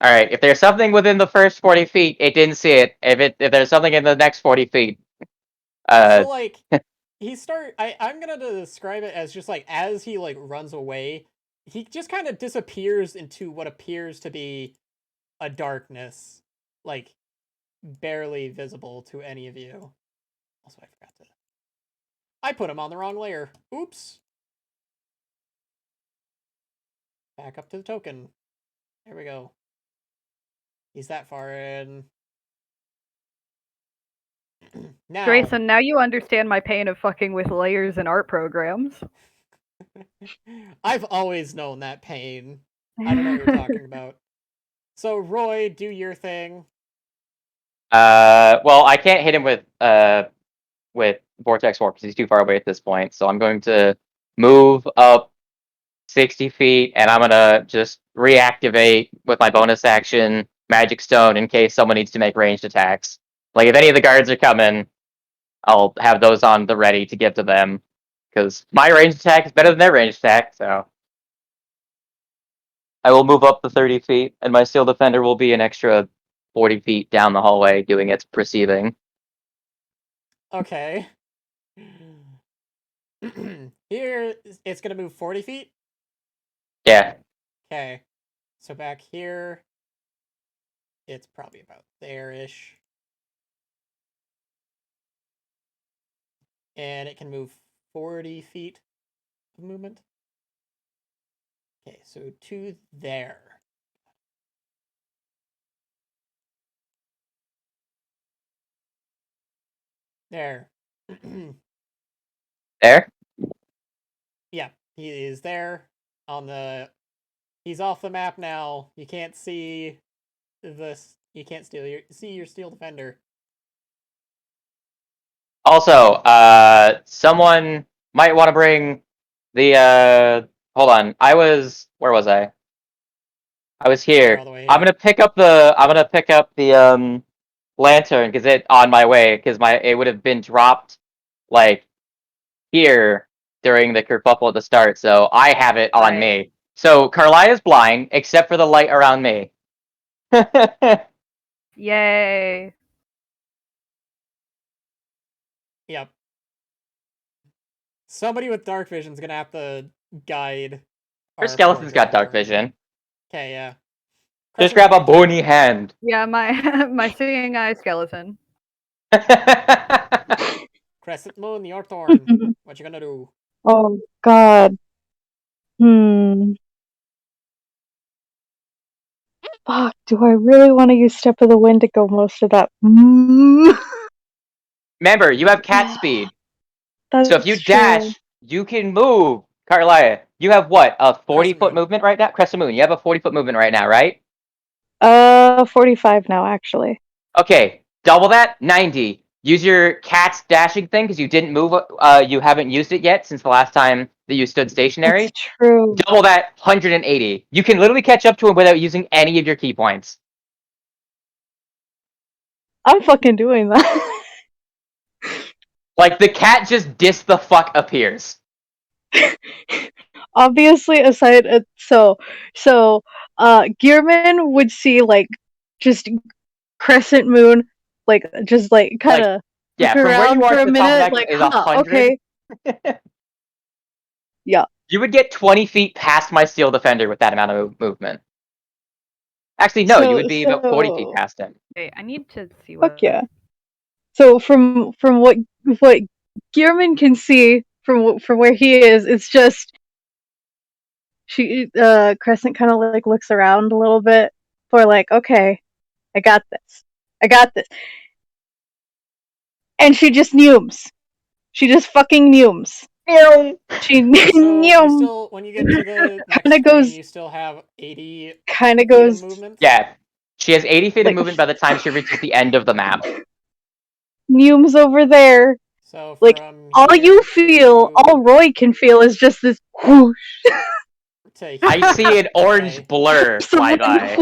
Alright, if there's something within the first 40 feet, it didn't see it. If there's something in the next 40 feet, So like I'm gonna describe it as just like as he like runs away, he just kind of disappears into what appears to be a darkness, like barely visible to any of you. Also, I put him on the wrong layer. Oops. Back up to the token. There we go. He's that far in. Now, Grayson, now you understand my pain of fucking with layers in art programs. I've always known that pain. I don't know what you're talking about. So, Roy, do your thing. well, I can't hit him with Vortex Warp because he's too far away at this point. So I'm going to move up 60 feet, and I'm gonna just reactivate with my bonus action Magic Stone in case someone needs to make ranged attacks. Like, if any of the guards are coming, I'll have those on the ready to give to them. Because my ranged attack is better than their ranged attack, so. I will move up the 30 feet, and my Steel Defender will be an extra 40 feet down the hallway doing its perceiving. Okay. Here, it's gonna move 40 feet? Yeah. Okay. So back here, it's probably about there-ish. And it can move 40 feet of movement. Okay, so to there. There. There? Yeah, he is there on the... He's off the map now. You can't see this. You can't see your Steel Defender. Also, someone might want to bring the, hold on. Where was I? I was You're here. all the way I'm here. gonna pick up the, lantern because it on my way because it would have been dropped like here during the kerfuffle at the start, so I have it on Right. me. So Carlia's blind except for the light around me. Yay. Yep. Somebody with dark vision is gonna have to guide. Her skeleton's got dark driver. vision. Okay, yeah. Just Crescent grab a Moon, your turn. bony hand. Yeah, my seeing eye skeleton. Crescent Moon, your turn. What you gonna do? Oh God. Fuck. Do I really want to use Step of the Wind to go most of that? Remember, you have cat speed. That's So if you true. dash, you can move. Carlia, you have what? A 40-foot Moon. movement right now? Crescent Moon, you have a 40-foot movement right now, right? 45 now, actually. Okay, double that, 90. Use your cat's dashing thing because you didn't move. You haven't used it yet since the last time that you stood stationary. That's true. Double that, 180. You can literally catch up to him without using any of your key points. I'm fucking doing that. Like the cat just the fuck appears. Obviously, aside Gearman would see like just Crescent Moon, like just like kind of Yeah, look from where around you are for to a the top of minute, that like, is huh, 100. okay. Yeah. You would get 20 feet past my steel defender with that amount of movement. Actually, no, you would be about 40 feet past him. Wait, I need to see what. Fuck yeah. So from what Gearman can see from where he is, it's just Crescent kind of like looks around a little bit for like, okay, I got this, and she just neumes. She just fucking neumes. She So you neum. still, when you get to the next Kinda screen, goes- you still have 80 Kind of feet of goes. movement. Yeah, she has 80 feet Like- of movement by the time she reaches the end of the map. Neumes over there. So Like, from all here you feel, to- all Roy can feel is just this whoosh. to here, I see an orange okay. blur fly by.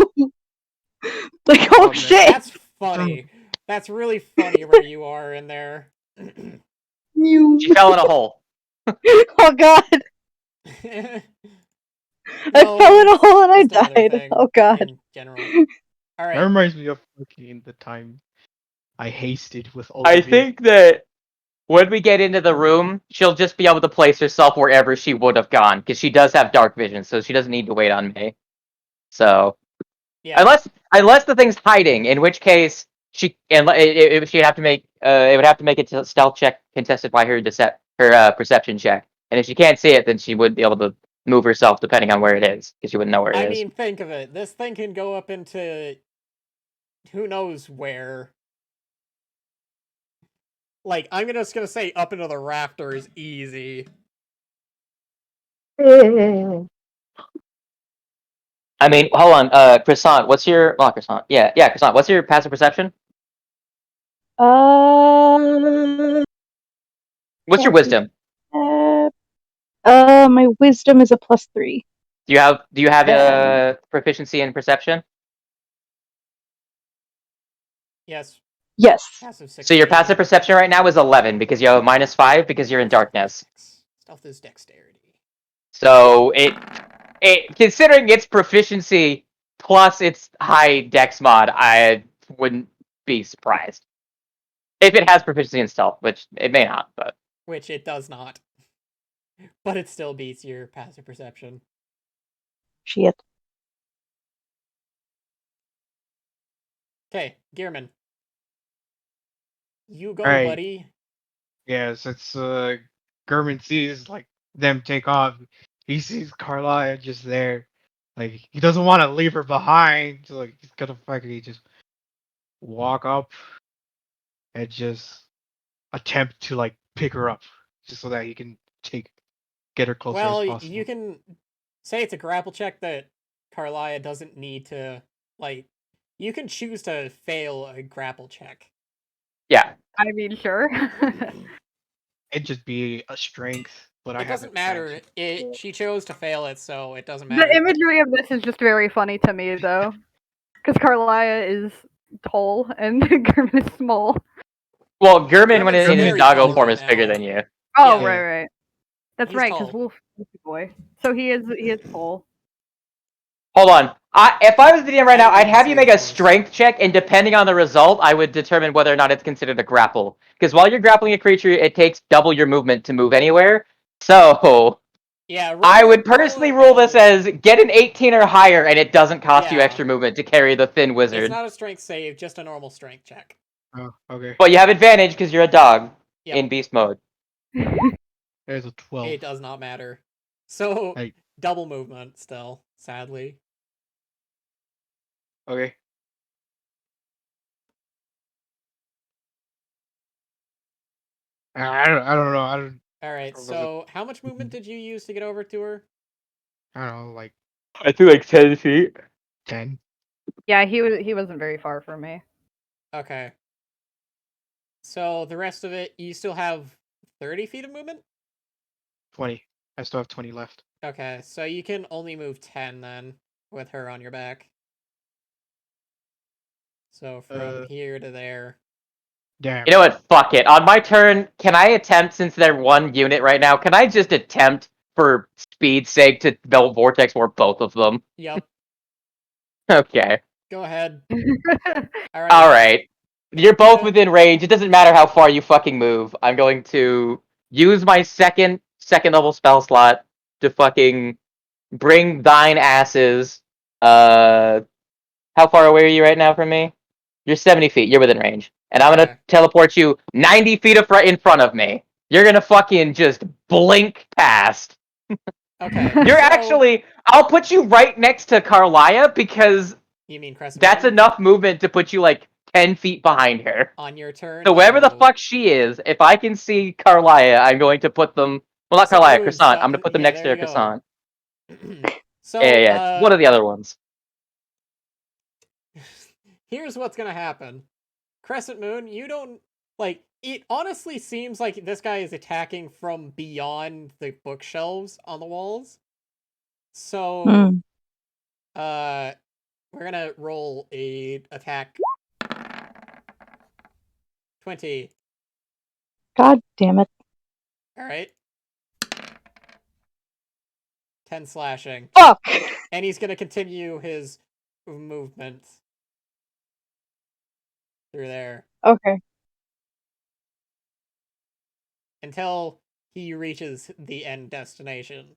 Like, Oh, oh man. shit. That's funny. That's really funny where you are in there. She fell in a hole. Oh god. I fell in a hole and I just another died. thing Oh god. in general. All That right. reminds me of fucking the time I hasted with all I of you. think that when we get into the room, she'll just be able to place herself wherever she would have gone because she does have dark vision, so she doesn't need to wait on me. So Yeah. unless the thing's hiding, in which case she'd have to make it would have to make a stealth check contested by her perception check, and if she can't see it, then she would be able to move herself depending on where it is because she wouldn't know where it is. I mean, think of it. This thing can go up into who knows where. Like, I'm just gonna say up into the rafters easy. I mean, hold on, Croissant, what's your Croissant? Yeah, Croissant, what's your passive perception? What's your wisdom? My wisdom is a +3. Do you have proficiency in perception? Yes. Yes. Passive 16. So your passive perception right now is 11 because you have a -5 because you're in darkness. Stealth is dexterity. So it considering its proficiency plus its high dex mod, I wouldn't be surprised if it has proficiency in stealth, which it may not. But Which it does not. But it still beats your passive perception. Shit. Okay, Gearman. You go, Alright. buddy. Yes, it's Gurman sees like them take off. He sees Carlia just there. Like he doesn't want to leave her behind. So, like he's gonna fucking just walk up and just attempt to like pick her up, just so that he can get her closer Well, as possible. you can say it's a grapple check that Carlia doesn't need to, like, you can choose to fail a grapple check. yeah, I mean, sure. It'd just be a strength, but It doesn't matter. She chose to fail it, so it doesn't matter. The imagery of this is just very funny to me, though, because Carlia is tall and German is small. Well, German, when German's in his very doggo tall form, right is bigger now. than you. Oh, Yeah. right. That's He's right, because tall. Wolf is a boy. So he is tall. Hold on. If I was the DM right now, I'd Everyone have you says make a tall. strength check, and depending on the result, I would determine whether or not it's considered a grapple. Because while you're grappling a creature, it takes double your movement to move anywhere. So Yeah, I roll would personally rule this as get an 18 or higher, and it doesn't cost you Yeah. extra movement to carry the thin It's wizard. not a strength save, just a normal strength check. Oh, okay. But you have advantage because you're a dog Yep. in beast mode. There's a 12. It does not matter. So Hey. double movement still, sadly. Okay. I don't know. I don't Alright, Or was so how much movement did you use to get over to her? know, like I feel like 10 feet. 10, Yeah, he wasn't very far from me. Okay. So the rest of it, you still have 30 feet of movement? 20. I still have 20 left. Okay, so you can only move 10 then, with her on your back. So from here to there. Damn. You know what? Fuck it. On my turn, can I attempt, since they're one unit right now, can I just attempt, for speed's sake, to belt vortex warp both of them? Yep, Okay. go ahead. Alright. Alright. You're both Yeah. within range. It doesn't matter how far you fucking move. I'm going to use my second level spell slot to fucking bring thine asses. How far away are you right now from me? You're 70 feet. You're within range. And I'm Okay. gonna teleport you 90 feet in front of me. You're gonna fucking just blink past. Okay. You're so, actually. I'll put you right next to Carlia because You mean Crescent that's Moon? enough movement to put you like 10 feet behind her. On your turn? So wherever the Oh. fuck she is, if I can see Carlia, I'm going to put them. Well, not Crescent Carlia, Moon's Croissant. I'm gonna put them yeah, next there to you her go. Croissant. So, Yeah, it's one of the other ones. Here's what's gonna happen. Crescent Moon, you don't like it honestly seems like this guy is attacking from beyond the bookshelves on the walls. So Hmm. we're gonna roll a attack 20. God damn it. Alright. 10 slashing. Fuck! And he's gonna continue his movement through there Okay. until he reaches the end destination.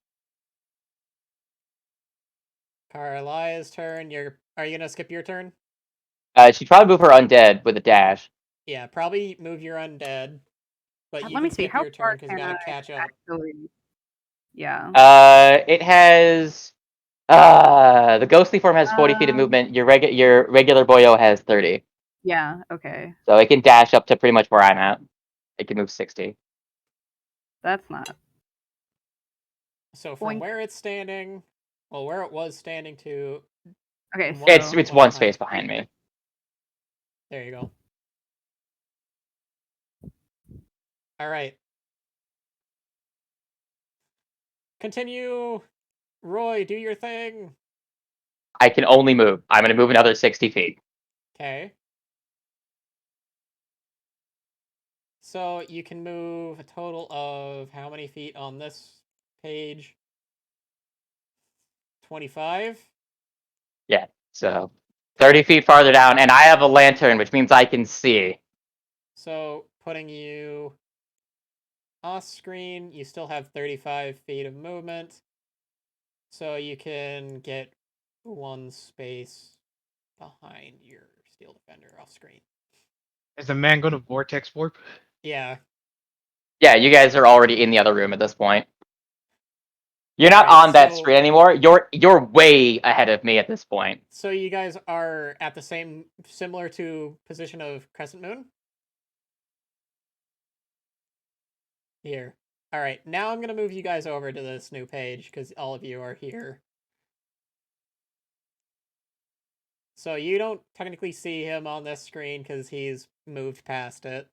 Carlia's turn. Are you gonna skip your turn? She'd probably move her undead with a dash. Yeah, probably move your undead, but you Let me can see. skip How your turn far because you can gotta I catch up. actually? Yeah. It has. The ghostly form has 40 feet of movement. Your regular boyo has 30. Yeah. Okay. So it can dash up to pretty much where I'm at. It can move 60. That's not. So from Boink. where it's standing, well, where it was standing to, Okay. one- It's So one space behind me. There you go. All right. Continue. Roy, do your thing. I can only move. I'm gonna move another 60 feet. Okay. So you can move a total of how many feet on this page? 25? Yeah. So 30 feet farther down, and I have a lantern, which means I can see. So putting you off screen, you still have 35 feet of movement. So you can get one space behind your Steel Defender off screen. Is the man going to vortex warp? Yeah. Yeah, you guys are already in the other room at this point. You're not Alright, on that so- screen anymore. You're way ahead of me at this point. So you guys are at the similar to position of Crescent Moon? Here. Alright, now I'm gonna move you guys over to this new page, because all of you are here. So you don't technically see him on this screen, because he's moved past it.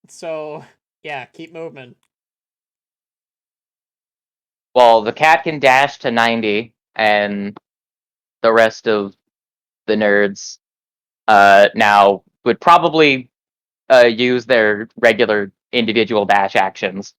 So, yeah, keep moving. Well, the cat can dash to 90, and the rest of the nerds now would probably use their regular individual dash actions.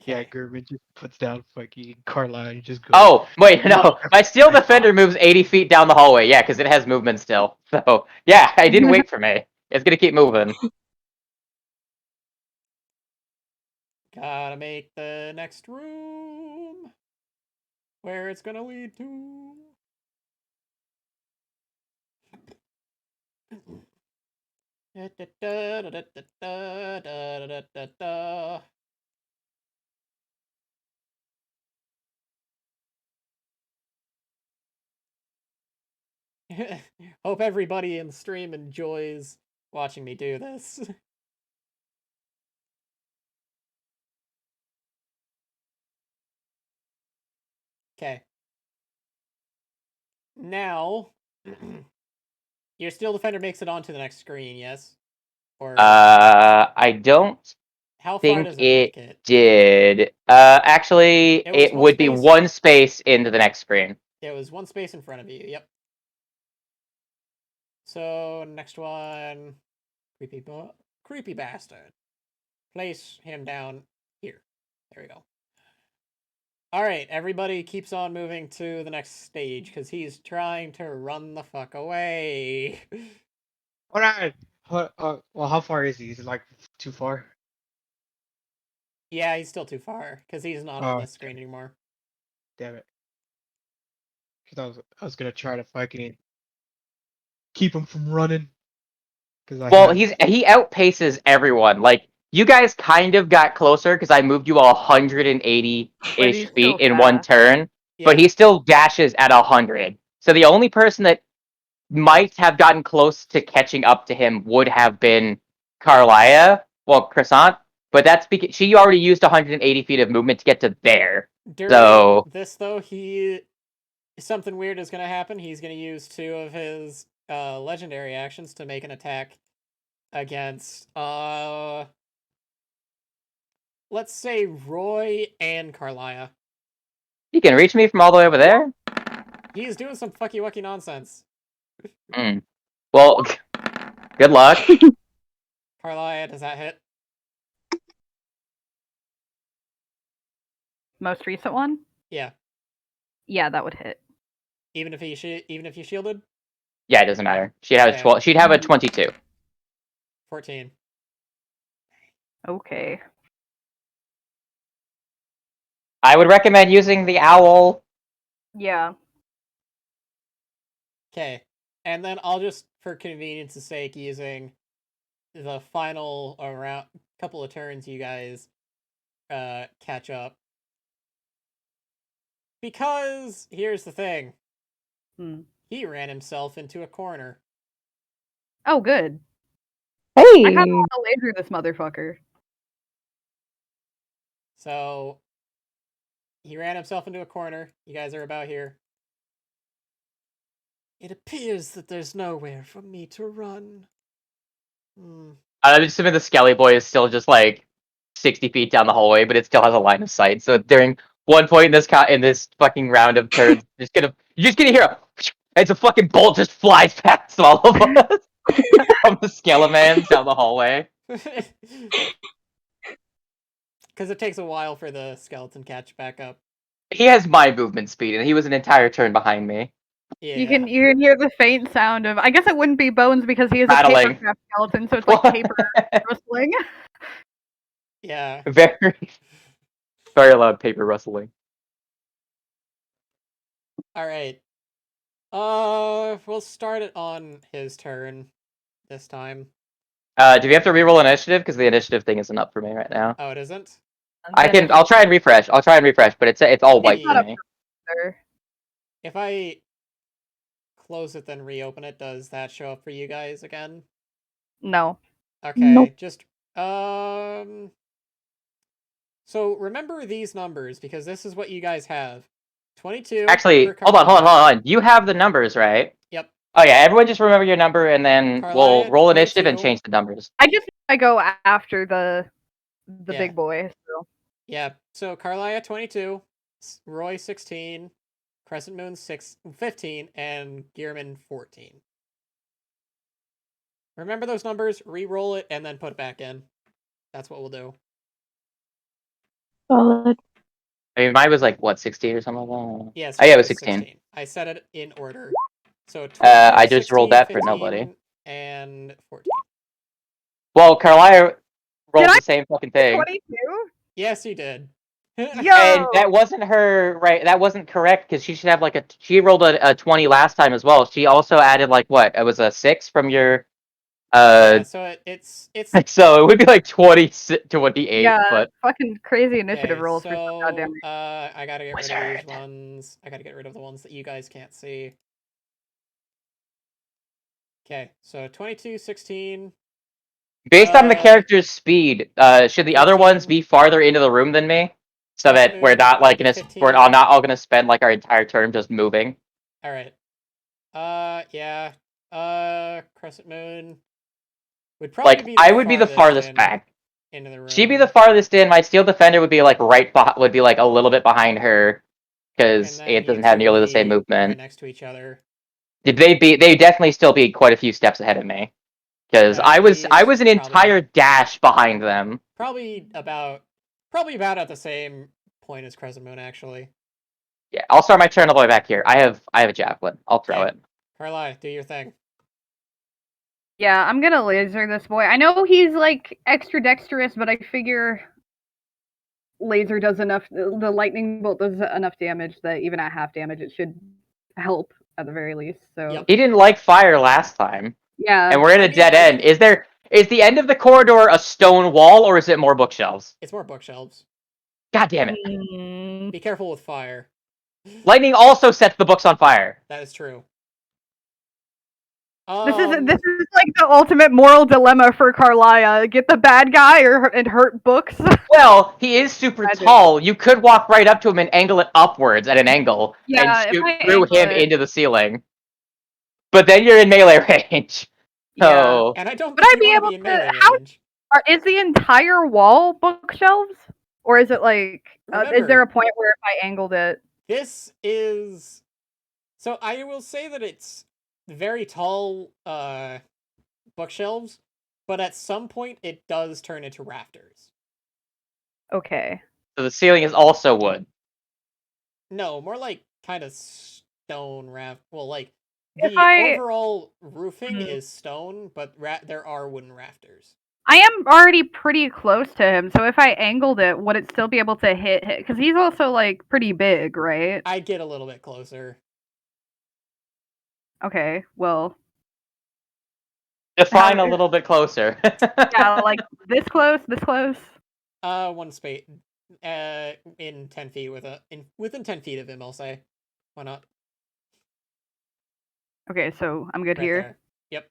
Yeah, Okay. German just puts down fucking Carlisle and just goes. Oh, wait, no. My steel I thought- defender moves 80 feet down the hallway. Yeah, because it has movement still. So, yeah, I didn't wait for me. It's going to keep moving. Gotta make the next room. Where it's gonna lead to. Hope everybody in the stream enjoys watching me do this. Okay. Now, your steel defender makes it onto the next screen, yes? Or I don't how far think does it it make it? did. Actually, It was it one would be space. one space into the next screen. It was one space in front of you. Yep. So next one, creepy bastard. Place him down here. There we go. All right, everybody keeps on moving to the next stage because he's trying to run the fuck away. Hold on. Well, how far is he? Is it like too far? Yeah, he's still too far because he's not on Oh, this screen anymore. damn it. Because I was gonna try to fucking keep him from running. Because I Well, had. he outpaces everyone. Like, you guys kind of got closer because I moved you 180 But ish he's still feet in one fast. turn, but Yeah, he still dashes at 100. So the only person that might have gotten close to catching up to him would have been Carlia, well, Croissant, but that's because she already used 180 feet of movement to get to there. during So this though, something weird is gonna happen. He's gonna use 2 of his legendary actions to make an attack against let's say Roy and Carlia. you can reach me from all the way over there. He's doing some fucky wucky nonsense. Hmm. Well, good luck. Carlia, does that hit? Most recent one? Yeah. Yeah, that would hit. Even if you shielded? Yeah, it doesn't matter. She'd have a Okay. 12. She'd have a 22. 14. Okay. I would recommend using the owl. Yeah. Okay. And then I'll just, for convenience's sake, using the final around couple of turns you guys catch up. Because here's the thing. Hmm. He ran himself into a corner. Oh, good. Hey, I kind of want to laser this motherfucker. So he ran himself into a corner. You guys are about here. It appears that there's nowhere for me to run. I'm assuming the Skelly Boy is still just like 60 feet down the hallway, but it still has a line of sight. So during one point in this fucking round of turns, you're just gonna hear it's a fucking bolt just flies past all of us from the Skelemans down the hallway. Because it takes a while for the skeleton catch back up. He has my movement speed, and he was an entire turn behind me. Yeah. You can hear the faint sound of. I guess it wouldn't be bones because he is a Rattling. paper craft skeleton, so it's like paper rustling. Yeah. Very, very loud paper rustling. All right. We'll start it on his turn this time. Do we have to reroll initiative? Because the initiative thing isn't up for me right now. Oh, it isn't? I'll try and refresh. But it's all white It's not for me. If I close it then reopen it, does that show up for you guys again? No. Okay, Nope. just so remember these numbers because this is what you guys have. 22. Actually, for hold on. Carlia. You have the numbers, right? Yep. Oh yeah, everyone just remember your number, and then we'll Carlia, roll initiative and 22. change the numbers. I go after the Yeah. big boy. So. Yeah. So Carlia 22, Roy 16, Crescent Moon 15, and Gearman 14. Remember those numbers, re-roll it, and then put it back in. That's what we'll do. Solid. I mean, mine was like what 16 or something like that. Yes, Oh yeah, yours it was was 16. 16. I said it in order. So 22, I just rolled 16, that for nobody. 15, and 14. Well, Carlisle rolled Did I the same fucking thing, 22? Yes, you did. Yo! and that wasn't her right. That wasn't correct because she should have like she rolled a 20 last time as well. She also added like what? It was a 6 from your Yeah, so it's so it would be like 28, Yeah, but fucking crazy initiative okay. rolls for some goddamn So reason. I gotta get rid of these Wizard. ones. I gotta get rid of the ones that you guys can't see. Okay, so 22, 16. based on the character's speed, should the other ones 15. be farther into the room than me, so Crescent that we're Moon not will like be we're 15. not all gonna spend like our entire turn just moving. All right. Yeah. Crescent Moon would probably Like be I would be the farthest in, back. into the She'd be room. the farthest in. My steel defender would be like would be like a little bit behind her And because then it you doesn't have two would nearly the same be right movement. next to each other. Did they be? They definitely still be quite a few steps ahead of me because I These was an entire dash behind them. probably about at the same point as Crescent Moon actually. Yeah, I'll start my turn all the way back here. I have a javelin. I'll throw Okay. it. Carly, do your thing. Yeah, I'm gonna laser this boy. I know he's like extra dexterous, but I figure laser does enough. The lightning bolt does enough damage that even at half damage, it should help at the very least. So Yep. He didn't like fire last time, yeah, and we're in I a mean, dead I end. didn't. Is the end of the corridor a stone wall or is it more bookshelves? It's more bookshelves. God damn it! Be careful with fire. Lightning also sets the books on fire. That is true. this is like the ultimate moral dilemma for Carlia: get the bad guy and hurt books. Well, he is super I do. tall. You could walk right up to him and angle it upwards at an angle and Yeah, if shoot I through angle him it, into the ceiling. But then you're in melee range. yeah. So And I don't Would think I you be want to able be in to? melee How range. is the entire wall bookshelves, or is it like? Is there Remember, a point where if I angled it? this is so I will say that it's very tall bookshelves, but at some point it does turn into rafters. Okay. the ceiling is also wood. No, more like kind of stone raft. Well, like If the I overall roofing Hmm. is stone, but there are wooden rafters. I am already pretty close to him, so if I angled it, would it still be able to hit? Because he's also like pretty big, right? I'd get a little bit closer. Okay, well, Define how? a little bit closer. Yeah, like this close, this close. One space, in 10 feet within 10 feet of him, I'll say. Why not? Okay, so I'm good Right here. there. Yep.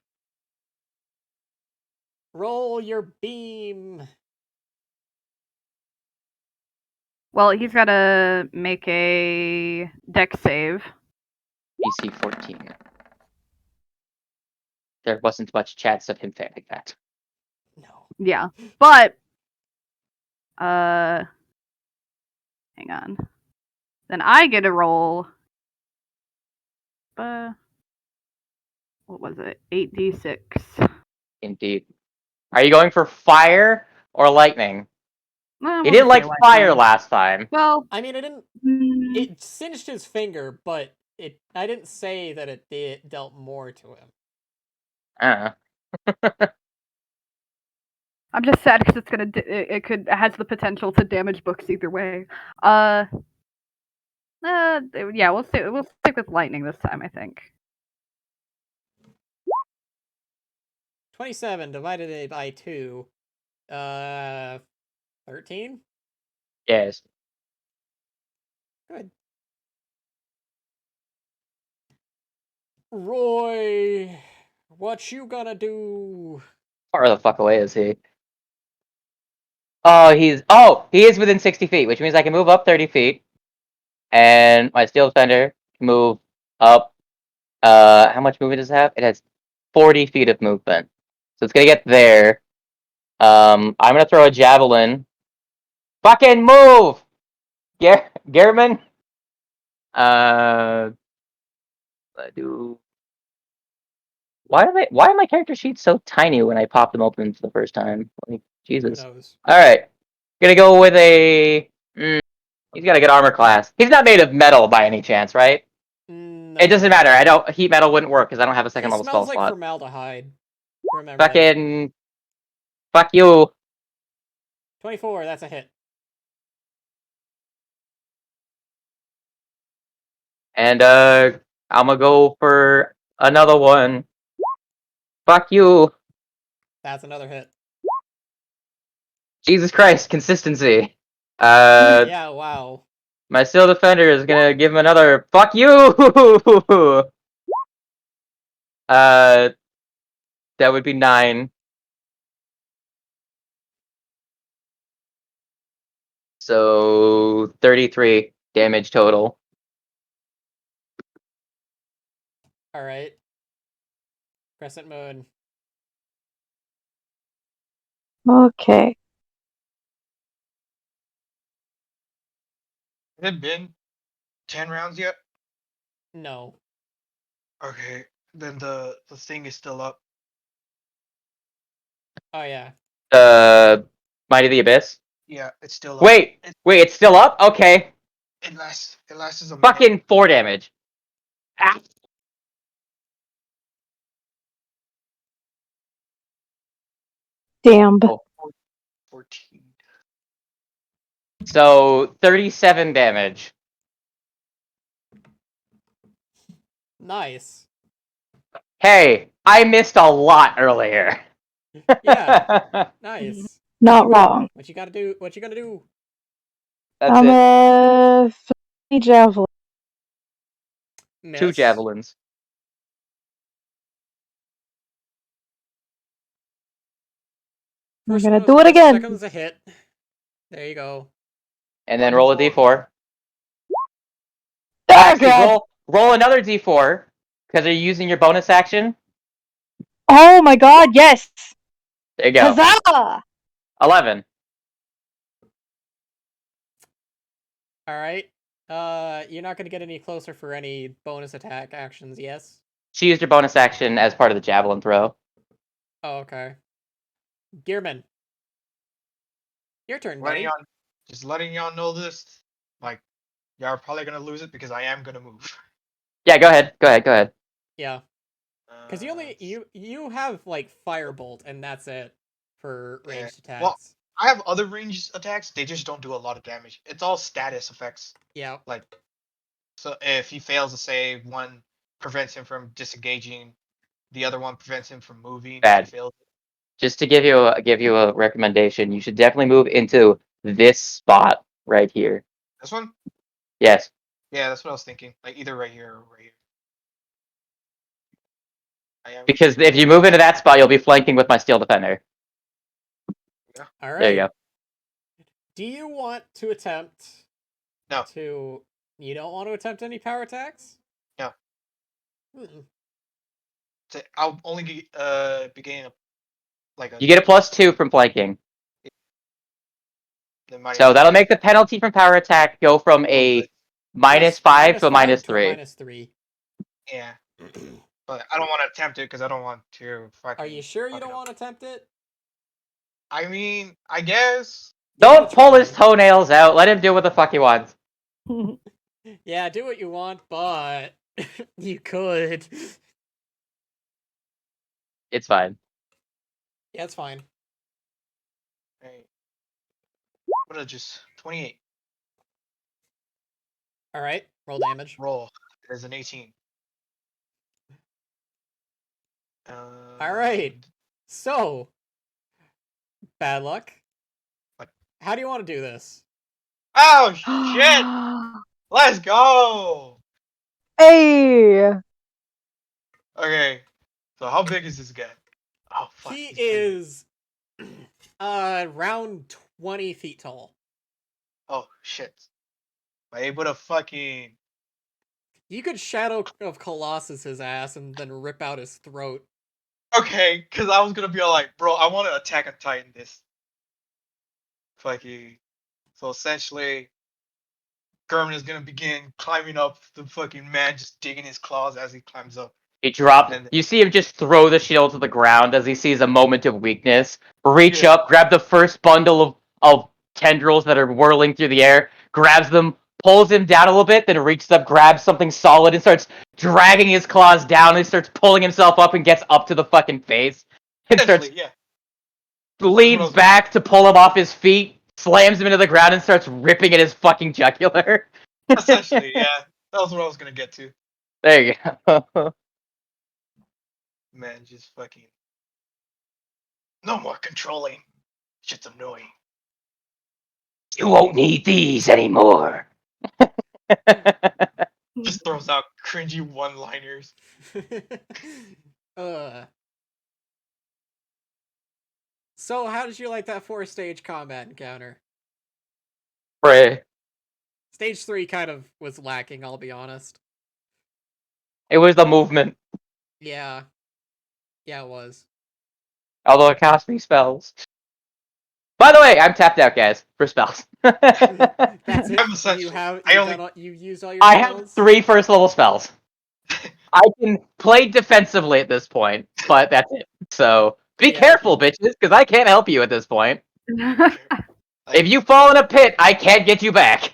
Roll your beam. Well, he's got to make a dex save. DC 14. There wasn't much chance of him failing that. No. Yeah, but hang on. Then I get a roll. What was it? 8d6. Indeed. Are you going for fire or lightning? Well, He we'll didn't just say like fire lightning. last time. Well, I mean, it didn't. mm, It singed his finger, but I didn't say that it dealt more to him. I don't know. I'm just sad because it's gonna. It has the potential to damage books either way. Yeah, we'll stick with lightning this time, I think. 27 divided by 2. 13? Yes. Good. Roy, what you gonna do? Far the fuck away is he? He is within 60 feet, which means I can move up 30 feet. And my steel defender can move up. How much movement does it have? It has 40 feet of movement. So it's gonna get there. I'm gonna throw a javelin. Fucking move! Gehrman? I do. Why are my character sheets so tiny when I pop them open for the first time? Like, Who Jesus. knows? Alright. Gonna go with a. He's got a good armor class. He's not made of metal by any chance, right? No. It doesn't matter. I don't. Heat metal wouldn't work because I don't have a second He level spell smells like slot. formaldehyde. Remember that. Fucking. Fuck you. 24, that's a hit. And I'm gonna go for another one. Fuck you. That's another hit. Jesus Christ, consistency. Uh, Yeah, wow. my steel defender is gonna give him another fuck you. That would be 9. So 33 damage total. Alright. Crescent Moon. Okay. Has it been 10 rounds yet? No. Okay, then the thing is still up. Oh, yeah. Mighty of the Abyss. Yeah, it's still up. Wait, it's still up? Okay. It lasts a minute. Fucking 4 damage. Ah. Damn. Oh. 14. So 37 damage. Nice. Hey, I missed a lot earlier. Yeah. Nice. Not wrong. What you gotta do? What you gonna do? That's I'm it. a 50 javelin. 2 Miss. javelins. I'm First gonna one was a do it miss, again. second was a hit. There you go. And then roll a d4. Oh, Actually, God. roll another d4 because you're using your bonus action. Oh my God, yes. There you go. Huzzah! 11. Alright. You're not gonna get any closer for any bonus attack actions, yes? She used her bonus action as part of the javelin throw. Oh, okay. Gearman. Your turn, buddy. Just letting y'all know this. Like, y'all are probably gonna lose it because I am gonna move. Yeah, go ahead. Yeah. Because you have like firebolt and that's it for ranged attacks. Well, I have other ranged attacks. They just don't do a lot of damage. It's all status effects. Yeah. Like, so if he fails to save, one prevents him from disengaging, the other one prevents him from moving. Bad. If he fails. Just to give you a recommendation, you should definitely move into this spot right here. This one? Yes. Yeah, that's what I was thinking. Like either right here or right here. Because if you move into that spot, you'll be flanking with my steel defender. Yeah. Alright. There you go. Do you want to attempt No. You don't want to attempt any power attacks? No. Mm-mm. So I'll only be getting You get a +2 from flanking. the So that'll make the penalty from power attack go from a -5 to a -3. -3. Yeah. But I don't want to attempt it because I don't want to fucking. Are you sure you don't want to attempt it? I mean, I guess. Don't pull his toenails out. Let him do what the fuck he wants. Yeah, do what you want, but you could. It's fine. Yeah, it's fine. Right. What is just 28? All right, roll damage. Roll. It is an 18. All right. So, bad luck. What? How do you want to do this? Oh shit! Let's go. Hey. Okay. So how big is this guy? Oh fuck. He he's big. is around 20 feet tall. Oh shit. Am I able to fucking? You could Shadow of Colossus his ass and then rip out his throat. Okay, because I was gonna be all like, bro, I want to attack and titan this. Fucking. So essentially, Gurman is gonna begin climbing up the fucking man, just digging his claws as he climbs up. He dropped. And You see him just throw the shield to the ground as he sees a moment of weakness. Reach Yeah. up, grab the first bundle of tendrils that are whirling through the air, grabs them, pulls him down a little bit, then reaches up, grabs something solid, and starts dragging his claws down. And starts pulling himself up and gets up to the fucking face. And starts essentially, yeah. leans back to pull him off his feet, slams him into the ground, and starts ripping at his fucking jugular. Essentially, yeah. That was what I was gonna get to. There you go. Man, just fucking. No more controlling. Shit's annoying. You won't need these anymore. Just throws out cringy one-liners. So, how did you like that 4-stage combat encounter? Right. Stage 3 kind of was lacking, I'll be honest. It was the movement. Yeah. Yeah, it was. Although it cost me spells. By the way, I'm tapped out, guys, for spells. That's it? I'm essentially. You used all your I spells? have 3 first level spells. I can play defensively at this point, but that's it. So be Yeah. careful, bitches, because I can't help you at this point. Like, If you fall in a pit, I can't get you back.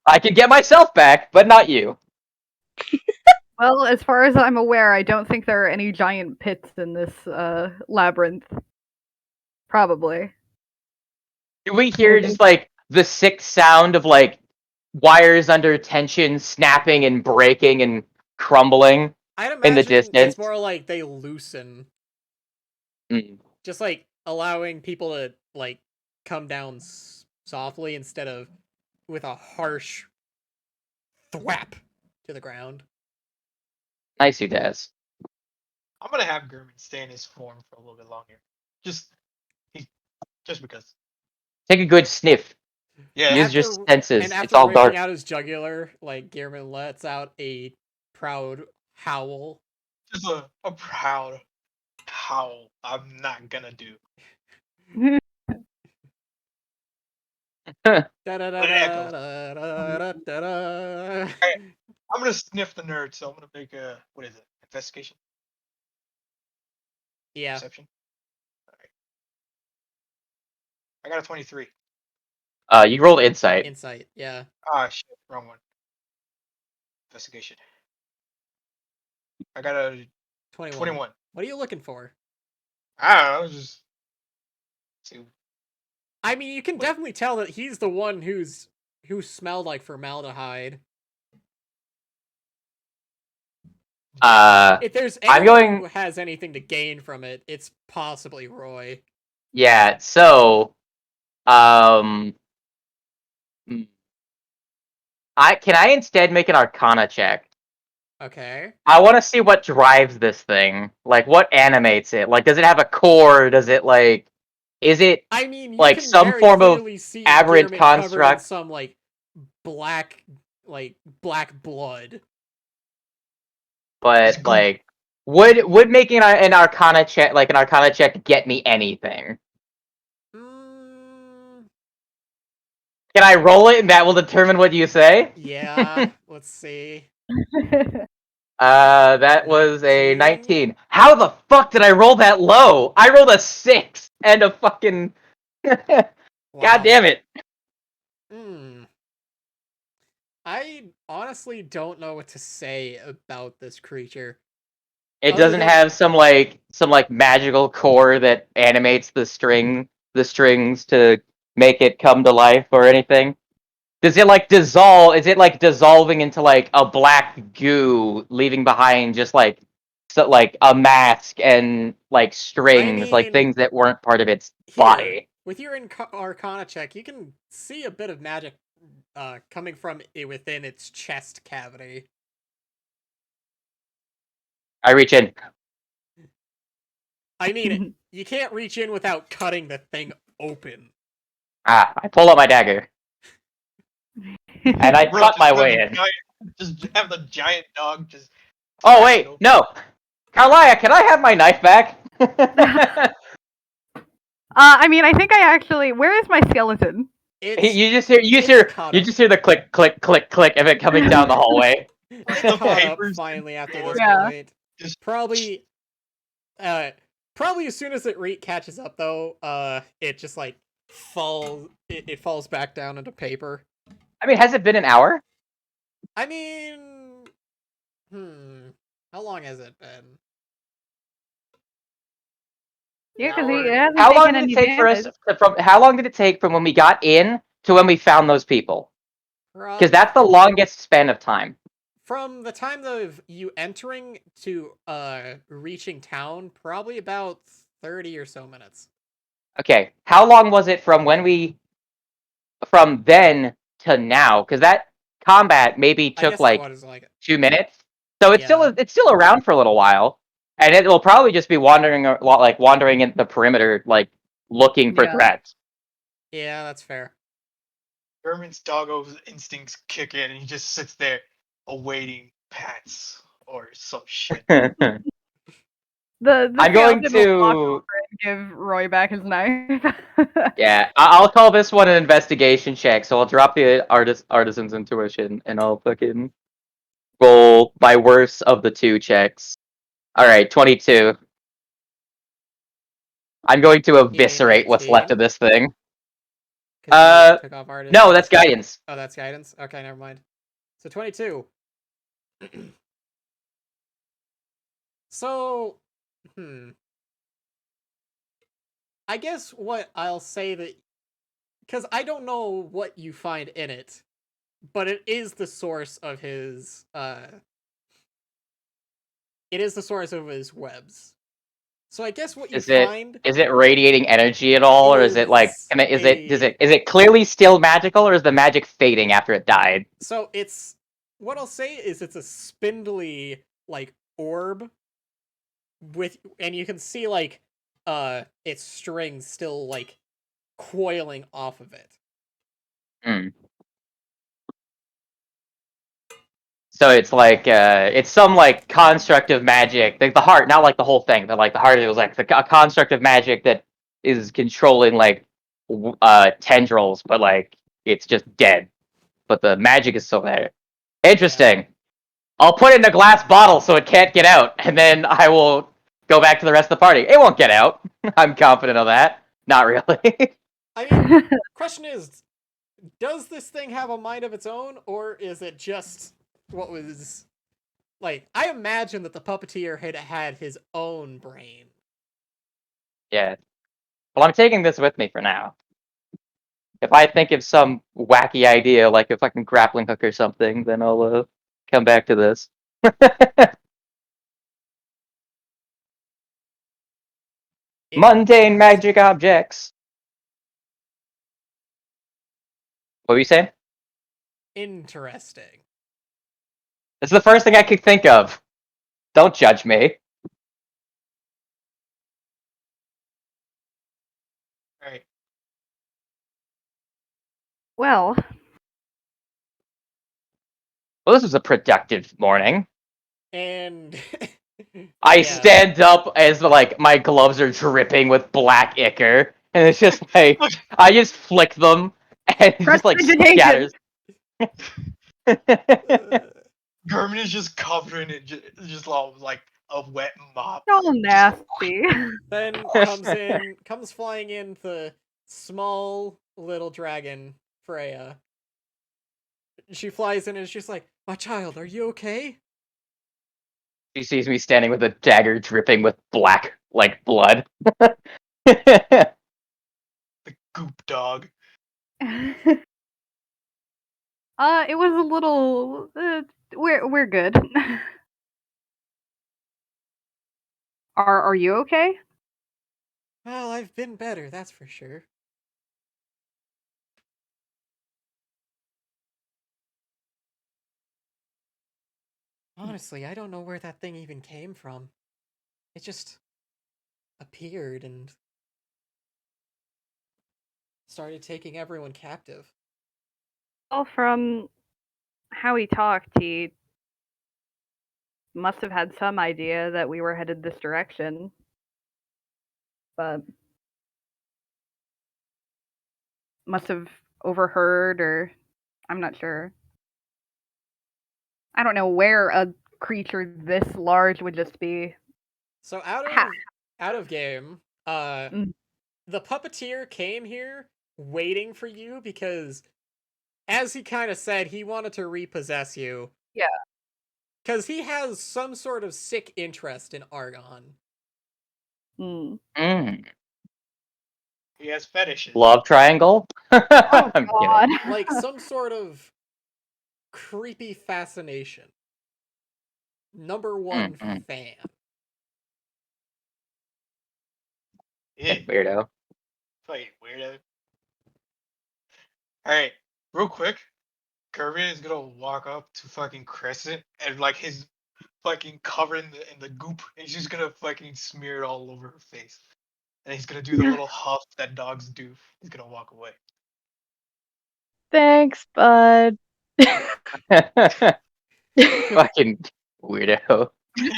I can get myself back, but not you. Well, as far as I'm aware, I don't think there are any giant pits in this labyrinth. Probably. Do we hear just like the sick sound of like wires under tension snapping and breaking and crumbling I'd in the imagine distance? it's more like they loosen. Mm. Just like allowing people to like come down softly instead of with a harsh thwap to the ground. Nice, you Daz. I'm gonna have Gurman stay in his form for a little bit longer. Just because. Take a good sniff. Yeah. Use your senses. And after It's all ripping dark. out his jugular, like Gearman lets out a proud howl. Just a proud howl. I'm not gonna do. Da-da-da-da-da-da-da-da. I'm gonna sniff the nerd, so I'm gonna make a what is it? Investigation? Yeah. Perception? Alright. I got a 23. You rolled insight. Insight, yeah. Ah shit, wrong one. Investigation. I got a 21. What are you looking for? I don't know, just see. I mean, you can definitely tell that he's the one who smelled like formaldehyde. If there's anyone who has anything to gain from it, it's possibly Roy. Yeah, so can I instead make an Arcana check? Okay. I want to see what drives this thing. Like, what animates it? Like, does it have a core? Does it like? Is it? I mean, you like can some very form of clearly see aberrant Gearman covered in construct? some like black blood. But like, would making an Arcana check, like an Arcana check, get me anything? Can I roll it and that will determine what you say? Yeah. Let's see. That was a 19. How the fuck did I roll that low? I rolled a 6 and a fucking. God damn it. I honestly don't know what to say about this creature. It doesn't have some magical core that animates the strings to make it come to life or anything. Does it like dissolve? Is it like dissolving into like a black goo, leaving behind just like a mask and like strings, like things that weren't part of its body? With your Arcana check, you can see a bit of magic coming from within its chest cavity. I reach in. I mean, you can't reach in without cutting the thing open. I pull out my dagger. And I cut my way in. Just have the giant dog just. Oh wait, no, Carlia, can I have my knife back? I mean, I think I actually. Where is my skeleton? It's You just hear caught you up. just hear the click click click click of it coming down the hallway. It The caught up papers finally after floor. this Yeah. point. Just Probably probably as soon as it catches up though, it just like falls it falls back down into paper. I mean, has it been an hour? I mean, how long has it been? Yeah, because hour. he hasn't How long taken did it any take for us damage. how long did it take from when we got in to when we found those people? Because Pro- that's the longest span of time. From the time of you entering to reaching town, probably about 30 or so minutes. Okay, how long was it from then to now? Because that combat maybe I took guess it like was like 2 minutes, so it's Yeah. still around for a little while, and it will probably just be wandering in the perimeter, like looking for Yeah. threats. Yeah, that's fair. Herman's doggo instincts kick in, and he just sits there, awaiting pats or some shit. The I'm going skeleton will walk to over and give Roy back his knife. yeah. I'll call this one an investigation check. So I'll drop the artisan's intuition, and I'll fucking roll my worst of the two checks. All right, 22. I'm going to You mean eviscerate what's left 18? of this thing. Because you took off No, artists. that's guidance. Oh, that's guidance? Okay, never mind. So 22. So, I guess what I'll say that... Because I don't know what you find in it, but it is the source of his, It is the source of his webs. So I guess what you Is it find... is it radiating energy at all, It or is it like is is it clearly still magical, or is the magic fading after it died? So it's... What I'll say is it's a spindly, like, orb and you can see like its strings still like coiling off of it. Hmm. So it's like it's some like construct of magic, like the heart, not like the whole thing, but like the heart. It was like a construct of magic that is controlling like tendrils, but like it's just dead. But the magic is still there. Interesting. I'll put it in a glass bottle so it can't get out, and then I will go back to the rest of the party. It won't get out. I'm confident of that. Not really. I mean, question is, does this thing have a mind of its own, or is it just what was like? I imagine that the puppeteer had his own brain. Yeah. Well, I'm taking this with me for now. If I think of some wacky idea, like a fucking grappling hook or something, then I'll come back to this. Mundane magic objects. What were you saying? Interesting. It's the first thing I could think of. Don't judge me. Alright. Well, Well, this was a productive morning. And I yeah. stand up as like my gloves are dripping with black ichor, and it's just like I just flick them, and it just like prestidigitation. scatters. German is just covered in just like a wet mop. So nasty. Then comes flying in the small little dragon, Freya. She flies in and she's like, "My child, are you okay?" She sees me standing with a dagger dripping with black, like blood. The goop dog. It was a little. We're good. Are you okay? Well, I've been better, that's for sure. Honestly, I don't know where that thing even came from. It just appeared and started taking everyone captive. Well, from how he talked, he must have had some idea that we were headed this direction. But must have overheard, or I'm not sure. I don't know where a creature this large would just be. So Ha- out of game, Mm. the puppeteer came here waiting for you because, as he kind of said, he wanted to repossess you. Yeah. Because he has some sort of sick interest in Argon. Mm. Mm. He has fetishes. Love triangle? Oh I'm God. kidding. Like some sort of creepy fascination. Number one Mm-mm. fan. Yeah, Weirdo. fucking weirdo. Alright, real quick, Kirby is gonna walk up to fucking Crescent and like his fucking covered in the goop, and he's just gonna fucking smear it all over her face. And he's gonna do the little huff that dogs do. He's gonna walk away. Thanks, bud. Fucking weirdo. Get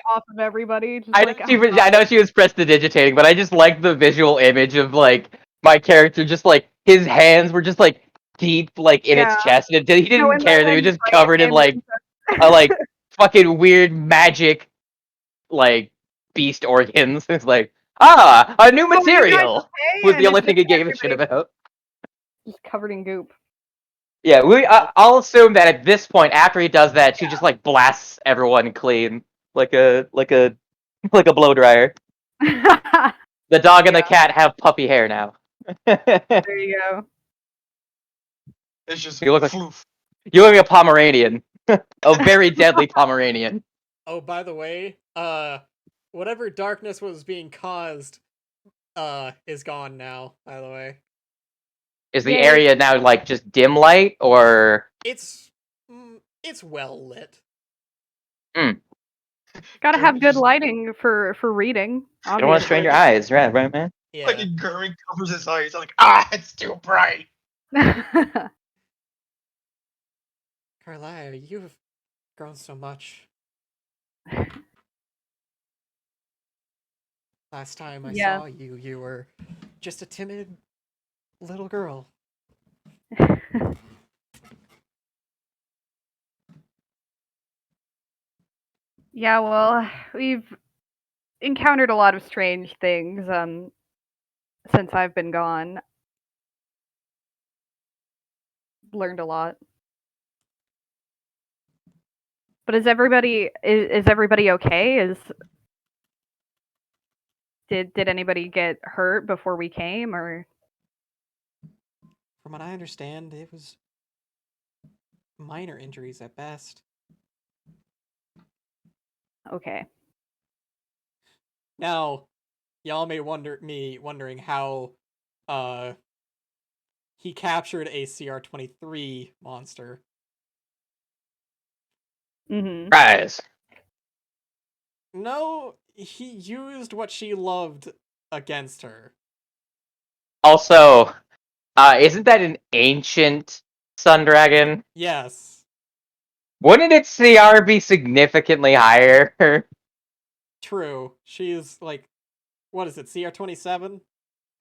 off of everybody. Just I know, like, she was, I know she was prestidigitating, but I just like the visual image of like my character just like his hands were just like deep like in its Yeah. chest, and he didn't No, and care that he was then just right covered in in like a like fucking weird magic like beast organs. It's like a new Oh, you guys material okay? was And the only it's thing just he gave a shit everybody about. just covered in goop. Yeah, I'll assume that at this point, after he does that, she just like blasts everyone clean like a like a blow dryer. The dog and the Yeah. cat have puppy hair now. There you go. It's just You look like floof. you look like a Pomeranian, a very deadly Pomeranian. Oh, by the way, whatever darkness was being caused, is gone now, by the way. Is the Yay. area now like just dim light or? It's well lit. Gotta have Kirby good just lighting for reading. You don't want to strain your eyes, right, man? Yeah. fucking Gurren covers his eyes. Like, it's too bright. Carlisle, you've grown so much. Last time I Yeah. saw you, you were just a timid little girl. Yeah, well, we've encountered a lot of strange things since I've been gone. Learned a lot. But is everybody okay? Did anybody get hurt before we came, or From what I understand, it was minor injuries at best. okay? Now, y'all may wondering how he captured a CR-23 monster. Mm-hmm. Rise. No, he used what she loved against her. Also, isn't that an ancient sun dragon? Yes. Wouldn't its CR be significantly higher? True. She's like, what is it, CR-27?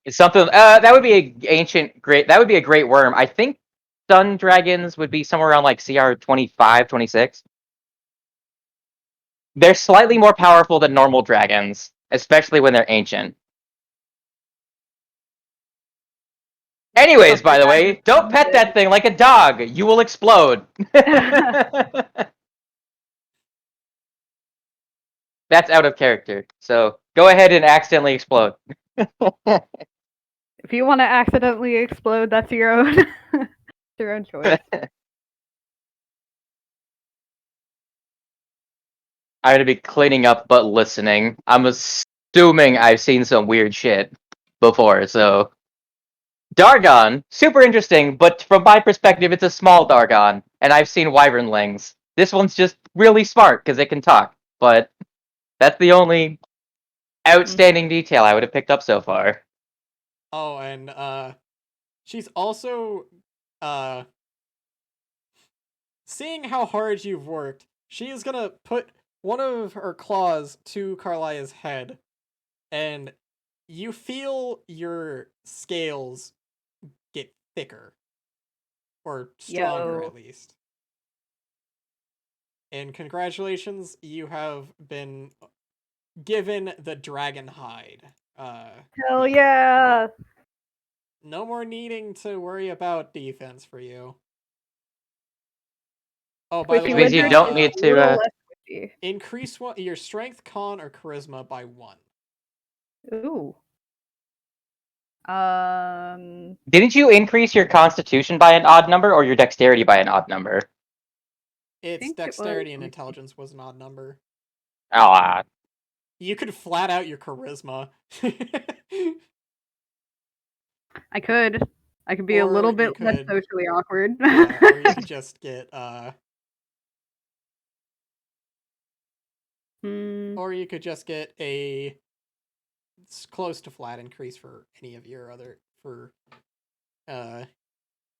It's something. That would be a ancient great. That would be a great worm. I think sun dragons would be somewhere around like CR 25, 26. They're slightly more powerful than normal dragons, especially when they're ancient. Anyways, by the way, don't pet that thing like a dog. You will explode. That's out of character. So go ahead and accidentally explode. If you want to accidentally explode, that's your own your own choice. I'm gonna be cleaning up but listening. I'm assuming I've seen some weird shit before, so Dargon, super interesting, but from my perspective, it's a small Dargon, and I've seen wyvernlings. This one's just really smart because it can talk, but that's the only outstanding detail I would have picked up so far. Oh, and she's also seeing how hard you've worked, she is gonna put one of her claws to Carlia's head, and you feel your scales get thicker. Or stronger, Yo. at least. And congratulations, you have been given the dragon hide. Hell feat. yeah! No more needing to worry about defense for you. Oh, by the Squishy way, means you Wizard don't is need a to, little less squishy. increase your strength, con, or charisma by 1. Ooh. Didn't you increase your constitution by an odd number or your dexterity by an odd number? Its think it was- dexterity and intelligence was an odd number. Oh, You could flat out your charisma. I could be a Or little you bit less could- socially awkward. Yeah, or you could just get Hmm. or you could just get a close to flat increase for any of your other for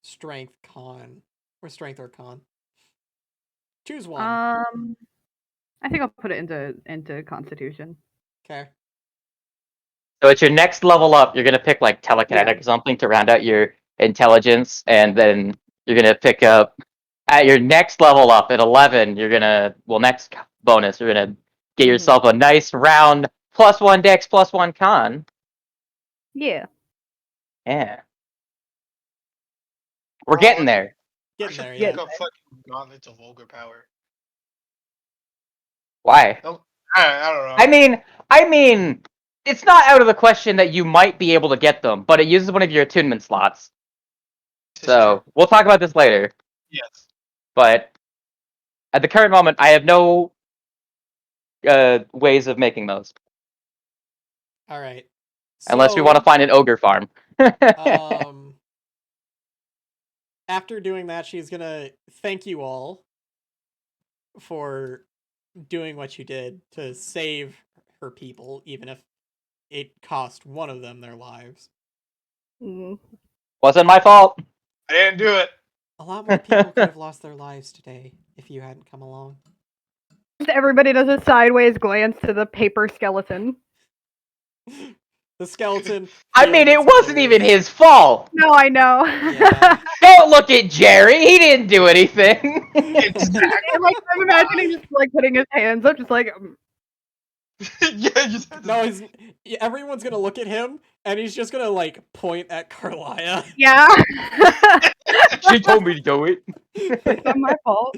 strength, con, or strength or con. Choose one. I think I'll put it into Constitution. Okay. so it's your next level up. You're gonna pick like telekinetic or something to round out your intelligence, and then you're gonna pick up at your next level up at 11. You're gonna next bonus. You're gonna get yourself a nice round +1 dex +1 con. Yeah. Yeah, we're getting there. I Getting should there, pick yeah. up fucking gauntlets of vulgar power. Why? I don't know. I mean, it's not out of the question that you might be able to get them, but it uses one of your attunement slots. This is So true. we'll talk about this later. Yes. But at the current moment, I have no ways of making those, All right. unless we want to find an ogre farm. After doing that, she's gonna thank you all for doing what you did to save her people, even if it cost one of them their lives. Wasn't my fault. I didn't do it. A lot more people could have lost their lives today if you hadn't come along. Everybody does a sideways glance to the paper skeleton. The skeleton. I mean, it wasn't even his fault. No, I know. Yeah. Don't look at Jerry. He didn't do anything. Exactly. And, like, I'm imagining just like putting his hands up, just like Yeah, you just had to- No, everyone's gonna look at him, and he's just gonna like point at Carlia. yeah. She told me to do it. It's not my fault.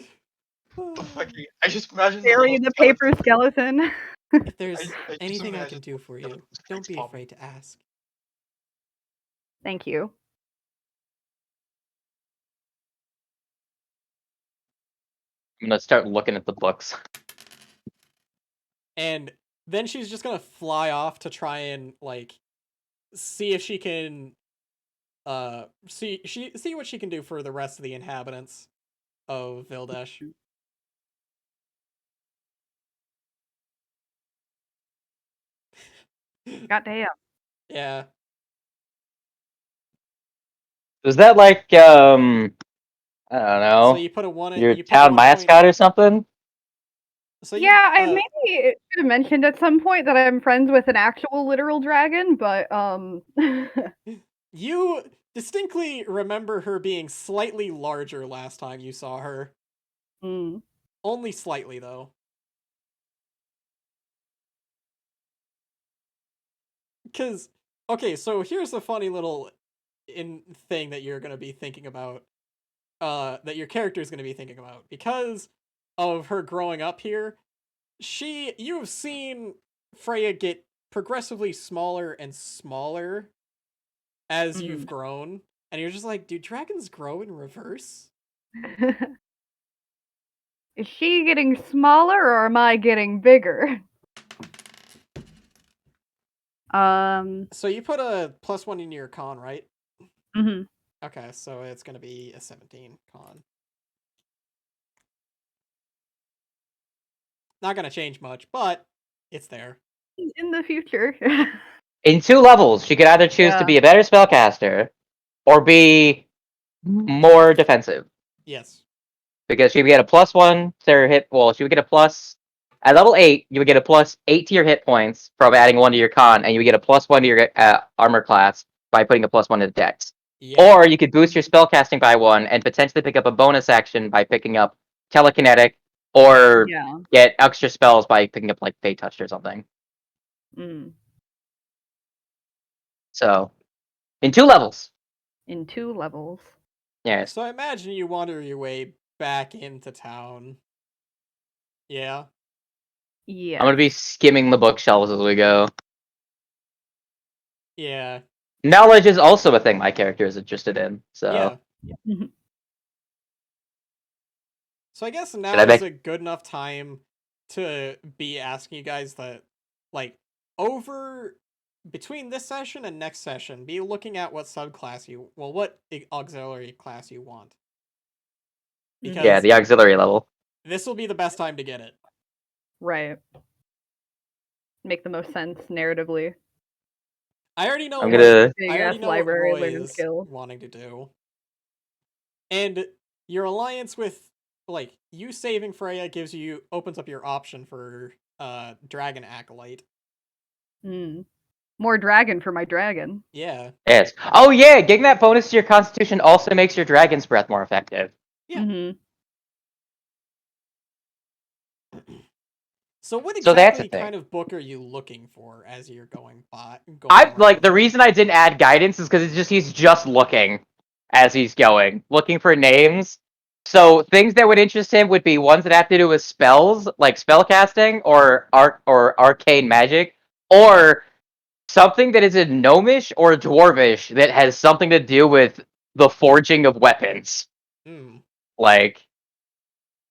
the fucking. I just imagine Bury little the paper skeleton. If there's I just anything I imagine can do for you, skeletons don't face be palm. afraid to ask. Thank you. I'm gonna start looking at the books. And then she's just gonna fly off to try and like see if she can see what she can do for the rest of the inhabitants of Vildesh. Goddamn. Yeah. Was that like I don't know, So you put a one. your You put town 1 mascot or something? So Yeah, I maybe it should have mentioned at some point that I'm friends with an actual literal dragon, but you distinctly remember her being slightly larger last time you saw her. Only slightly though. Because okay, so here's a funny little thing that you're gonna be thinking about. That your character is gonna be thinking about because of her growing up here. You have seen Freya get progressively smaller and smaller as you've grown, and you're just like, do dragons grow in reverse? Is she getting smaller or am I getting bigger? So you put a +1 in your con, right? Mhm. Okay, so it's gonna be a 17 con. Not gonna change much, but it's there. In the future. In 2 levels, she could either choose to be a better spellcaster or be more defensive. Yes. Because she would get a +1 to her hit. Well, she would get a plus At level 8, you would get a plus 8 to your hit points from adding 1 to your con, and you would get a plus 1 to your armor class by putting a plus 1 to the dex. Yeah. Or you could boost your spellcasting by 1 and potentially pick up a bonus action by picking up telekinetic, or Yeah. get extra spells by picking up like Fate Touch or something. Mm. So, in 2 levels. In 2 levels. Yes. So I imagine you wander your way back into town. Yeah. Yeah. I'm gonna be skimming the bookshelves as we go. Yeah. Knowledge is also a thing my character is interested in. So Yeah. So I guess Did now I is make- a good enough time to be asking you guys that, like, over between this session and next session, be looking at what subclass what auxiliary class you want. Because yeah, the auxiliary level. this will be the best time to get it. Right. Make the most sense narratively. I already know I'm what gonna- Big I already ass know what library Roy learning is skill. wanting to do. And your alliance with, like, you saving Freya opens up your option for Dragon Acolyte. Mm. More dragon for my dragon. Yeah. Yes. Oh yeah, getting that bonus to your constitution also makes your dragon's breath more effective. Yeah. Mm-hmm. So what So that's a exactly thing. kind of book are you looking for as you're going I like around? the reason I didn't add guidance is because he's just looking as he's going, looking for names. So things that would interest him would be ones that have to do with spells, like spell casting or arcane magic, or something that is a gnomish or dwarvish that has something to do with the forging of weapons. Hmm. Like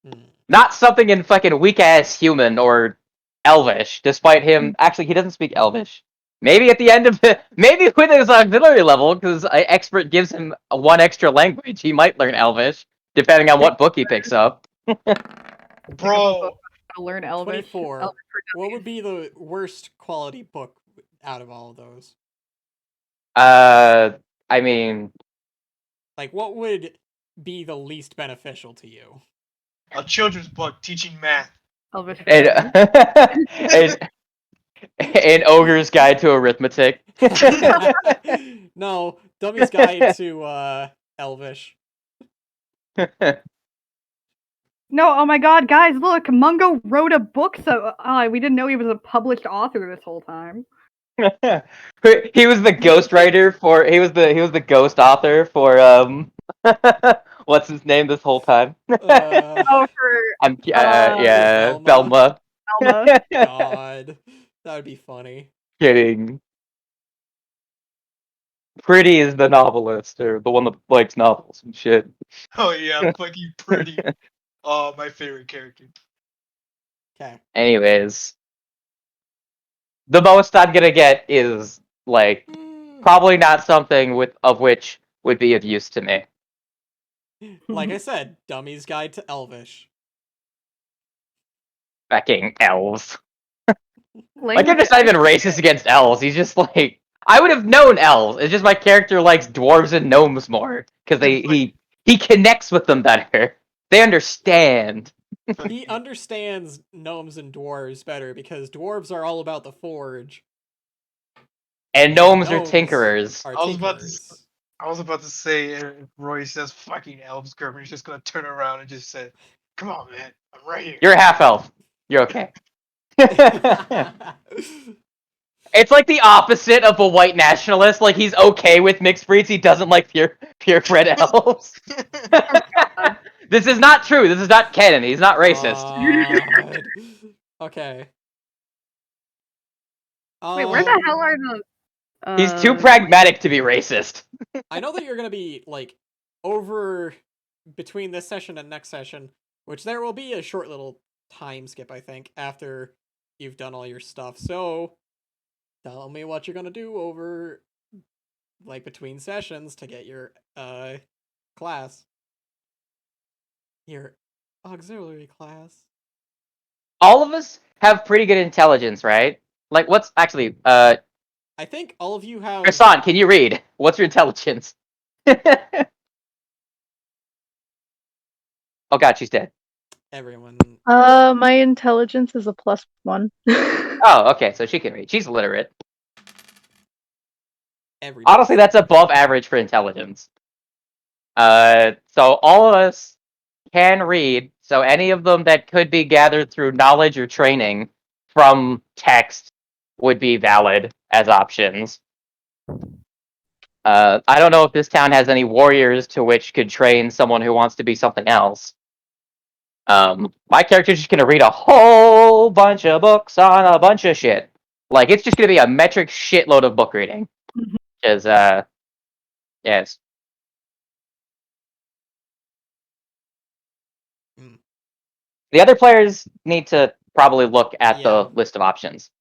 Hmm. not something in fucking weak ass human or Elvish, despite him actually he doesn't speak Elvish. Maybe at the end of maybe with his auxiliary level, because expert gives him one extra language, he might learn Elvish, depending on what book he picks up. Pick up a Bro, book to learn Elvish. 24. Elvish for What would dummies. be the worst quality book out of all of those? I mean, Like, what would be the least beneficial to you? a children's book teaching math. Elvish for and, dummies. an ogre's guide to arithmetic. No, Dummy's Guide to Elvish. No, oh my god, guys, look, Mungo wrote a book, so we didn't know he was a published author this whole time. He was the ghostwriter for he was the ghost author for what's his name this whole time? Oh, for Yeah, Velma. Alma. God, that would be funny. Kidding. Pretty is the novelist or the one that likes novels and shit. Oh yeah, fucking pretty. Oh, my favorite character. Okay. Anyways, the most I'm gonna get is like probably not something of which would be of use to me. Like I said, Dummy's Guide to Elvish. Fucking elves. My Language character's not even racist against elves. He's just like I would have known elves. It's just my character likes dwarves and gnomes more because he connects with them better. They understand. He understands gnomes and dwarves better because dwarves are all about the forge. And gnomes are tinkerers. Are I was about to tinkerers. I was about to say if Roy says fucking elves, Gerben's just gonna turn around and just say, "Come on, man, I'm right here." You're a half elf. You're okay. It's like the opposite of a white nationalist. Like he's okay with mixed breeds. He doesn't like purebred elves. This is not true. This is not canon. He's not racist. God. Okay. Wait, where the hell are the? He's too pragmatic to be racist. I know that you're gonna be like over between this session and next session, which there will be a short little time skip, I think, after you've done all your stuff. So tell me what you're gonna do over like between sessions to get your class. Your auxiliary class. All of us have pretty good intelligence, right? Like, what's actually, I think all of you have. Hassan, can you read? What's your intelligence? Oh god, she's dead. Everyone. My intelligence is a +1. Oh, okay, so she can read. She's literate. Everybody. Honestly, that's above average for intelligence. So all of us can read. So any of them that could be gathered through knowledge or training from text would be valid as options. I don't know if this town has any warriors to which could train someone who wants to be something else. My character's just gonna read a whole bunch of books on a bunch of shit. Like it's just gonna be a metric shitload of book reading. Because yes. Mm. The other players need to probably look at Yeah. the list of options.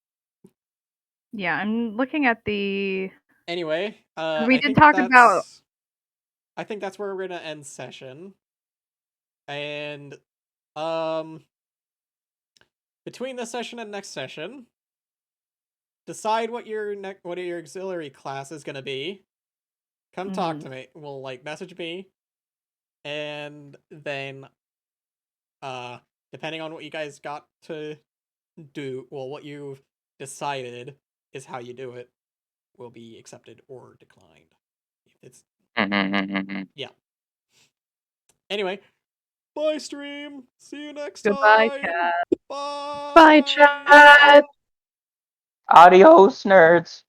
Yeah, I'm looking at the. Anyway, We I did think talk about. I think that's where we're gonna end session. And um, between this session and next session, decide what your auxiliary class is gonna be. Come talk to me. Well, like message me, and then depending on what you guys got to do, well, what you've decided is how you do it will be accepted or declined. It's yeah. Anyway, bye stream. See you next Goodbye, time. chat. Bye. Bye, chat. Adios, nerds.